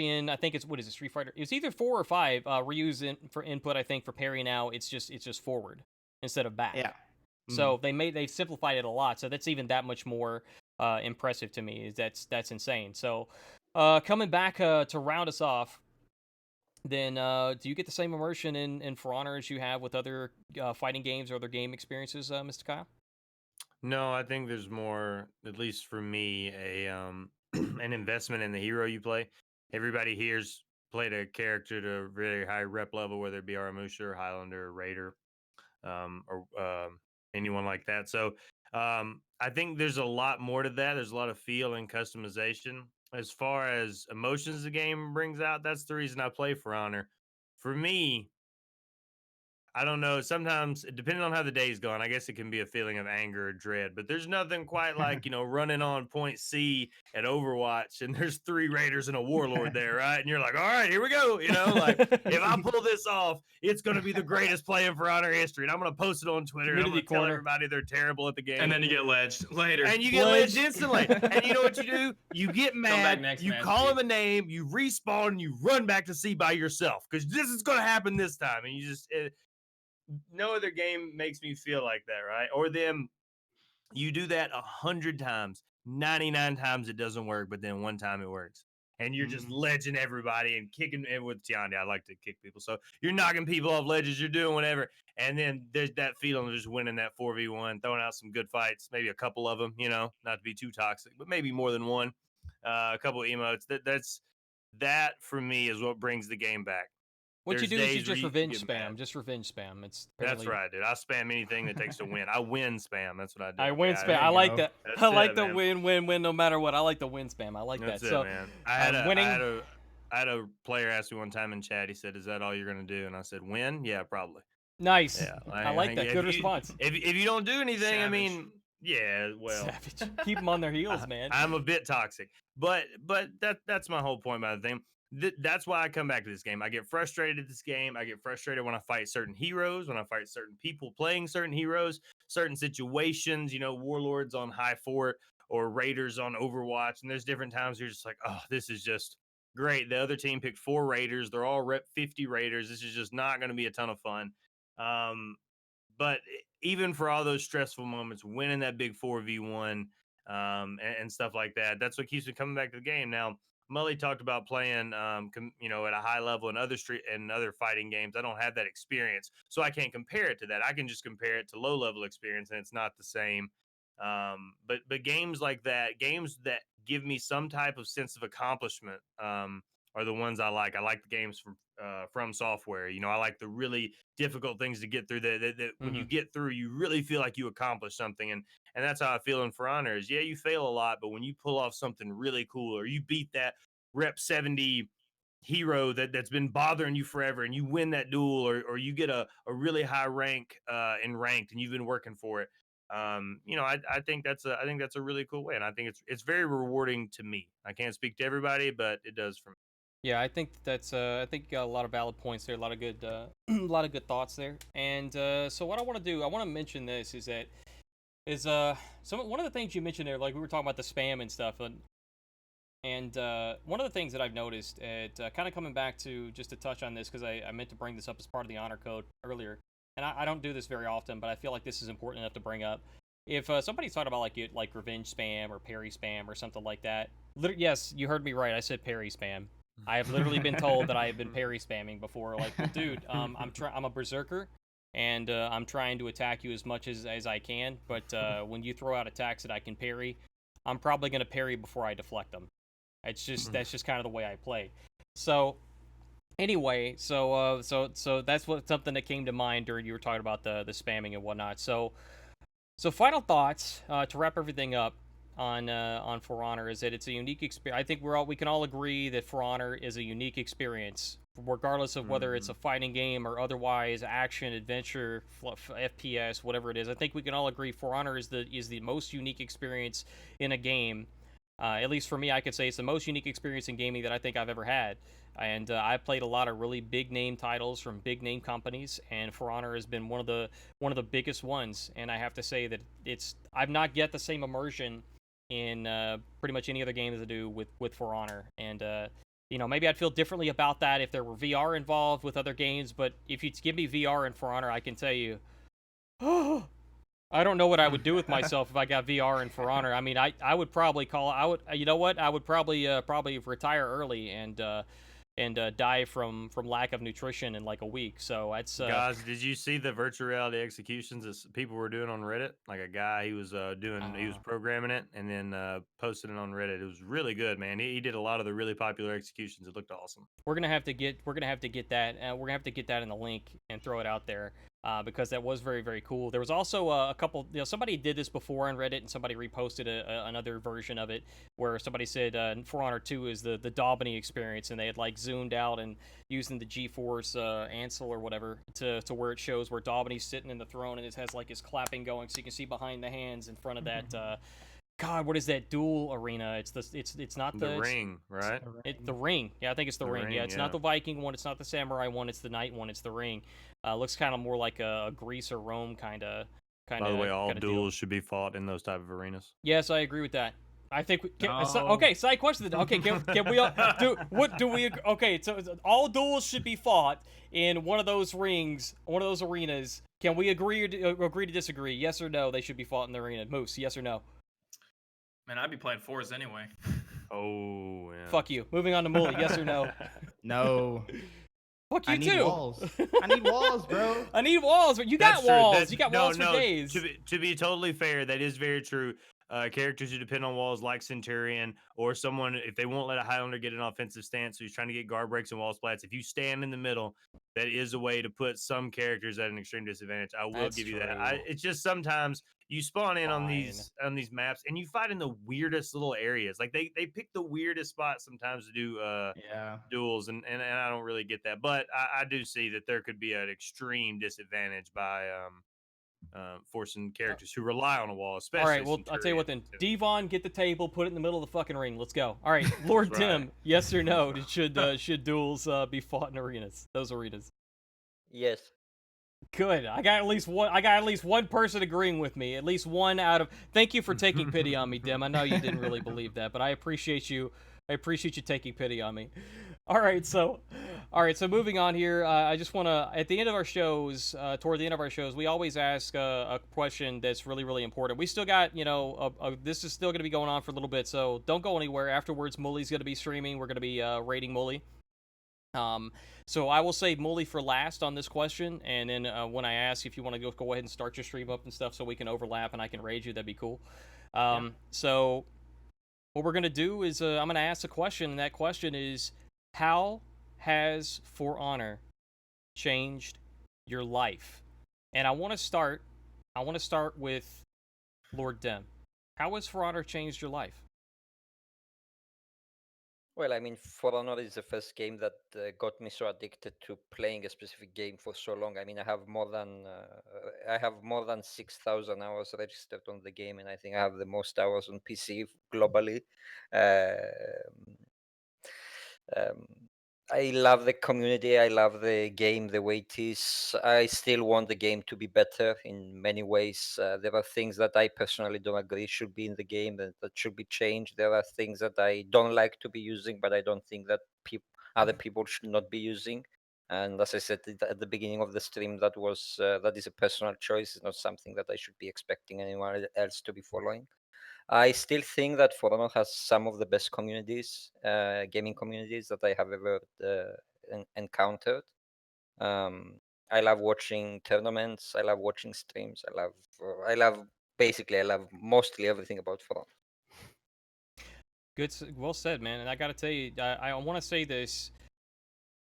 in I think it's what is it, Street Fighter? It's either 4 or 5. Ryu's for input, I think for parry now it's just forward instead of back. Yeah. So they simplified it a lot. So that's even that much more impressive to me. That's insane. So coming back to round us off, then do you get the same immersion in For Honor as you have with other fighting games or other game experiences, MystaKyle? No, I think there's more, at least for me, an investment in the hero you play. Everybody here's played a character to a very high rep level, whether it be Aramusha or Highlander or Raider, or anyone like that. So I think there's a lot more to that. There's a lot of feel and customization. As far as emotions the game brings out, that's the reason I play For Honor. For me, I don't know. Sometimes, depending on how the day's going, I guess it can be a feeling of anger or dread. But there's nothing quite like running on point C at Overwatch, and there's 3 Raiders and a Warlord there, right? And you're like, all right, here we go. Like if I pull this off, it's going to be the greatest play in For Honor history, and I'm going to post it on Twitter. And I'm going to tell everybody they're terrible at the game. And then you get ledged later. And you get ledged instantly. And you know what you do? You get mad. next You match, call dude. him a name. You respawn. And you run back to C by yourself because this is going to happen this time. And you just no other game makes me feel like that, right? Or then you do that 100 times, 99 times it doesn't work, but then one time it works. And you're just ledging everybody and kicking. And with Tiandi, I like to kick people. So you're knocking people off ledges, you're doing whatever. And then there's that feeling of just winning that 4v1, throwing out some good fights, maybe a couple of them, not to be too toxic, but maybe more than one. A couple of emotes. That for me is what brings the game back. What you There's do is you days just where revenge get spam. mad. Just revenge spam. It's That's apparently- right, dude. I spam anything that takes to win. I win spam. That's what I do. I win Yeah, spam. there I you like go. that. That's I like it, the man. win no matter what. I like the win spam. I like That's that. it, So man. I had winning- I had a player ask me one time in chat. He said, "Is that all you're gonna do?" And I said, "Win? Yeah, probably." nice. Yeah, I like that. if Good you- response. If you don't do anything, I Savage. mean, yeah, well, Savage. Keep them on their heels, man. I'm a bit toxic, but that's my whole point about the thing. That's why I come back to this game. I get frustrated at this game. I get frustrated when I fight certain heroes, when I fight certain people playing certain heroes, certain situations. Warlords on High Fort or Raiders on Overwatch, and there's different times you're just like, oh, this is just great. The other team picked 4 Raiders. They're all rep 50 Raiders. This is just not going to be a ton of fun. But even for all those stressful moments, winning that big 4v1 and stuff like that, that's what keeps me coming back to the game. Now, Mully talked about playing, at a high level in other fighting games. I don't have that experience, so I can't compare it to that. I can just compare it to low level experience, and it's not the same. But games like that, games that give me some type of sense of accomplishment, are the ones I like. I like the games from Software. I like the really difficult things to get through. That when you get through, you really feel like you accomplished something, and that's how I feel in For Honor. Is you fail a lot, but when you pull off something really cool, or you beat that rep 70 hero that's been bothering you forever, and you win that duel, or you get a really high rank in ranked, and you've been working for it. I think that's a really cool way, and I think it's very rewarding to me. I can't speak to everybody, but it does for me. Yeah, I think that's. I think you got a lot of valid points there. A lot of good, a lot of good thoughts there. And so what I want to do, I want to mention this is one of the things you mentioned there, like we were talking about the spam and stuff, and one of the things that I've noticed, kind of coming back to just to touch on this because I meant to bring this up as part of the honor code earlier, and I don't do this very often, but I feel like this is important enough to bring up. If somebody's talking about like revenge spam or parry spam or something like that, yes, you heard me right. I said parry spam. I have literally been told that I have been parry spamming before. Like, well, dude, I'm a berserker, and I'm trying to attack you as much as I can. But when you throw out attacks that I can parry, I'm probably gonna parry before I deflect them. It's just that's just kind of the way I play. So anyway, so that's something that came to mind during you were talking about the spamming and whatnot. So final thoughts to wrap everything up on For Honor is that it's a unique experience. I think we can all agree that For Honor is a unique experience, regardless of whether it's a fighting game or otherwise, action, adventure, FPS, whatever it is. I think we can all agree For Honor is the most unique experience in a game. At least for me, I could say it's the most unique experience in gaming that I think I've ever had. And I've played a lot of really big name titles from big name companies, and For Honor has been one of the biggest ones. And I have to say that I've not get the same immersion in pretty much any other game as I do with For Honor. And maybe I'd feel differently about that if there were VR involved with other games. But if you give me VR and For Honor, I can tell you, I don't know what I would do with myself if I got VR and For Honor. I mean, I would probably I would probably retire early and die from lack of nutrition in like a week. So that's Guys, did you see the virtual reality executions that people were doing on Reddit? Like a guy, he was programming it and then posting it on Reddit. It was really good, man. He did a lot of the really popular executions. It looked awesome. we're gonna have to get that. We're gonna have to get that in the link and throw it out there. because that was very, very cool. There was also a couple, somebody did this before on Reddit, and somebody reposted another version of it where somebody said For Honor 2 is the Daubeny experience, and they had like zoomed out and using the GeForce Ansel or whatever to where it shows where Daubeny's sitting in the throne and it has like his clapping going, so you can see behind the hands in front of that. God, what is that duel arena? It's not the ring, right? It's the ring. Yeah, I think it's the ring. Yeah, it's not the Viking one. It's not the samurai one. It's the knight one. It's the ring. Looks kind of more like a Greece or Rome kind of. By the way, all duels should be fought in those type of arenas. Yes, I agree with that. I think. No. Okay, side question. Okay, can we all do? What do we? Okay, so all duels should be fought in one of those rings, one of those arenas. Can we agree to disagree? Yes or no? They should be fought in the arena. Moose, yes or no? Man, I'd be playing fours anyway. Oh, yeah. Fuck you. Moving on to Mully. Yes or no? No. Fuck you I need too. walls. I need walls, bro. I need walls. But you got walls. You got walls for days. To be totally fair, that is very true. Characters who depend on walls like Centurion or someone, if they won't let a Highlander get an offensive stance, so he's trying to get guard breaks and wall splats, if you stand in the middle, that is a way to put some characters at an extreme disadvantage. I will give you that. It's just sometimes you spawn in on these maps and you fight in the weirdest little areas. Like they pick the weirdest spots sometimes to do duels, and I don't really get that. But I do see that there could be an extreme disadvantage by forcing characters who rely on a wall, especially. All right, well, I'll tell you what then. Devon, get the table, put it in the middle of the fucking ring. Let's go. All right, Lord Tim, yes or no? Should duels be fought in arenas? Those arenas. Yes. Good. I got at least one person agreeing with me. At least one out of. Thank you for taking pity on me, Dim. I know you didn't really believe that, but I appreciate you. I appreciate you taking pity on me. All right, so moving on here. I just want to, at the end of our shows, toward the end of our shows, we always ask a question that's really, really important. We still got, this is still going to be going on for a little bit, so don't go anywhere. Afterwards, Mully's going to be streaming. We're going to be rating Mully. So I will save Mully for last on this question, and then when I ask if you want to go ahead and start your stream up and stuff, so we can overlap and I can raid you, that'd be cool. So what we're gonna do is I'm gonna ask a question, and that question is, how has For Honor changed your life? And I want to start with Lord Dem. How has For Honor changed your life? Well, I mean, For Honor is the first game that got me so addicted to playing a specific game for so long. I mean, I have more than 6,000 hours registered on the game, and I think I have the most hours on PC globally. I love the community. I love the game the way it is. I still want the game to be better in many ways. There are things that I personally don't agree should be in the game that should be changed. There are things that I don't like to be using, but I don't think that other people should not be using. And as I said at the beginning of the stream, that is a personal choice. It's not something that I should be expecting anyone else to be following. I still think that For Honor has some of the best communities, gaming communities that I have ever encountered. I love watching tournaments. I love watching streams. I love mostly everything about For Honor. Good, well said, man. And I gotta tell you, I want to say this,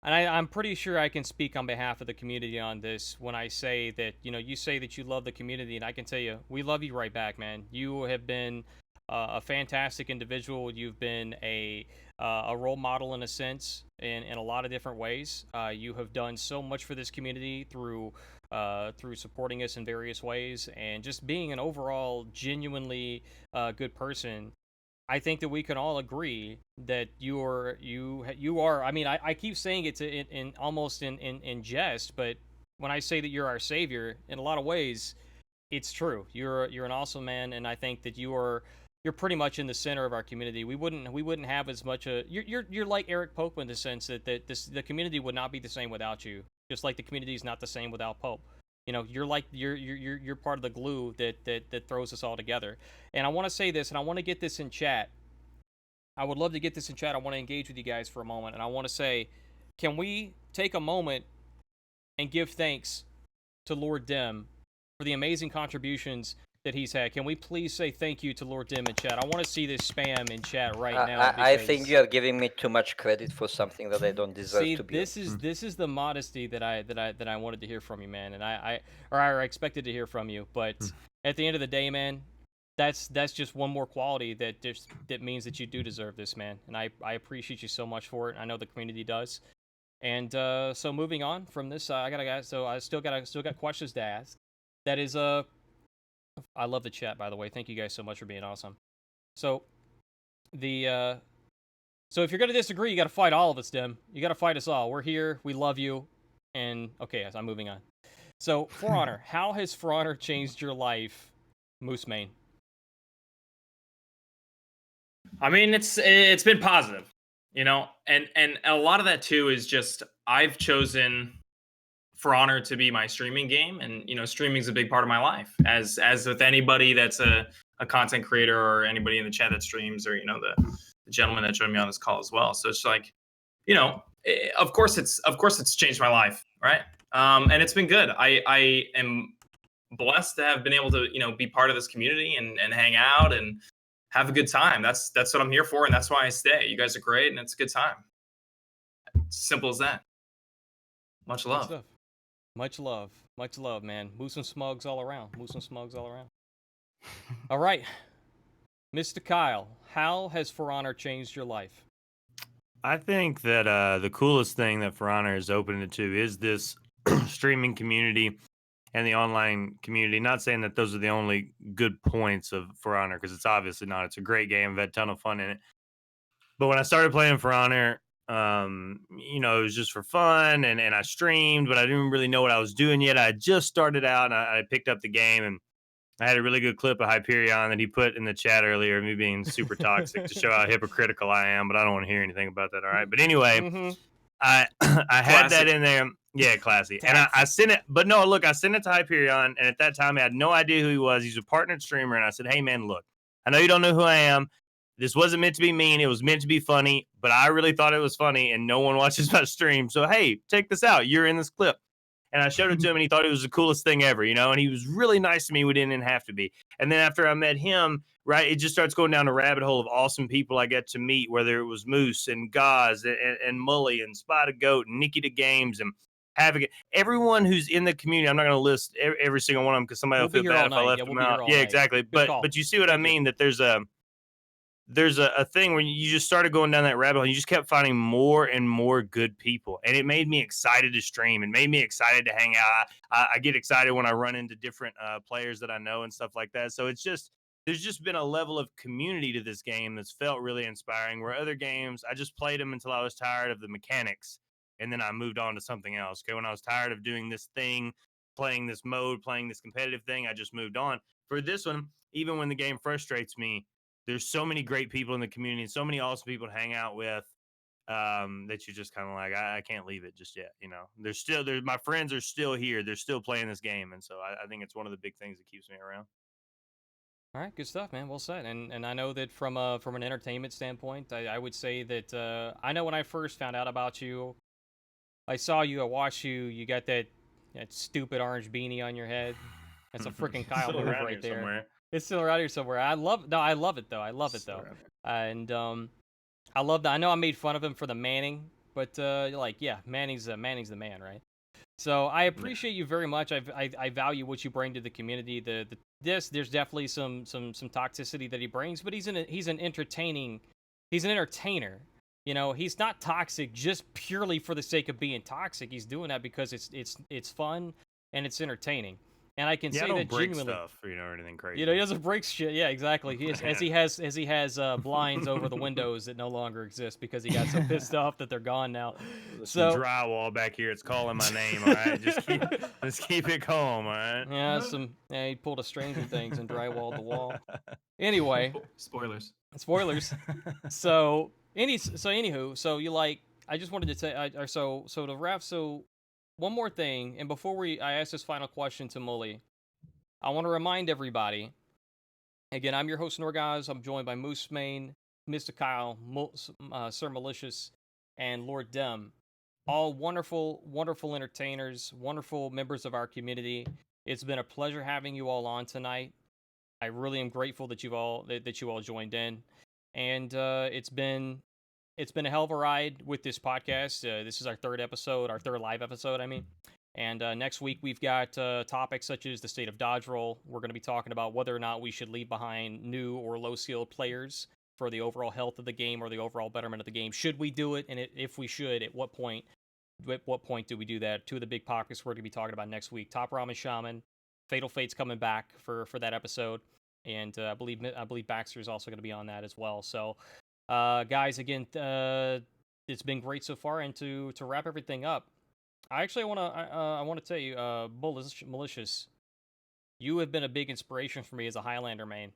and I'm pretty sure I can speak on behalf of the community on this when I say that, you say that you love the community, and I can tell you, we love you right back, man. You have been a fantastic individual. You've been a role model in a sense, in a lot of different ways. You have done so much for this community through supporting us in various ways, and just being an overall genuinely good person. I think that we can all agree that you are. I mean, I keep saying it in almost in jest, but when I say that you're our savior, in a lot of ways, it's true. You're an awesome man, and I think that you're pretty much in the center of our community. We wouldn't have as much you're like Eric Pope in the sense that the community would not be the same without you. Just like the community is not the same without Pope. You're like you're part of the glue that throws us all together. And I want to say this, and I want to get this in chat. I would love to get this in chat. I want to engage with you guys for a moment, and I want to say, can we take a moment and give thanks to Lord Dem for the amazing contributions that he's had. Can we please say thank you to Lord Dim in chat? I want to see this spam in chat right now. I think because- you are giving me too much credit for something that I don't deserve See, to be. this is the modesty that I wanted to hear from you, man, and I expected to hear from you. But at the end of the day, man, that's just one more quality that means that you do deserve this, man. And I appreciate you so much for it. I know the community does. And so moving on from this, I still got questions to ask. That is I love the chat, by the way. Thank you guys so much for being awesome. So so if you're gonna disagree, you got to fight all of us, Dim. You got to fight us all. We're here. We love you. And okay, I'm moving on. So For Honor, how has For Honor changed your life, Moosemayn? I mean, it's been positive, you know, and a lot of that too is just I've chosen For Honor to be my streaming game, and you know, streaming is a big part of my life. As with anybody that's a content creator or anybody in the chat that streams, or you know, the gentleman that joined me on this call as well. So it's like, you know, of course it's changed my life, right? And it's been good. I am blessed to have been able to, you know, be part of this community and hang out and have a good time. That's what I'm here for, and that's why I stay. You guys are great, and it's a good time. Simple as that. Much Good love. stuff. Much love, man. Moose and smugs all around. All right, MystaKyle, how has For Honor changed your life? I think that the coolest thing that For Honor has opened it to is this streaming community and the online community. Not saying that those are the only good points of For Honor, because it's obviously not. It's a great game. I've had a ton of fun in it. But when I started playing For Honor, you know, it was just for fun, and I streamed, but I didn't really know what I was doing yet. I had just started out, and I picked up the game, and I had a really good clip of Hyperion that he put in the chat earlier, me being super toxic to show how hypocritical I am, but I don't want to hear anything about that. All right. But anyway, I had that in there. Yeah, classy. And I sent it, but no, look, I sent it to Hyperion, and at that time I had no idea who he was. He's a partnered streamer, and I said, hey man, look, I know you don't know who I am. This wasn't meant to be mean. It was meant to be funny, but I really thought it was funny, and no one watches my stream. So hey, check this out. You're in this clip. And I showed it to him, and he thought it was the coolest thing ever, you know, and he was really nice to me. We didn't have to be. And then after I met him, right, it just starts going down a rabbit hole of awesome people I get to meet, whether it was Moose and Goz and Mully and Spotted Goat and Nikki the Games and Havoc. Everyone who's in the community, I'm not going to list every single one of them because somebody will feel bad if I left them out. Yeah, exactly. But you see what I mean, that there's a thing where you just started going down that rabbit hole. You just kept finding more and more good people. And it made me excited to stream and made me excited to hang out. I get excited when I run into different players that I know and stuff like that. So there's just been a level of community to this game that's felt really inspiring, where other games, I just played them until I was tired of the mechanics. And then I moved on to something else. Okay. When I was tired of doing this thing, playing this mode, playing this competitive thing, I just moved on. For this one, even when the game frustrates me, there's so many great people in the community and so many awesome people to hang out with that you just kind of like, I can't leave it just yet. You know, my friends are still here. They're still playing this game. And so I think it's one of the big things that keeps me around. All right, good stuff, man. Well said. And I know that from an entertainment standpoint, I would say that I know when I first found out about you, I saw you, I watched you, you got that stupid orange beanie on your head. That's a freaking Kyle move right there. Somewhere. It's still around here somewhere. I love it though. I love it though. And I love that. I know I made fun of him for the Manning, but Manning's the man, right? So I appreciate you very much. I value what you bring to the community. There's definitely some toxicity that he brings, but he's an entertainer. You know, he's not toxic just purely for the sake of being toxic. He's doing that because it's fun and it's entertaining. And I can say that break genuinely, stuff, you know, or anything crazy. You know, he doesn't break shit. Yeah, exactly. He has blinds over the windows that no longer exist because he got so pissed off that they're gone now. So drywall back here, it's calling my name. All right, just keep it calm. All right. Yeah, he pulled a Stranger Things and drywalled the wall. Anyway, spoilers. So I just wanted to say, to wrap. So one more thing, and before I ask this final question to Mully, I want to remind everybody. Again, I'm your host Norgoz. I'm joined by Moosemayn, MystaKyle, Sir Mulisious, and Lord Dem. All wonderful, wonderful entertainers, wonderful members of our community. It's been a pleasure having you all on tonight. I really am grateful that you all joined in, and it's been a hell of a ride with this podcast. This is our third live episode. I mean, and next week we've got topics such as the state of dodge roll. We're going to be talking about whether or not we should leave behind new or low skilled players for the overall health of the game or the overall betterment of the game. Should we do it, and if we should, at what point? At what point do we do that? Two of the big pockets we're going to be talking about next week: Top Ramen Shaman, Fatal Fate's coming back for that episode, and I believe Baxter is also going to be on that as well. So, guys, again, it's been great so far, and to wrap everything up, I actually want to tell you, Malicious, you have been a big inspiration for me as a Highlander main.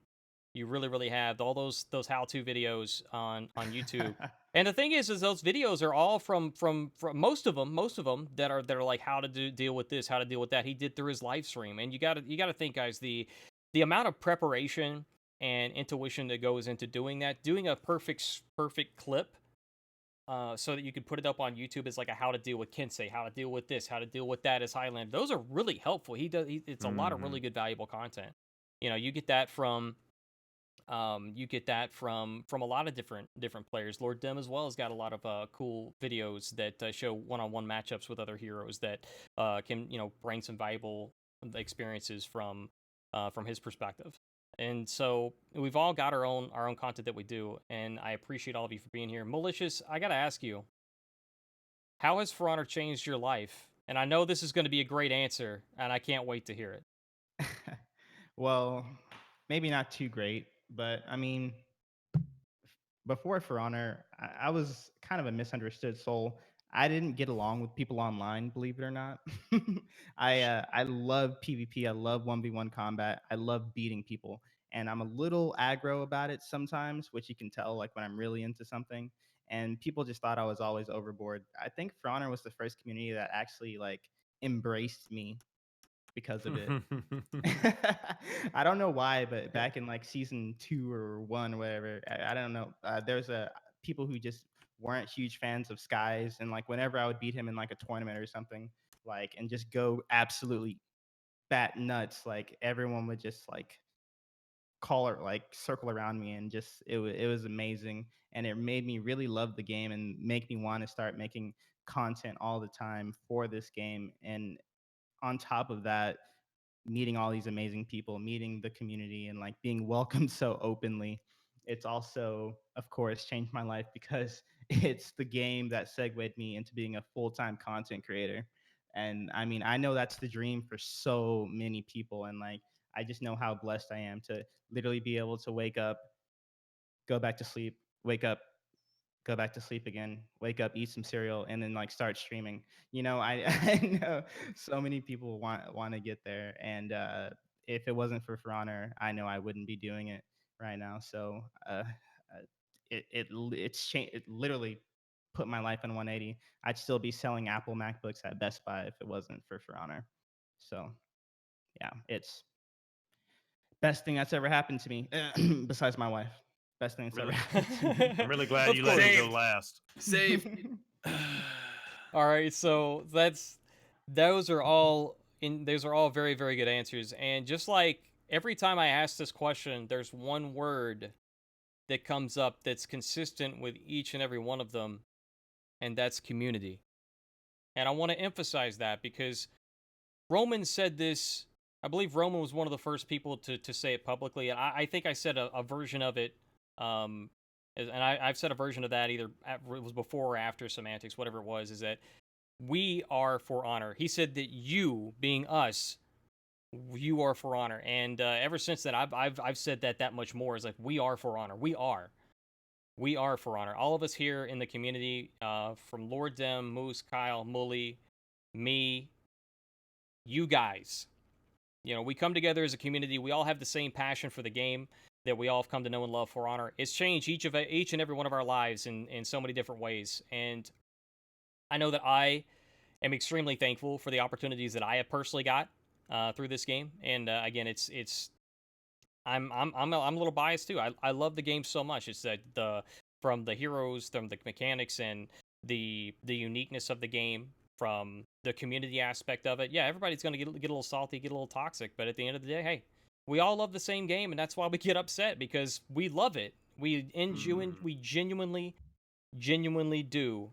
You really, really have. All those how-to videos on YouTube. And the thing is those videos are all from most of them that are like how to deal with this, how to deal with that. He did through his live stream, and you got to think, guys, the amount of preparation and intuition that goes into doing a perfect clip, so that you could put it up on YouTube as like a how to deal with Kensei, how to deal with this, how to deal with that as Highlander. Those are really helpful. It's a lot of really good valuable content. You know, you get that from a lot of different players. Lord Dim as well has got a lot of cool videos that show one-on-one matchups with other heroes that can bring some valuable experiences from his perspective. And so we've all got our own content that we do, and I appreciate all of you for being here. Malicious, I gotta ask you, how has For Honor changed your life? And I know this is going to be a great answer, and I can't wait to hear it. Well, maybe not too great, but I mean, before For Honor, I was kind of a misunderstood soul. I didn't get along with people online, believe it or not. I love PvP. I love 1v1 combat. I love beating people, and I'm a little aggro about it sometimes, which you can tell like when I'm really into something. And people just thought I was always overboard. I think For Honor was the first community that actually like embraced me because of it. I don't know why, but back in like season 2 or 1 or whatever, I don't know. There's people who just weren't huge fans of Skies, and like whenever I would beat him in like a tournament or something, like and just go absolutely bat nuts, like everyone would just like call or like circle around me, and just it was amazing, and it made me really love the game and make me want to start making content all the time for this game. And on top of that, meeting all these amazing people, meeting the community, and like being welcomed so openly. It's also, of course, changed my life because it's the game that segued me into being a full-time content creator. And I mean, I know that's the dream for so many people. And like, I just know how blessed I am to literally be able to wake up, go back to sleep, wake up, go back to sleep again, wake up, eat some cereal, and then like start streaming. You know, I know so many people want to get there, and if it wasn't for Honor, I know I wouldn't be doing it right now. So it's changed. It literally put my life in 180. I'd still be selling Apple MacBooks at Best Buy if it wasn't for Honor. So yeah, it's best thing that's ever happened to me besides my wife. Best thing that's ever happened to me. I'm really glad Of you let me go course. last. Safe. All right, so those are all very, very good answers. And just like every time I ask this question, there's one word that comes up that's consistent with each and every one of them, and that's community. And I want to emphasize that because Roman said this. I believe Roman was one of the first people to say it publicly, and I think I said a version of it. And I've said a version of that either it was before or after Semantics, whatever it was. Is that we are For Honor. He said that you, being us, you are For Honor, and ever since then, I've said that much more. Is like we are For Honor. We are For Honor. All of us here in the community, from Lord Dem, Moose, Kyle, Mully, me, you guys. You know, we come together as a community. We all have the same passion for the game that we all have come to know and love For Honor. It's changed each and every one of our lives in so many different ways. And I know that I am extremely thankful for the opportunities that I have personally got through this game. And again, I'm a little biased too. I love the game so much. It's that from the heroes, from the mechanics, and the uniqueness of the game, from the community aspect of it. Yeah, everybody's going to get a little salty, get a little toxic, but at the end of the day, hey, we all love the same game, and that's why we get upset, because we love it. We genuinely do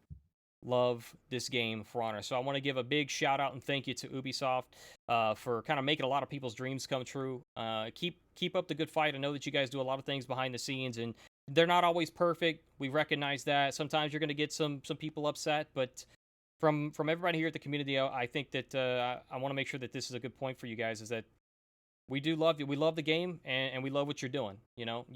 love this game, For Honor. So I want to give a big shout out and thank you to Ubisoft for kind of making a lot of people's dreams come true. Keep up the good fight. I know that you guys do a lot of things behind the scenes, and they're not always perfect. We recognize that. Sometimes you're going to get some people upset, but from everybody here at the community, I think that I want to make sure that this is a good point for you guys, is that we do love you. We love the game, and we love what you're doing. You know,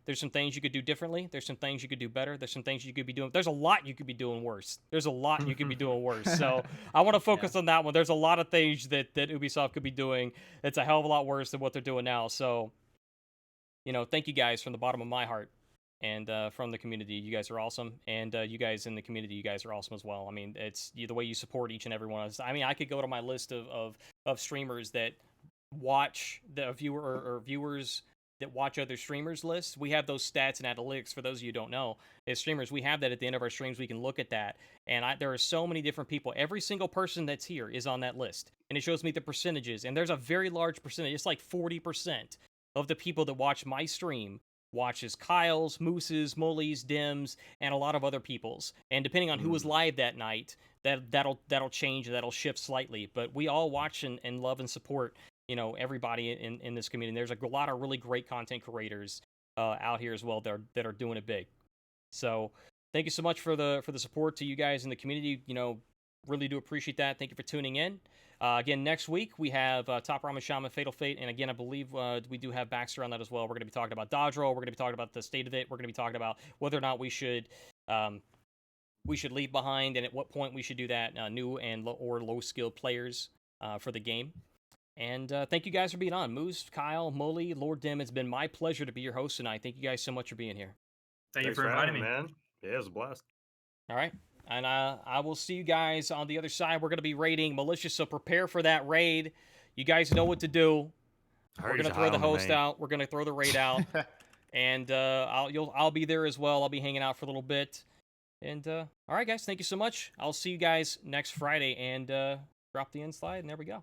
there's some things you could do differently. There's some things you could do better. There's some things you could be doing. There's a lot you could be doing worse. There's a lot you could be doing worse. So I want to focus on that one. There's a lot of things that Ubisoft could be doing that's a hell of a lot worse than what they're doing now. So, you know, thank you guys from the bottom of my heart, and from the community. You guys are awesome, and you guys in the community, you guys are awesome as well. I mean, it's the way you support each and every one of us. I mean, I could go to my list of streamers that watch the viewers that watch other streamers lists. We have those stats and analytics. For those of you who don't know, as streamers, we have that at the end of our streams. We can look at that, and there are so many different people. Every single person that's here is on that list, and it shows me the percentages, and there's a very large percentage. It's like 40% of the people that watch my stream watches Kyle's, Moose's, Mully's, Dim's, and a lot of other people's. And depending on who was live that night, that'll change, that'll shift slightly. But we all watch and love and support, you know, everybody in this community. And there's a lot of really great content creators out here as well that are doing it big. So thank you so much for the support to you guys in the community. You know, really do appreciate that. Thank you for tuning in. Again, next week we have Top Ramen Shaman Fatal Fate, and again, I believe we do have Baxter on that as well. We're going to be talking about dodge roll. We're going to be talking about the state of it. We're going to be talking about whether or not we should leave behind, and at what point we should do that, new and low skilled players for the game. And thank you guys for being on. Moose, Kyle, Mully, Lord Dim. It's been my pleasure to be your host tonight. Thank you guys so much for being here. Thank you for inviting me, man. Yeah, it was a blast. All right. And I will see you guys on the other side. We're going to be raiding Malicious, so prepare for that raid. You guys know what to do. We're going to throw the host out. We're going to throw the raid out. And I'll be there as well. I'll be hanging out for a little bit. And all right, guys, thank you so much. I'll see you guys next Friday, and drop the end slide, and there we go.